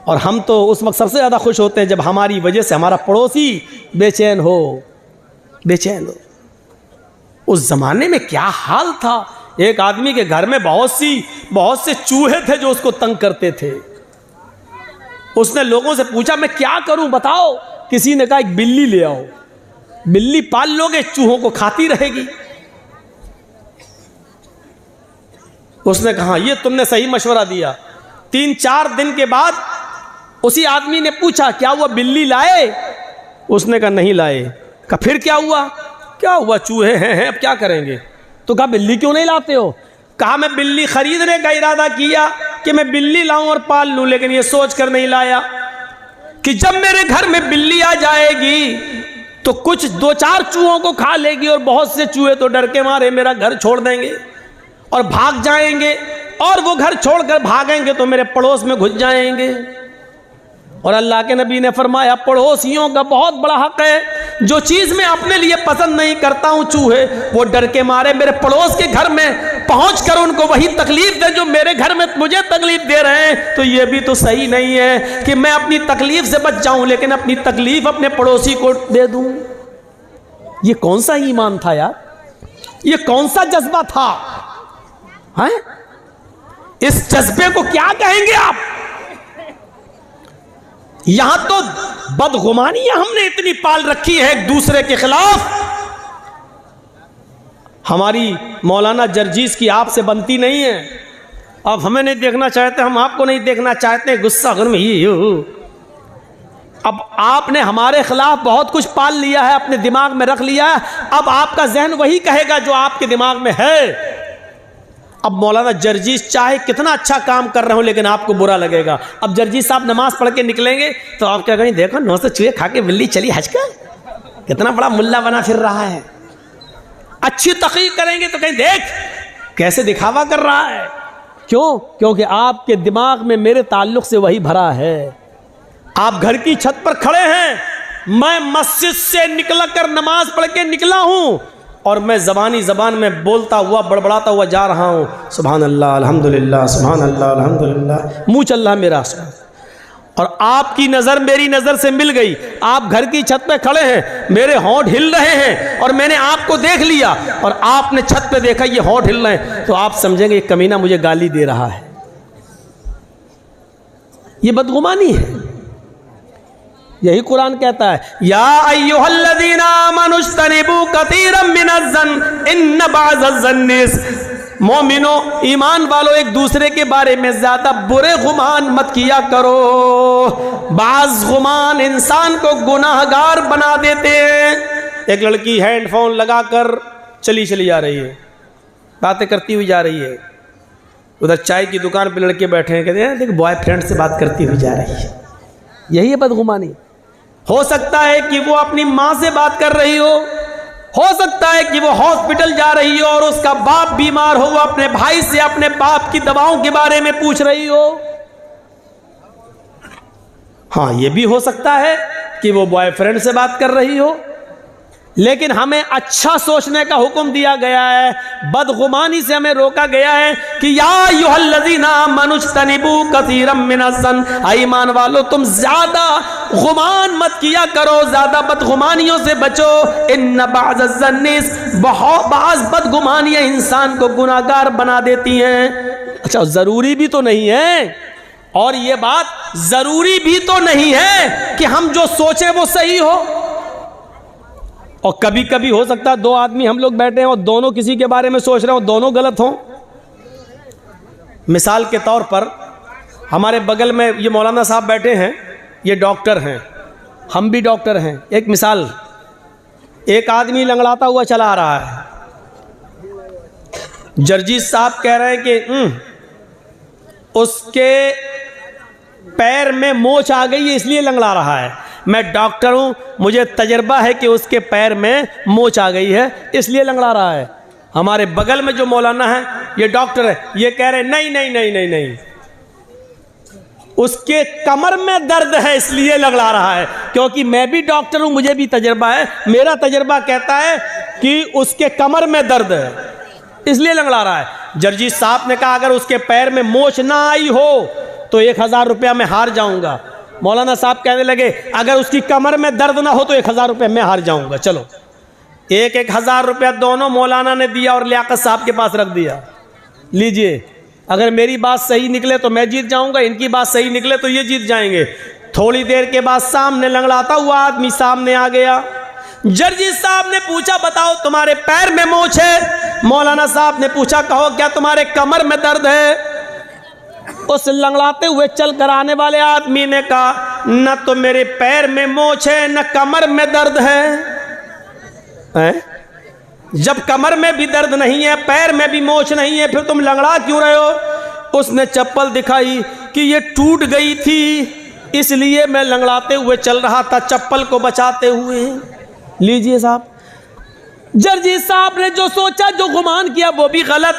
और हम तो उस वक्त सबसे ज़्यादा खुश होते हैं जब हमारी वजह से हमारा पड़ोसी बेचैन हो। उस ज़माने में क्या हाल था, एक आदमी के घर में बहुत से चूहे थे जो उसको तंग करते थे। उसने लोगों से पूछा, मैं क्या करूं बताओ? किसी ने कहा, एक बिल्ली ले आओ, बिल्ली पाल लोगे, चूहों को खाती रहेगी। उसने कहा, ये तुमने सही मशवरा दिया। 3-4 दिन के बाद उसी आदमी ने पूछा, क्या हुआ, बिल्ली लाए? उसने कहा, नहीं लाए। कहा, फिर क्या हुआ? क्या हुआ, चूहे हैं, अब क्या करेंगे? तो कहा, बिल्ली क्यों नहीं लाते हो? कहा, मैं बिल्ली खरीदने का इरादा किया कि मैं बिल्ली लाऊं और पाल लूं, लेकिन ये सोच कर नहीं लाया कि जब मेरे घर में बिल्ली आ जाएगी तो कुछ 2-4 चूहों को खा लेगी और बहुत से चूहे तो डर के मारे मेरा घर छोड़ देंगे और भाग जाएंगे, और वो घर छोड़कर भागेंगे तो मेरे पड़ोस में घुस जाएंगे। और अल्लाह के नबी ने फरमाया, पड़ोसियों का बहुत बड़ा हक है। जो चीज़ मैं अपने लिए पसंद नहीं करता हूँ, चूहे वो डर के मारे मेरे पड़ोस के घर में पहुंचकर उनको वही तकलीफ दे जो मेरे घर में मुझे तकलीफ दे रहे हैं। तो ये भी तो सही नहीं है कि मैं अपनी तकलीफ से बच जाऊं लेकिन अपनी तकलीफ अपने पड़ोसी को दे दूं। ये कौन सा ईमान था यार, ये कौन सा जज्बा था? हैं? इस जज्बे को क्या कहेंगे आप? यहां तो बदगुमानियां हमने इतनी पाल रखी है एक दूसरे के खिलाफ। हमारी मौलाना जर्जीस की आपसे बनती नहीं है, आप हमें नहीं देखना चाहते, हम आपको नहीं देखना चाहते, गुस्सा घर में ही हो। अब आपने हमारे खिलाफ बहुत कुछ पाल लिया है, अपने दिमाग में रख लिया है, अब आपका जहन वही कहेगा जो आपके दिमाग में है। अब मौलाना जर्जीस चाहे कितना अच्छा काम कर रहे हो लेकिन आपको बुरा लगेगा। अब जर्जीस साहब नमाज पढ़ के निकलेंगे तो आप क्या कहेंगे, देखो 9 चूहे खा के बिल्ली चली हज कर, कितना बड़ा मुल्ला बना फिर रहा है। अच्छी तकरीर करेंगे तो कहीं देख कैसे दिखावा कर रहा है। क्यों? क्योंकि आपके दिमाग में मेरे ताल्लुक से वही भरा है। आप घर की छत पर खड़े हैं, मैं मस्जिद से निकल कर नमाज पढ़ के निकला हूं और मैं ज़बान में बोलता हुआ बड़बड़ाता हुआ जा रहा हूँ, सुभान अल्लाह अल्हम्दुलिल्लाह, सुभान अल्लाह अल्हम्दुलिल्लाह, मुँह चल रहा मेरा। और आपकी नज़र मेरी नज़र से मिल गई, आप घर की छत पे खड़े हैं, मेरे होंठ हिल रहे हैं और मैंने आपको देख लिया और आपने छत पे देखा ये होंठ हिल रहे हैं, तो आप समझेंगे ये कमीना मुझे गाली दे रहा है। ये बदगुमानी है, यही कुरान कहता है, या अय्युहल्लज़ीना आमनुज्तनिबू कसीरम मिनज़्ज़न इन्न बअज़-ज़न्नि, मोमिनो ईमान वालों एक दूसरे के बारे में ज्यादा बुरे गुमान मत किया करो। बाज गुमान इंसान को गुनाहगार बना देते हैं। एक लड़की हैंडफोन लगाकर चली जा रही है, बातें करती हुई जा रही है, उधर चाय की दुकान पे लड़के बैठे हैं, कहते हैं देख बॉयफ्रेंड से बात करती हुई जा रही है। यही है बदगुमानी। हो सकता है कि वो अपनी माँ से बात कर रही हो सकता है कि वो हॉस्पिटल जा रही हो और उसका बाप बीमार हो, वो अपने भाई से अपने बाप की दवाओं के बारे में पूछ रही हो। हाँ, ये भी हो सकता है कि वो बॉयफ्रेंड से बात कर रही हो। लेकिन हमें अच्छा सोचने का हुक्म दिया गया है, बदगुमानी से हमें रोका गया है कि या अय्युहल्लज़ीना आमनुज्तनिबू कसीरम मिनज़्ज़न, ईमान वालों तुम ज्यादा गुमान मत किया करो, ज्यादा बदगुमानियों से बचो। इन्न बअज़-ज़न्नि, बाज़ बदगुमानियां इंसान को गुनाहगार बना देती हैं। अच्छा, जरूरी भी तो नहीं है, और ये बात जरूरी भी तो नहीं है कि हम जो सोचे वो सही हो। और कभी कभी हो सकता है दो आदमी हम लोग बैठे हैं और दोनों किसी के बारे में सोच रहे हो, दोनों गलत हों। मिसाल के तौर पर हमारे बगल में ये मौलाना साहब बैठे हैं, ये डॉक्टर हैं, हम भी डॉक्टर हैं। एक मिसाल, एक आदमी लंगड़ाता हुआ चला आ रहा है, जर्जीस साहब कह रहे हैं कि उसके पैर में मोच आ गई है इसलिए लंगड़ा रहा है। मैं डॉक्टर हूं, मुझे तजर्बा है कि उसके पैर में मोच आ गई है इसलिए लंगड़ा रहा है। हमारे बगल में जो मौलाना है ये डॉक्टर है, ये कह रहे नहीं नहीं नहीं नहीं नहीं, उसके कमर में दर्द है इसलिए लंगड़ा रहा है। क्योंकि मैं भी डॉक्टर हूं, मुझे भी तजर्बा है, मेरा तजर्बा कहता है कि उसके कमर में दर्द है इसलिए लंगड़ा रहा है। जर्जीस साहब ने कहा अगर उसके पैर में मोच ना आई हो तो 1000 रुपया मैं हार जाऊंगा। मौलाना साहब कहने लगे अगर उसकी कमर में दर्द ना हो तो 1000 रुपया मैं हार जाऊंगा। चलो, 1000 रुपया दोनों मौलाना ने दिया और लियाकत साहब के पास रख दिया, लीजिए, अगर मेरी बात सही निकले तो मैं जीत जाऊंगा, इनकी बात सही निकले तो ये जीत जाएंगे। थोड़ी देर के बाद सामने लंगड़ाता हुआ आदमी सामने आ गया। जर्जी साहब ने पूछा बताओ तुम्हारे पैर में मोच है? मौलाना साहब ने पूछा कहो क्या तुम्हारे कमर में दर्द है? उस लंगड़ाते हुए चल कर आने वाले आदमी ने कहा न तो मेरे पैर में मोच है न कमर में दर्द है। जब कमर में भी दर्द नहीं है, पैर में भी मोच नहीं है, फिर तुम लंगड़ा क्यों रहे हो? उसने चप्पल दिखाई कि ये टूट गई थी इसलिए मैं लंगड़ाते हुए चल रहा था चप्पल को बचाते हुए। लीजिए साहब, जर्जी साहब ने जो सोचा, जो गुमान किया वो भी गलत,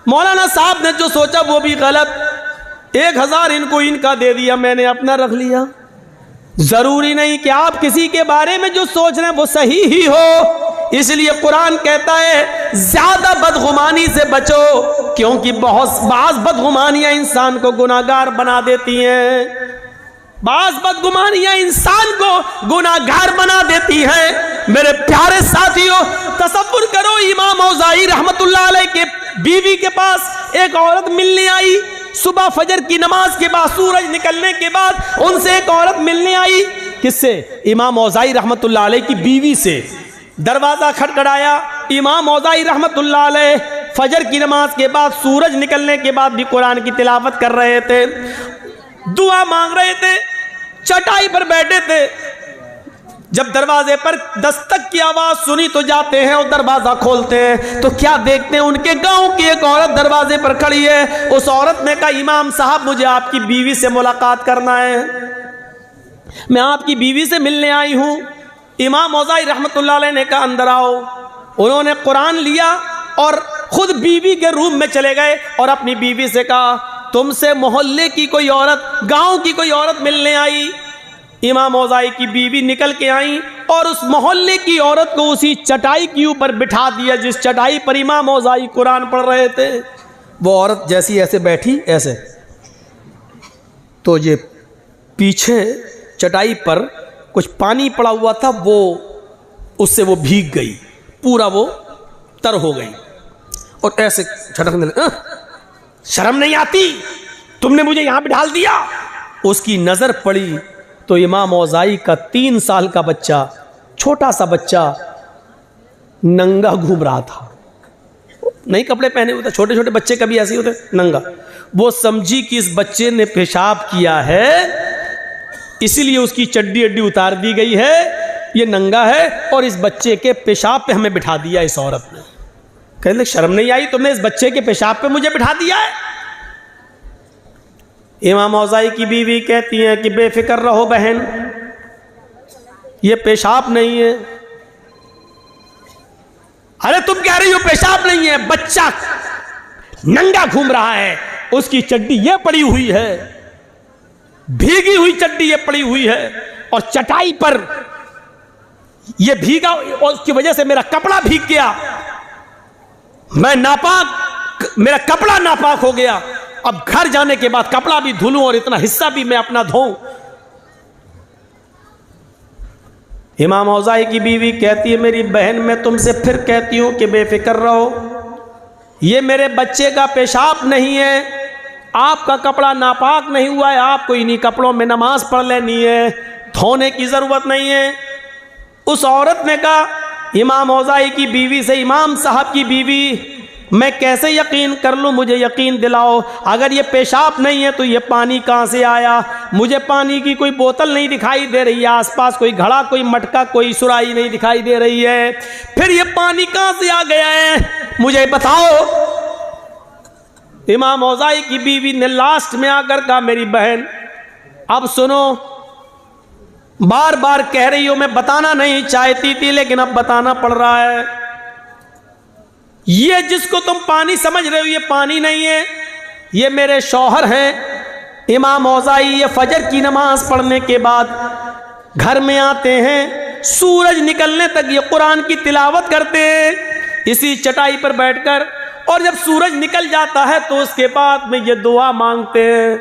मौलाना साहब ने जो सोचा वो भी गलत। 1000 इनको इनका दे दिया, मैंने अपना रख लिया। जरूरी नहीं कि आप किसी के बारे में जो सोच रहे हैं वो सही ही हो। इसलिए कुरान कहता है ज्यादा बदगुमानी से बचो, क्योंकि बाज़ बदगुमानियां इंसान को गुनाहगार बना देती हैं। बाज़ बदगुमानियां इंसान को गुनाहगार बना देती हैं। मेरे प्यारे साथियों, तसव्वुर करो इमाम औज़ाई रहमतुल्लाह अलैह के बीवी के पास एक औरत मिलने आई। सुबह फजर की नमाज के बाद, सूरज निकलने के बाद उनसे एक औरत मिलने आई। किससे? इमाम औज़ाई रहमतुल्लाह अलैह की बीवी से। दरवाजा खटखटाया, इमाम औज़ाई रहमतुल्लाह अलैह फजर की नमाज के बाद, सूरज निकलने के बाद भी कुरान की तिलावत कर रहे थे, दुआ मांग रहे थे, चटाई पर बैठे थे। जब दरवाजे पर दस्तक की आवाज सुनी तो जाते हैं और दरवाजा खोलते हैं तो क्या देखते हैं, उनके गांव की एक औरत दरवाजे पर खड़ी है। उस औरत ने कहा इमाम साहब मुझे आपकी बीवी से मुलाकात करना है, मैं आपकी बीवी से मिलने आई हूं। इमाम औज़ाई रहमतुल्लाह अलैह ने कहा अंदर आओ। उन्होंने कुरान लिया और खुद बीवी के रूम में चले गए और अपनी बीवी से कहा तुमसे मोहल्ले की कोई औरत, गांव की कोई औरत मिलने आई। इमाम औज़ाई की बीवी निकल के आई और उस मोहल्ले की औरत को उसी चटाई के ऊपर बिठा दिया जिस चटाई पर इमाम औज़ाई कुरान पढ़ रहे थे। वो औरत जैसी ऐसे बैठी ऐसे, तो ये पीछे चटाई पर कुछ पानी पड़ा हुआ था, वो उससे वो भीग गई, पूरा वो तर हो गई और ऐसे झटकने लगी। शर्म नहीं आती, तुमने मुझे यहां बिठा दिया। उसकी नजर पड़ी तो इमाम औज़ाई का 3 साल का बच्चा, छोटा सा बच्चा, नंगा घूम रहा था। नए कपड़े पहने हुए थे, छोटे छोटे बच्चे कभी ऐसे ही होते नंगा। वो समझी कि इस बच्चे ने पेशाब किया है, इसीलिए उसकी चड्डी अड्डी उतार दी गई है, ये नंगा है, और इस बच्चे के पेशाब पे हमें बिठा दिया इस औरत ने। कहने शर्म नहीं आई तुमने इस बच्चे के पेशाब पे मुझे बिठा दिया है? इमाम औज़ाई की बीवी कहती है कि बेफिक्र रहो बहन, ये पेशाब नहीं है। अरे तुम कह रही हो पेशाब नहीं है, बच्चा नंगा घूम रहा है, उसकी चड्डी ये पड़ी हुई है, भीगी हुई चड्डी ये पड़ी हुई है, और चटाई पर ये भीगा, और उसकी वजह से मेरा कपड़ा भीग गया, मैं नापाक, मेरा कपड़ा नापाक हो गया। अब घर जाने के बाद कपड़ा भी धुलूं और इतना हिस्सा भी मैं अपना धोऊं। इमाम औज़ाई की बीवी कहती है मेरी बहन, मैं तुमसे फिर कहती हूं कि बेफिक्र रहो, ये मेरे बच्चे का पेशाब नहीं है, आपका कपड़ा नापाक नहीं हुआ है, आपको इन्हीं कपड़ों में नमाज पढ़ लेनी है, धोने की जरूरत नहीं है। उस औरत ने कहा इमाम औज़ाई की बीवी से, इमाम साहब की बीवी, मैं कैसे यकीन कर लूँ, मुझे यकीन दिलाओ, अगर ये पेशाब नहीं है तो ये पानी कहाँ से आया? मुझे पानी की कोई बोतल नहीं दिखाई दे रही है, आसपास कोई घड़ा, कोई मटका, कोई सुराही नहीं दिखाई दे रही है, फिर ये पानी कहाँ से आ गया है, मुझे बताओ। इमाम औज़ाई की बीवी ने लास्ट में आकर कहा मेरी बहन अब सुनो, बार बार कह रही हो, मैं बताना नहीं चाहती थी लेकिन अब बताना पड़ रहा है, ये जिसको तुम पानी समझ रहे हो ये पानी नहीं है, ये मेरे शौहर हैं इमाम औज़ाई। ये फजर की नमाज पढ़ने के बाद घर में आते हैं, सूरज निकलने तक ये कुरान की तिलावत करते हैं इसी चटाई पर बैठकर, और जब सूरज निकल जाता है तो उसके बाद में ये दुआ मांगते हैं,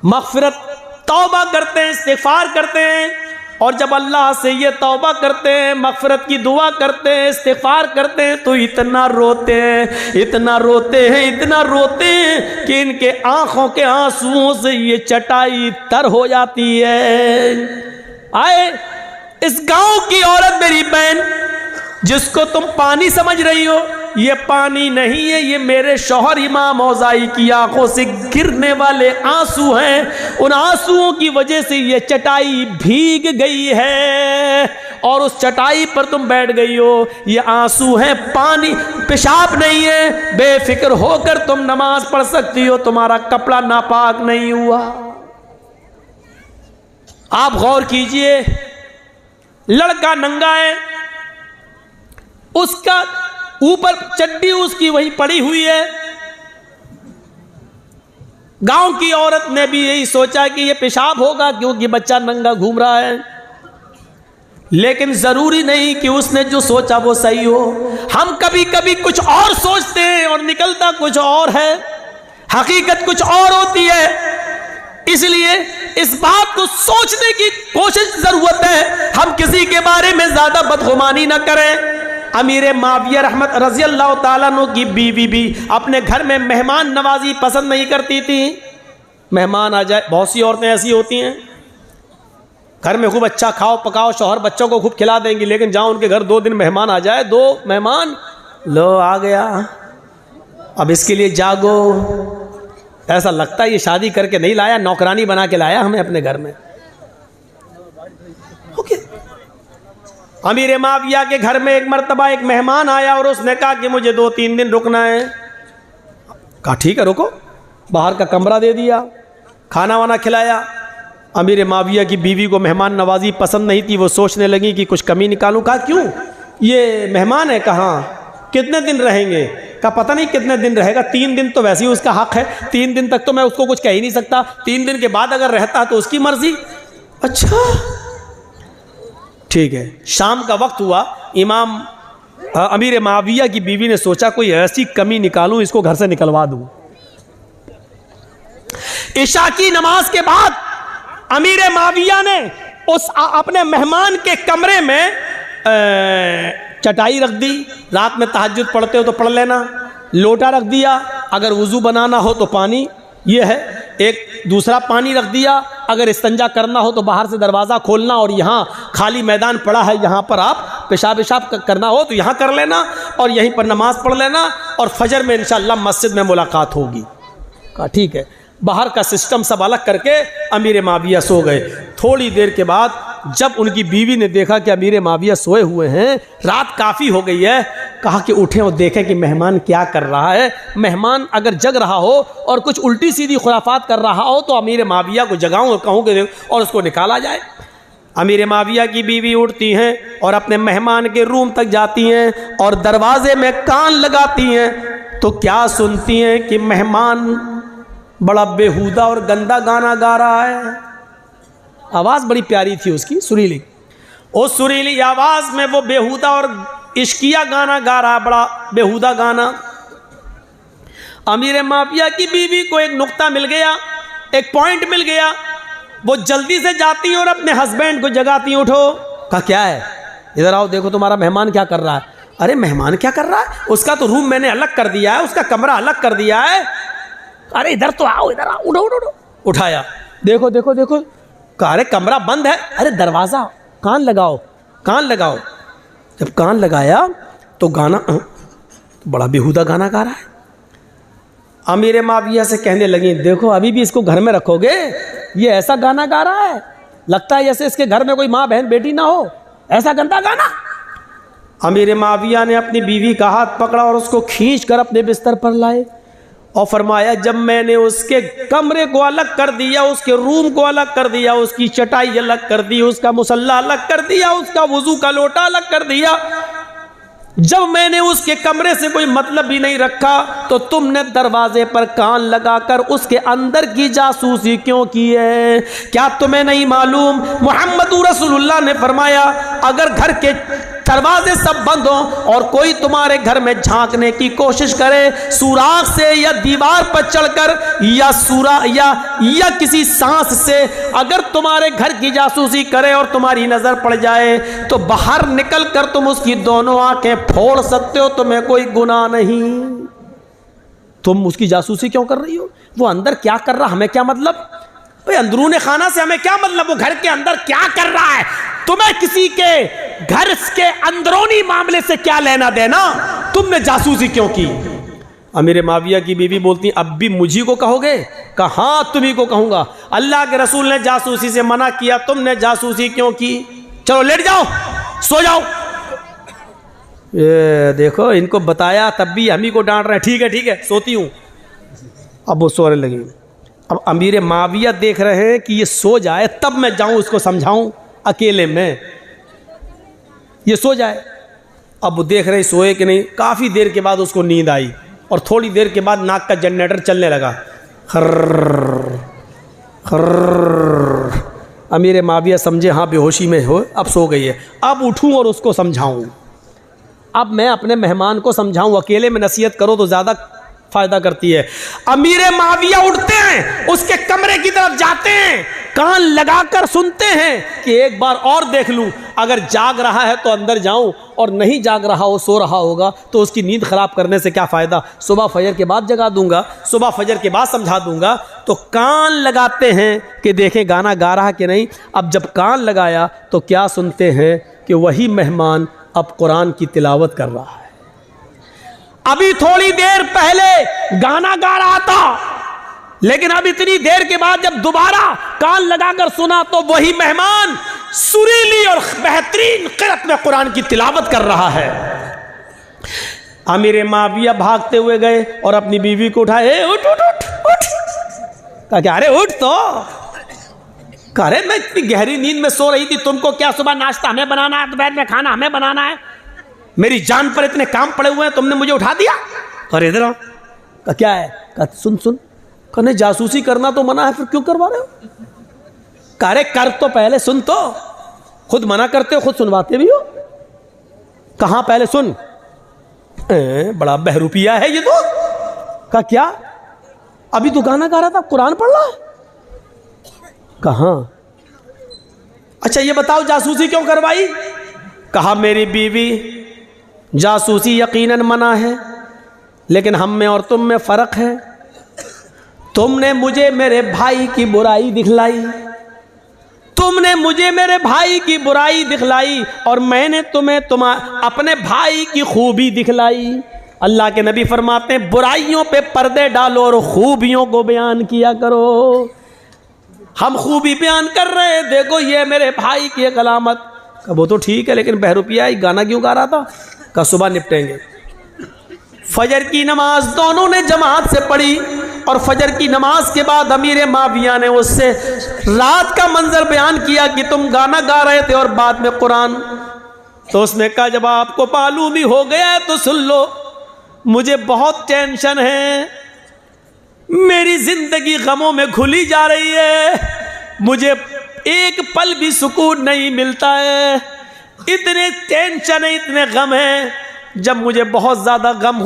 मग़फ़िरत, तौबा करते हैं, इस्तिग़फ़ार करते हैं, और जब अल्लाह से ये तौबा करते हैं, मग़फ़िरत की दुआ करते हैं, इस्तिग़फ़ार करते हैं, तो इतना रोते हैं, इतना रोते हैं, इतना रोते हैं कि इनके आँखों के आंसुओं से ये चटाई तर हो जाती है। आए इस गांव की औरत मेरी बहन, जिसको तुम पानी समझ रही हो, ये पानी नहीं है, ये मेरे शौहर इमाम औज़ाई की आंखों से गिरने वाले आंसू हैं, उन आंसुओं की वजह से ये चटाई भीग गई है, और उस चटाई पर तुम बैठ गई हो, ये आंसू हैं, पानी, पेशाब नहीं है, बेफिक्र होकर तुम नमाज पढ़ सकती हो, तुम्हारा कपड़ा नापाक नहीं हुआ। आप गौर कीजिए, लड़का नंगा है, उसका ऊपर चड्डी उसकी वही पड़ी हुई है। गांव की औरत ने भी यही सोचा कि ये पेशाब होगा क्योंकि बच्चा नंगा घूम रहा है, लेकिन जरूरी नहीं कि उसने जो सोचा वो सही हो। हम कभी कभी कुछ और सोचते हैं और निकलता कुछ और है, हकीकत कुछ और होती है। इसलिए इस बात को सोचने की कोशिश जरूरत है, हम किसी के बारे में ज्यादा बदगुमानी ना करें। अमीर माविया रहमत रज़ी अल्लाह ताला अन्हु की बीवी भी अपने घर में मेहमान नवाजी पसंद नहीं करती थी। मेहमान आ जाए, बहुत सी औरतें ऐसी होती हैं, घर में खूब अच्छा खाओ पकाओ, शौहर बच्चों को खूब खिला देंगी, लेकिन जहाँ उनके घर 2 दिन मेहमान आ जाए, 2 मेहमान लो आ गया, अब इसके लिए जागो, ऐसा लगता है ये शादी करके नहीं लाया, नौकरानी बना के लाया हमें अपने घर में। ओके, अमीर माविया के घर में एक मर्तबा एक मेहमान आया और उसने कहा कि मुझे 2-3 दिन रुकना है। कहा ठीक है रुको, बाहर का कमरा दे दिया, खाना वाना खिलाया। अमीर माविया की बीवी को मेहमान नवाजी पसंद नहीं थी, वो सोचने लगी कि कुछ कमी निकालूं। कहा क्यों, ये मेहमान है, कहाँ कितने दिन रहेंगे? कहा पता नहीं कितने दिन रहेगा, 3 दिन तो वैसे ही उसका हक है, 3 दिन तक तो मैं उसको कुछ कह ही नहीं सकता, 3 दिन के बाद अगर रहता तो उसकी मर्जी। अच्छा ठीक है। शाम का वक्त हुआ, इमाम अमीर माविया की बीवी ने सोचा कोई ऐसी कमी निकालूं, इसको घर से निकलवा दूं। इशा की नमाज के बाद अमीर माविया ने उस अपने मेहमान के कमरे में चटाई रख दी, रात में तहज्जुद पढ़ते हो तो पढ़ लेना, लोटा रख दिया, अगर वुजू बनाना हो तो पानी ये है, एक दूसरा पानी रख दिया, अगर इस्तिंजा करना हो तो बाहर से दरवाज़ा खोलना और यहाँ खाली मैदान पड़ा है, यहाँ पर आप पेशाब करना हो तो यहाँ कर लेना और यहीं पर नमाज़ पढ़ लेना और फजर में इंशाअल्लाह मस्जिद में मुलाकात होगी। कहा ठीक है। बाहर का सिस्टम सब अलग करके अमीर माविया सो गए। थोड़ी देर के बाद जब उनकी बीवी ने देखा कि अमीर माविया सोए हुए हैं, रात काफ़ी हो गई है, कहा कि उठें और देखें कि मेहमान क्या कर रहा है। मेहमान अगर जग रहा हो और कुछ उल्टी सीधी खुराफात कर रहा हो तो अमीर माविया को जगाऊं और कहूँ कि और उसको निकाला जाए। अमीर माविया की बीवी उठती हैं और अपने मेहमान के रूम तक जाती हैं और दरवाजे में कान लगाती हैं तो क्या सुनती हैं कि मेहमान बड़ा बेहुदा और गंदा गाना गा रहा है। आवाज़ बड़ी प्यारी थी उसकी, सुरीली। उस सुरीली आवाज़ में वो बेहुदा और इश्किया गाना गा रहा, बड़ा बेहुदा गाना। अमीर माविया की बीवी को एक नुक्ता मिल गया, एक पॉइंट मिल गया। वो जल्दी से जाती है और अपने हस्बैंड को जगाती है, उठो। कहा क्या है, इधर आओ, देखो तुम्हारा मेहमान क्या कर रहा है। अरे मेहमान क्या कर रहा है, उसका तो रूम मैंने अलग कर दिया है, उसका कमरा अलग कर दिया है। अरे इधर तो आओ, इधर आओ, उठो उठो उठो। उठाया, देखो देखो देखो। कहा अरे कमरा बंद है। अरे दरवाज़ा, कान लगाओ, कान लगाओ। जब कान लगाया तो गाना बड़ा बेहुदा गाना गा रहा है। अमीर माविया से कहने लगी, देखो अभी भी इसको घर में रखोगे, ये ऐसा गाना गा रहा है, लगता है जैसे इसके घर में कोई माँ बहन बेटी ना हो, ऐसा गंदा गाना। अमीर माविया ने अपनी बीवी का हाथ पकड़ा और उसको खींच कर अपने बिस्तर पर लाए और फरमाया, जब मैंने उसके कमरे को अलग कर दिया, उसके रूम को अलग कर दिया, उसकी चटाई अलग कर दी, उसका मुसल्ला अलग कर दिया, उसका वुजू का लोटा अलग कर दिया, जब मैंने उसके कमरे से कोई मतलब भी नहीं रखा तो तुमने दरवाजे पर कान लगाकर उसके अंदर की जासूसी क्यों की है? क्या तुम्हें नहीं मालूम मोहम्मद रसूलुल्लाह ने फरमाया, अगर घर के दरवाजे सब बंद हो और कोई तुम्हारे घर में झांकने की कोशिश करे, सुराख से या दीवार पर चढ़कर या किसी सांस से अगर तुम्हारे घर की जासूसी करे और तुम्हारी नजर पड़ जाए तो बाहर निकल कर तुम उसकी दोनों आंखें फोड़ सकते हो, तुम्हें कोई गुनाह नहीं। तुम उसकी जासूसी क्यों कर रही हो? वो अंदर क्या कर रहा, हमें क्या मतलब? भाई अंदरूने खाना से हमें क्या मतलब, वो घर के अंदर क्या कर रहा है? तुम्हें किसी के घर के अंदरूनी मामले से क्या लेना देना? तुमने जासूसी क्यों की? अमीर माविया की बीवी बोलती, अब भी मुझी को कहोगे? कहा हाँ तुम्ही को कहूंगा। अल्लाह के रसूल ने जासूसी से मना किया, तुमने जासूसी क्यों की? चलो लेट जाओ, सो जाओ। ये देखो इनको बताया तब भी हम ही को डांट रहे हैं। ठीक है सोती हूँ। अब वो सोने लगी। अब अमीर माविया देख रहे हैं कि ये सो जाए तब मैं जाऊं उसको समझाऊं अकेले में, ये सो जाए। अब वो देख रहे सोए कि नहीं। काफ़ी देर के बाद उसको नींद आई और थोड़ी देर के बाद नाक का जनरेटर चलने लगा, खर्र खर्र। अमीर माविया समझे हाँ बेहोशी में हो, अब सो गई है। अब उठूं और उसको समझाऊं। अब मैं अपने मेहमान को समझाऊं। अकेले में नसीहत करो तो ज़्यादा फायदा करती है। अमीर माविया उठते हैं, उसके कमरे की तरफ जाते हैं, कान लगाकर सुनते हैं कि एक बार और देख लूं, अगर जाग रहा है तो अंदर जाऊं और नहीं जाग रहा हो, सो रहा होगा तो उसकी नींद खराब करने से क्या फ़ायदा। सुबह फजर के बाद जगा दूंगा, सुबह फजर के बाद समझा दूंगा। तो कान लगाते हैं कि देखें गाना गा रहा कि नहीं। अब जब कान लगाया तो क्या सुनते हैं कि वही मेहमान अब कुरान की तिलावत कर रहा है। अभी थोड़ी देर पहले गाना गा रहा था, लेकिन अब इतनी देर के बाद जब दोबारा कान लगाकर सुना तो वही मेहमान सुरीली और बेहतरीन क़िरात में कुरान की तिलावत कर रहा है। अमीर माविया भागते हुए गए और अपनी बीवी को उठाए, उठ उठ उठ उठ। कहा क्या? अरे उठ तो। कह रहे मैं इतनी गहरी नींद में सो रही थी, तुमको क्या सुबह नाश्ता हमें बनाना है, दोपहर में खाना हमें बनाना है, मेरी जान पर इतने काम पड़े हुए हैं, तुमने मुझे उठा दिया। अरे इधर आओ। कहा क्या है? कहा सुन सुन। कहने जासूसी करना तो मना है, फिर क्यों करवा रहे हो? कह रहे कर तो पहले सुन, तो खुद मना करते हो खुद सुनवाते भी हो। कहाँ पहले सुन। बड़ा बहरूपिया है ये तो। कहा क्या? अभी तो गाना गा रहा था, कुरान पढ़ रहा है। कहाँ? अच्छा ये बताओ जासूसी क्यों करवाई? कहा मेरी बीवी जासूसी यकीनन मना है, लेकिन हम में और तुम में फ़र्क है। तुमने मुझे मेरे भाई की बुराई दिखलाई, तुमने मुझे मेरे भाई की बुराई दिखलाई और मैंने तुम्हें अपने भाई की खूबी दिखलाई। अल्लाह के नबी फरमाते हैं बुराइयों पे पर्दे डालो और खूबियों को बयान किया करो। हम खूबी बयान कर रहे हैं, देखो ये मेरे भाई की एक अलामत। वो तो ठीक है, लेकिन बहरूपिया गाना क्यों गा रहा था? का सुबह निपटेंगे। फजर की नमाज दोनों ने जमात से पढ़ी और फजर की नमाज के बाद अमीर माविया ने उससे रात का मंजर बयान किया कि तुम गाना गा रहे थे और बाद में कुरान। तो उसने कहा जब आपको मालूम ही हो गया है तो सुन लो, मुझे बहुत टेंशन है, मेरी जिंदगी गमों में घुली जा रही है, मुझे एक पल भी सुकून नहीं मिलता है, इतने टेंशन है, इतने गम है। जब मुझे बहुत ज़्यादा गम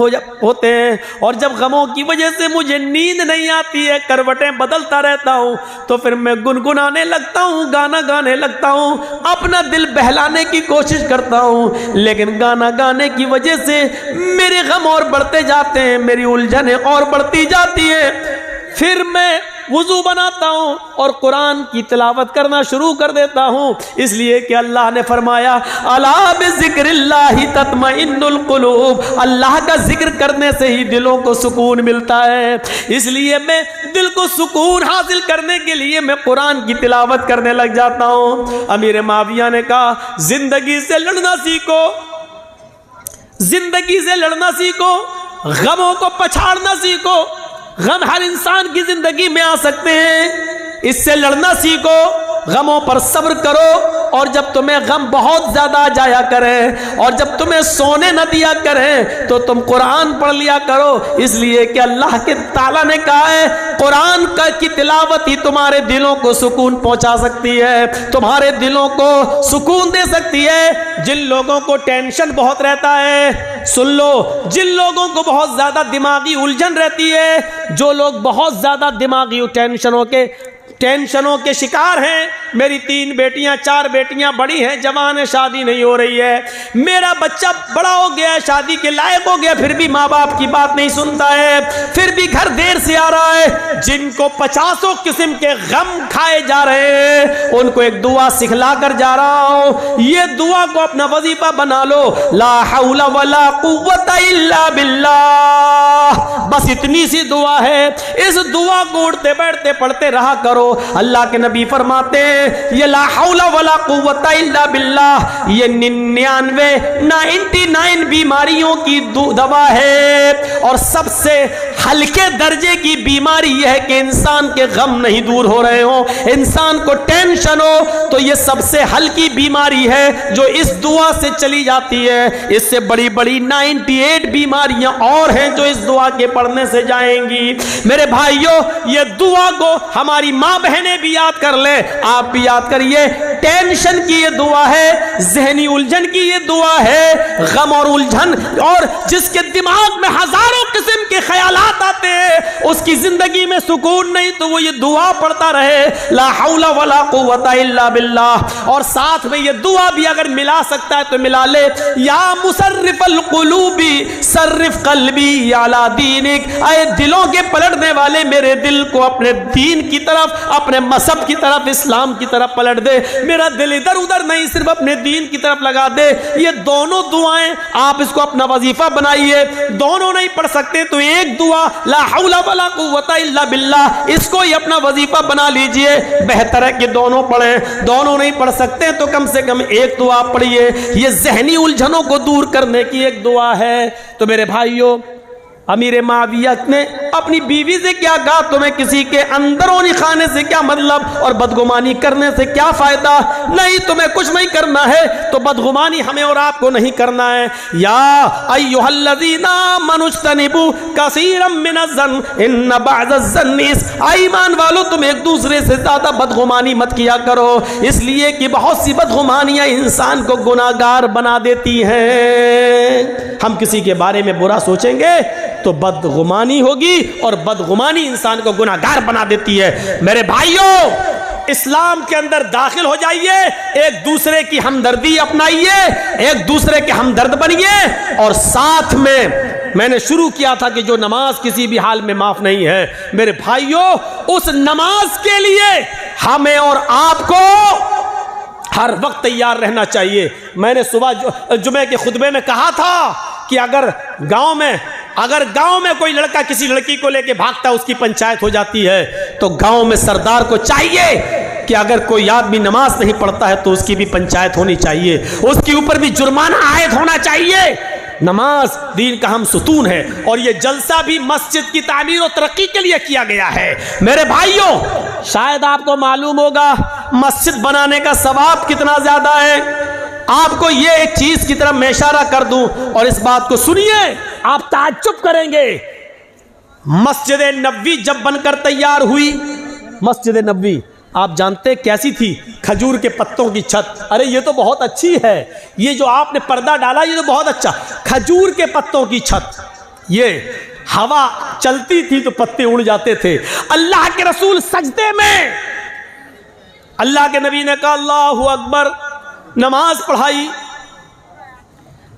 होते हैं और जब गमों की वजह से मुझे नींद नहीं आती है, करवटें बदलता रहता हूँ, तो फिर मैं गुनगुनाने लगता हूँ, गाना गाने लगता हूँ, अपना दिल बहलाने की कोशिश करता हूँ, लेकिन गाना गाने की वजह से मेरे गम और बढ़ते जाते हैं, मेरी उलझनें और बढ़ती जाती है। फिर मैं वुजू बनाता हूँ और कुरान की तिलावत करना शुरू कर देता हूँ, इसलिए कि अल्लाह ने फरमाया अला बिज़िक्रिल्लाहि तत्मइन्नुल कुलूब, अल्लाह का जिक्र करने से ही दिलों को सुकून मिलता है। इसलिए मैं दिल को सुकून हासिल करने के लिए मैं कुरान की तिलावत करने लग जाता हूँ। अमीर माविया ने कहा जिंदगी से लड़ना सीखो, जिंदगी से लड़ना सीखो, गमों को पछाड़ना सीखो। गम हर इंसान की जिंदगी में आ सकते हैं, इससे लड़ना सीखो, गमों पर सब्र करो। और जब तुम्हें गम बहुत ज्यादा आ जाया करें और जब तुम्हें सोने न दिया करें तो तुम कुरान पढ़ लिया करो, इसलिए कि अल्लाह के ताला ने कहा है कुरान की तिलावत ही तुम्हारे दिलों को सुकून पहुंचा सकती है, तुम्हारे दिलों को सुकून दे सकती है। जिन लोगों को टेंशन बहुत रहता है, सुन लो, जिन लोगों को बहुत ज्यादा दिमागी उलझन रहती है, जो लोग बहुत ज्यादा दिमागी टेंशनों के शिकार हैं, मेरी 3 बेटियां 4 बेटियां बड़ी हैं, जवान है, शादी नहीं हो रही है, मेरा बच्चा बड़ा हो गया, शादी के लायक हो गया, फिर भी माँ बाप की बात नहीं सुनता है, फिर भी घर देर से आ रहा है, जिनको 50 किस्म के गम खाए जा रहे हैं, उनको एक दुआ सिखला कर जा रहा हूं। ये दुआ को अपना वजीफा बना लो, ला हौला वला कुव्वता इल्ला बिल्लाह। बस इतनी सी दुआ है, इस दुआ को उठते बैठते पढ़ते रहा करो। अल्लाह के नबी फरमाते हैं ये ला हौला वला कुव्वता इल्ला बिल्लाह, ये 99 बीमारियों की दवा है और सबसे हल्के दर्जे की बीमारी यह है कि इंसान के गम नहीं दूर हो रहे हो, इंसान को टेंशन हो, तो ये सबसे हल्की बीमारी है जो इस दुआ से चली जाती है। इससे बड़ी बड़ी 98 बीमारियां और हैं जो इस दुआ के पढ़ने से जाएंगी। मेरे भाइयों, ये दुआ को हमारी माँ बहनें भी याद कर ले, आप भी याद करिए। टेंशन की ये दुआ है, जहनी उलझन की ये दुआ है, गम और उलझन, और जिसके दिमाग में हजारों किस्म के ख्यालात आते हैं, उसकी जिंदगी में सुकून नहीं, तो वो ये दुआ पढ़ता रहे, ला हौला वला कुव्वता इल्ला बिल्लाह। और साथ में ये दुआ भी अगर मिला सकता है तो मिला ले, या मुसर्रिफल कुलूबी सर्रिफ कल्बी अला दीनिक, ऐ दिलों के पलटने वाले मेरे दिल को अपने दीन की तरफ, अपने मजहब की तरफ, इस्लाम की तरफ पलट दे, मेरा दिल इधर उधर नहीं, सिर्फ अपने दीन की तरफ लगा दे। ये दोनों दुआएं आप इसको अपना वजीफा बनाइए। दोनों नहीं पढ़ सकते तो एक दुआ ला हौला वला कुव्वता इल्ला बिल्लाह, इसको ही अपना वजीफा बना लीजिए। बेहतर है कि दोनों पढ़ें, दोनों नहीं पढ़ सकते तो कम से कम एक दुआ पढ़िए। ये जहनी उलझनों को दूर करने की एक दुआ है। तो मेरे भाइयों, अमीर माविया ने अपनी बीवी से क्या कहा, तुम्हें किसी के अंदरूनी खाने से क्या मतलब और बदगुमानी करने से क्या फायदा? नहीं, तुम्हें कुछ नहीं करना है तो बदगुमानी हमें और आपको नहीं करना है। या अय्युहल्लज़ीना मनुज्तनिबू कसीरम मिनज़्ज़न इन्न बअज़-ज़न्नि, ईमान वालों तुम एक दूसरे से ज्यादा बदगुमानी मत किया करो, इसलिए कि बहुत सी बदगुमानियां इंसान को गुनाहगार बना देती हैं। हम किसी के बारे में बुरा सोचेंगे तो बदगुमानी होगी और बदगुमानी इंसान को गुनाहगार बना देती है। मेरे भाइयों, इस्लाम के अंदर दाखिल हो जाइए, एक दूसरे की हमदर्दी अपनाइए, एक दूसरे के हमदर्द बनिए और साथ में मैंने शुरू किया था कि जो नमाज किसी भी हाल में माफ नहीं है, मेरे भाइयों, उस नमाज के लिए हमें और आपको हर वक्त तैयार रहना चाहिए। मैंने सुबह जुमे के खुतबे में कहा था कि अगर गांव में कोई लड़का किसी लड़की को लेके भागता, उसकी पंचायत हो जाती है, तो गांव में सरदार को चाहिए कि अगर कोई आदमी नमाज नहीं पढ़ता है तो उसकी भी पंचायत होनी चाहिए, उसके ऊपर भी जुर्माना आयद होना चाहिए। नमाज दीन का हम सुतून है और ये जलसा भी मस्जिद की तामीर और तरक्की के लिए किया गया है। मेरे भाइयों, शायद आपको मालूम होगा मस्जिद बनाने का सवाब कितना ज्यादा है। आपको ये एक चीज की तरफ मैं इशारा कर दूं और इस बात को सुनिए, आप ताज्जुब करेंगे। मस्जिद नबवी जब बनकर तैयार हुई, मस्जिद नबवी आप जानते कैसी थी? खजूर के पत्तों की छत। अरे ये तो बहुत अच्छी है, ये जो आपने पर्दा डाला ये तो बहुत अच्छा। खजूर के पत्तों की छत, ये हवा चलती थी तो पत्ते उड़ जाते थे। अल्लाह के रसूल सजदे में, अल्लाह के नबी ने कहा अल्लाहु अकबर, नमाज पढ़ाई,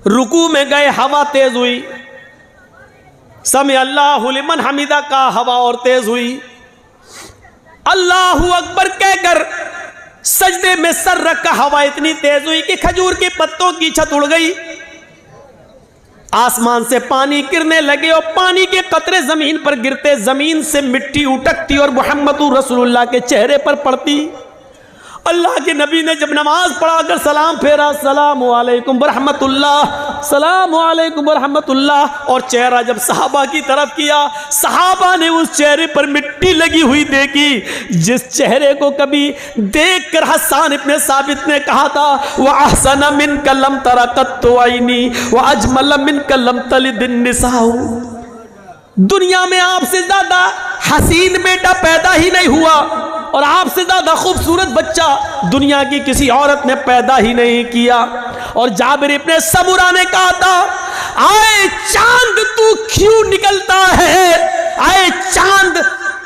रुकू में गए, हवा तेज हुई, समी अल्लाहु लिमन हमीदा का, हवा और तेज हुई। अल्लाहु अकबर कहकर सजदे में सर रखा, हवा इतनी तेज हुई कि खजूर के पत्तों की छत उड़ गई। आसमान से पानी गिरने लगे और पानी के कतरे जमीन पर गिरते जमीन से मिट्टी उटकती और मुहम्मदुर रसूलुल्लाह के चेहरे पर पड़ती। अल्लाह के नबी ने जब नमाज पढ़ाकर सलाम फेरा, सलाम अलैकुम बरहमतुल्लाह, सलाम अलैकुम बरहमतुल्लाह, और चेहरा जब सहाबा की तरफ किया, सहाबा ने उस चेहरे पर मिट्टी लगी हुई देखी, जिस चेहरे को कभी देखकर हसन इब्ने साबित ने कहा था व अहसन मिनका लम तरा कत्तु ऐनी व अजमल मिनका लम तलिदिन निसाउ, दुनिया में आपसे ज्यादा हसीन बेटा पैदा ही नहीं हुआ और आपसे ज्यादा खूबसूरत बच्चा दुनिया की किसी औरत ने पैदा ही नहीं किया। और जाबिर इब्ने सबुरा ने कहा था, आए चांद तू क्यों निकलता है, आए चांद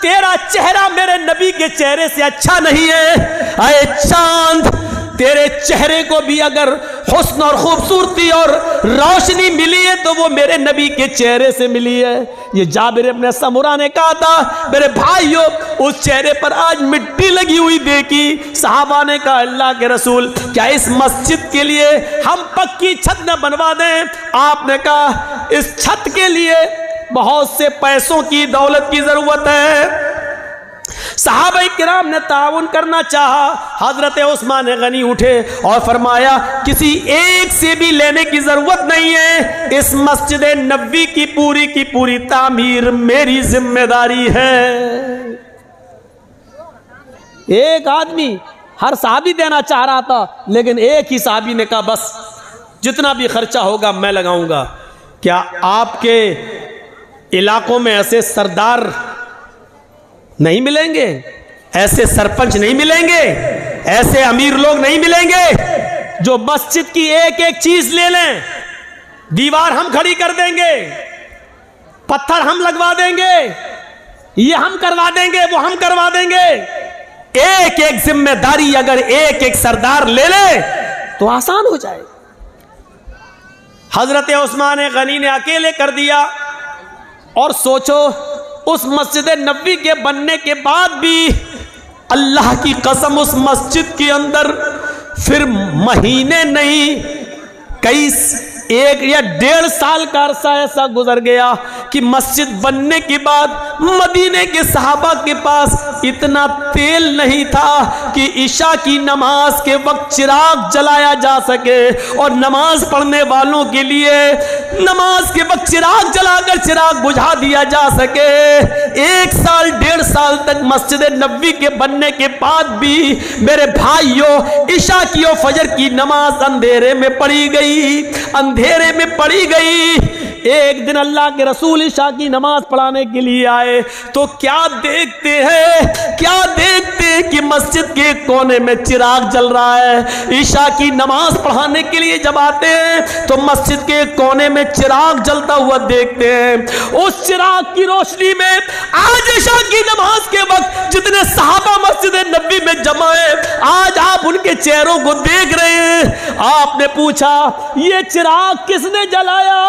तेरा चेहरा मेरे नबी के चेहरे से अच्छा नहीं है, आए चांद तेरे चेहरे को भी अगर हुस्न और खूबसूरती और रोशनी मिली है तो वो मेरे नबी के चेहरे से मिली है। ये जाबिर इब्ने सबुरा ने कहा था। मेरे भाइयों, उस चेहरे पर आज मिट्टी लगी हुई देखी। सहाबा ने कहा अल्लाह के रसूल, क्या इस मस्जिद के लिए हम पक्की छत न बनवा दें? आपने कहा इस छत के लिए बहुत से पैसों की, दौलत की जरूरत है। सहाबाए किराम ने ताउन करना चाहा। हजरत उस्मान गनी उठे और फरमाया किसी एक से भी लेने की जरूरत नहीं है, इस मस्जिद नबवी की पूरी तामीर मेरी जिम्मेदारी है। एक आदमी हर साहबी देना चाह रहा था, लेकिन एक ही साहबी ने कहा बस जितना भी खर्चा होगा मैं लगाऊंगा। क्या आपके इलाकों में ऐसे सरदार नहीं मिलेंगे, ऐसे सरपंच नहीं मिलेंगे, ऐसे अमीर लोग नहीं मिलेंगे जो मस्जिद की एक एक चीज ले लें? दीवार हम खड़ी कर देंगे, पत्थर हम लगवा देंगे, ये हम करवा देंगे, वो हम करवा देंगे। एक एक जिम्मेदारी अगर एक एक सरदार ले ले तो आसान हो जाए। हजरत उस्मान गनी ने अकेले कर दिया। और सोचो, उस मस्जिद नबवी के बनने के बाद भी अल्लाह की कसम उस मस्जिद के अंदर फिर महीने नहीं, कई 1 या 1.5 साल का अरसा ऐसा गुजर गया कि मस्जिद बनने के बाद मदीने के सहाबा के पास इतना तेल नहीं था कि इशा की नमाज के वक्त चिराग जलाया जा सके और नमाज पढ़ने वालों के लिए नमाज के वक्त चिराग जलाकर चिराग बुझा दिया जा सके। 1 साल 1.5 साल तक मस्जिद नबवी के बनने के बाद भी मेरे भाइयों, इशा की और फजर की नमाज अंधेरे में पड़ी गई, अंधेरे में पड़ी गई। एक दिन अल्लाह के रसूल इशा की नमाज पढ़ाने के लिए आए तो क्या देखते हैं हैं कि मस्जिद के कोने में चिराग जल रहा है। ईशा की नमाज पढ़ाने के लिए जब आते हैं तो मस्जिद के कोने में चिराग जलता हुआ देखते हैं। उस चिराग की रोशनी में आज ईशा की नमाज के वक्त जितने सहाबा मस्जिद नबी में जमा है, आज आप उनके चेहरों को देख रहे हैं। आपने पूछा ये चिराग किसने जलाया?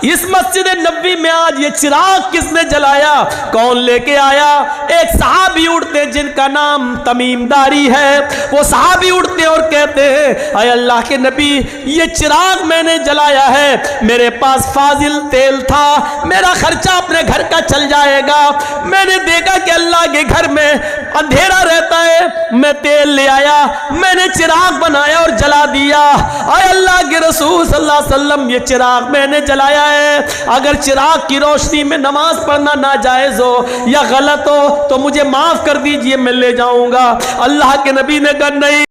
इस मस्जिद नबी में आज ये चिराग किसने जलाया? कौन लेके आया? एक सहाबी उठते जिनका नाम तमीमदारी है। वो सहाबी उठते और कहते हैं अय अल्लाह के नबी, ये चिराग मैंने जलाया है। मेरे पास फाजिल तेल था, मेरा खर्चा अपने घर का चल जाएगा। मैंने देखा कि अल्लाह के घर में अंधेरा रहता है, मैं तेल ले आया, मैंने चिराग बनाया और जला दिया। अय अल्लाह के रसूल सल्लल्लाहु अलैहि वसल्लम, ये चिराग मैंने जलाया है। अगर चिराग की रोशनी में नमाज पढ़ना नाजायज हो या गलत हो तो मुझे माफ कर दीजिए, मैं ले जाऊंगा। अल्लाह के नबी ने कहा नहीं।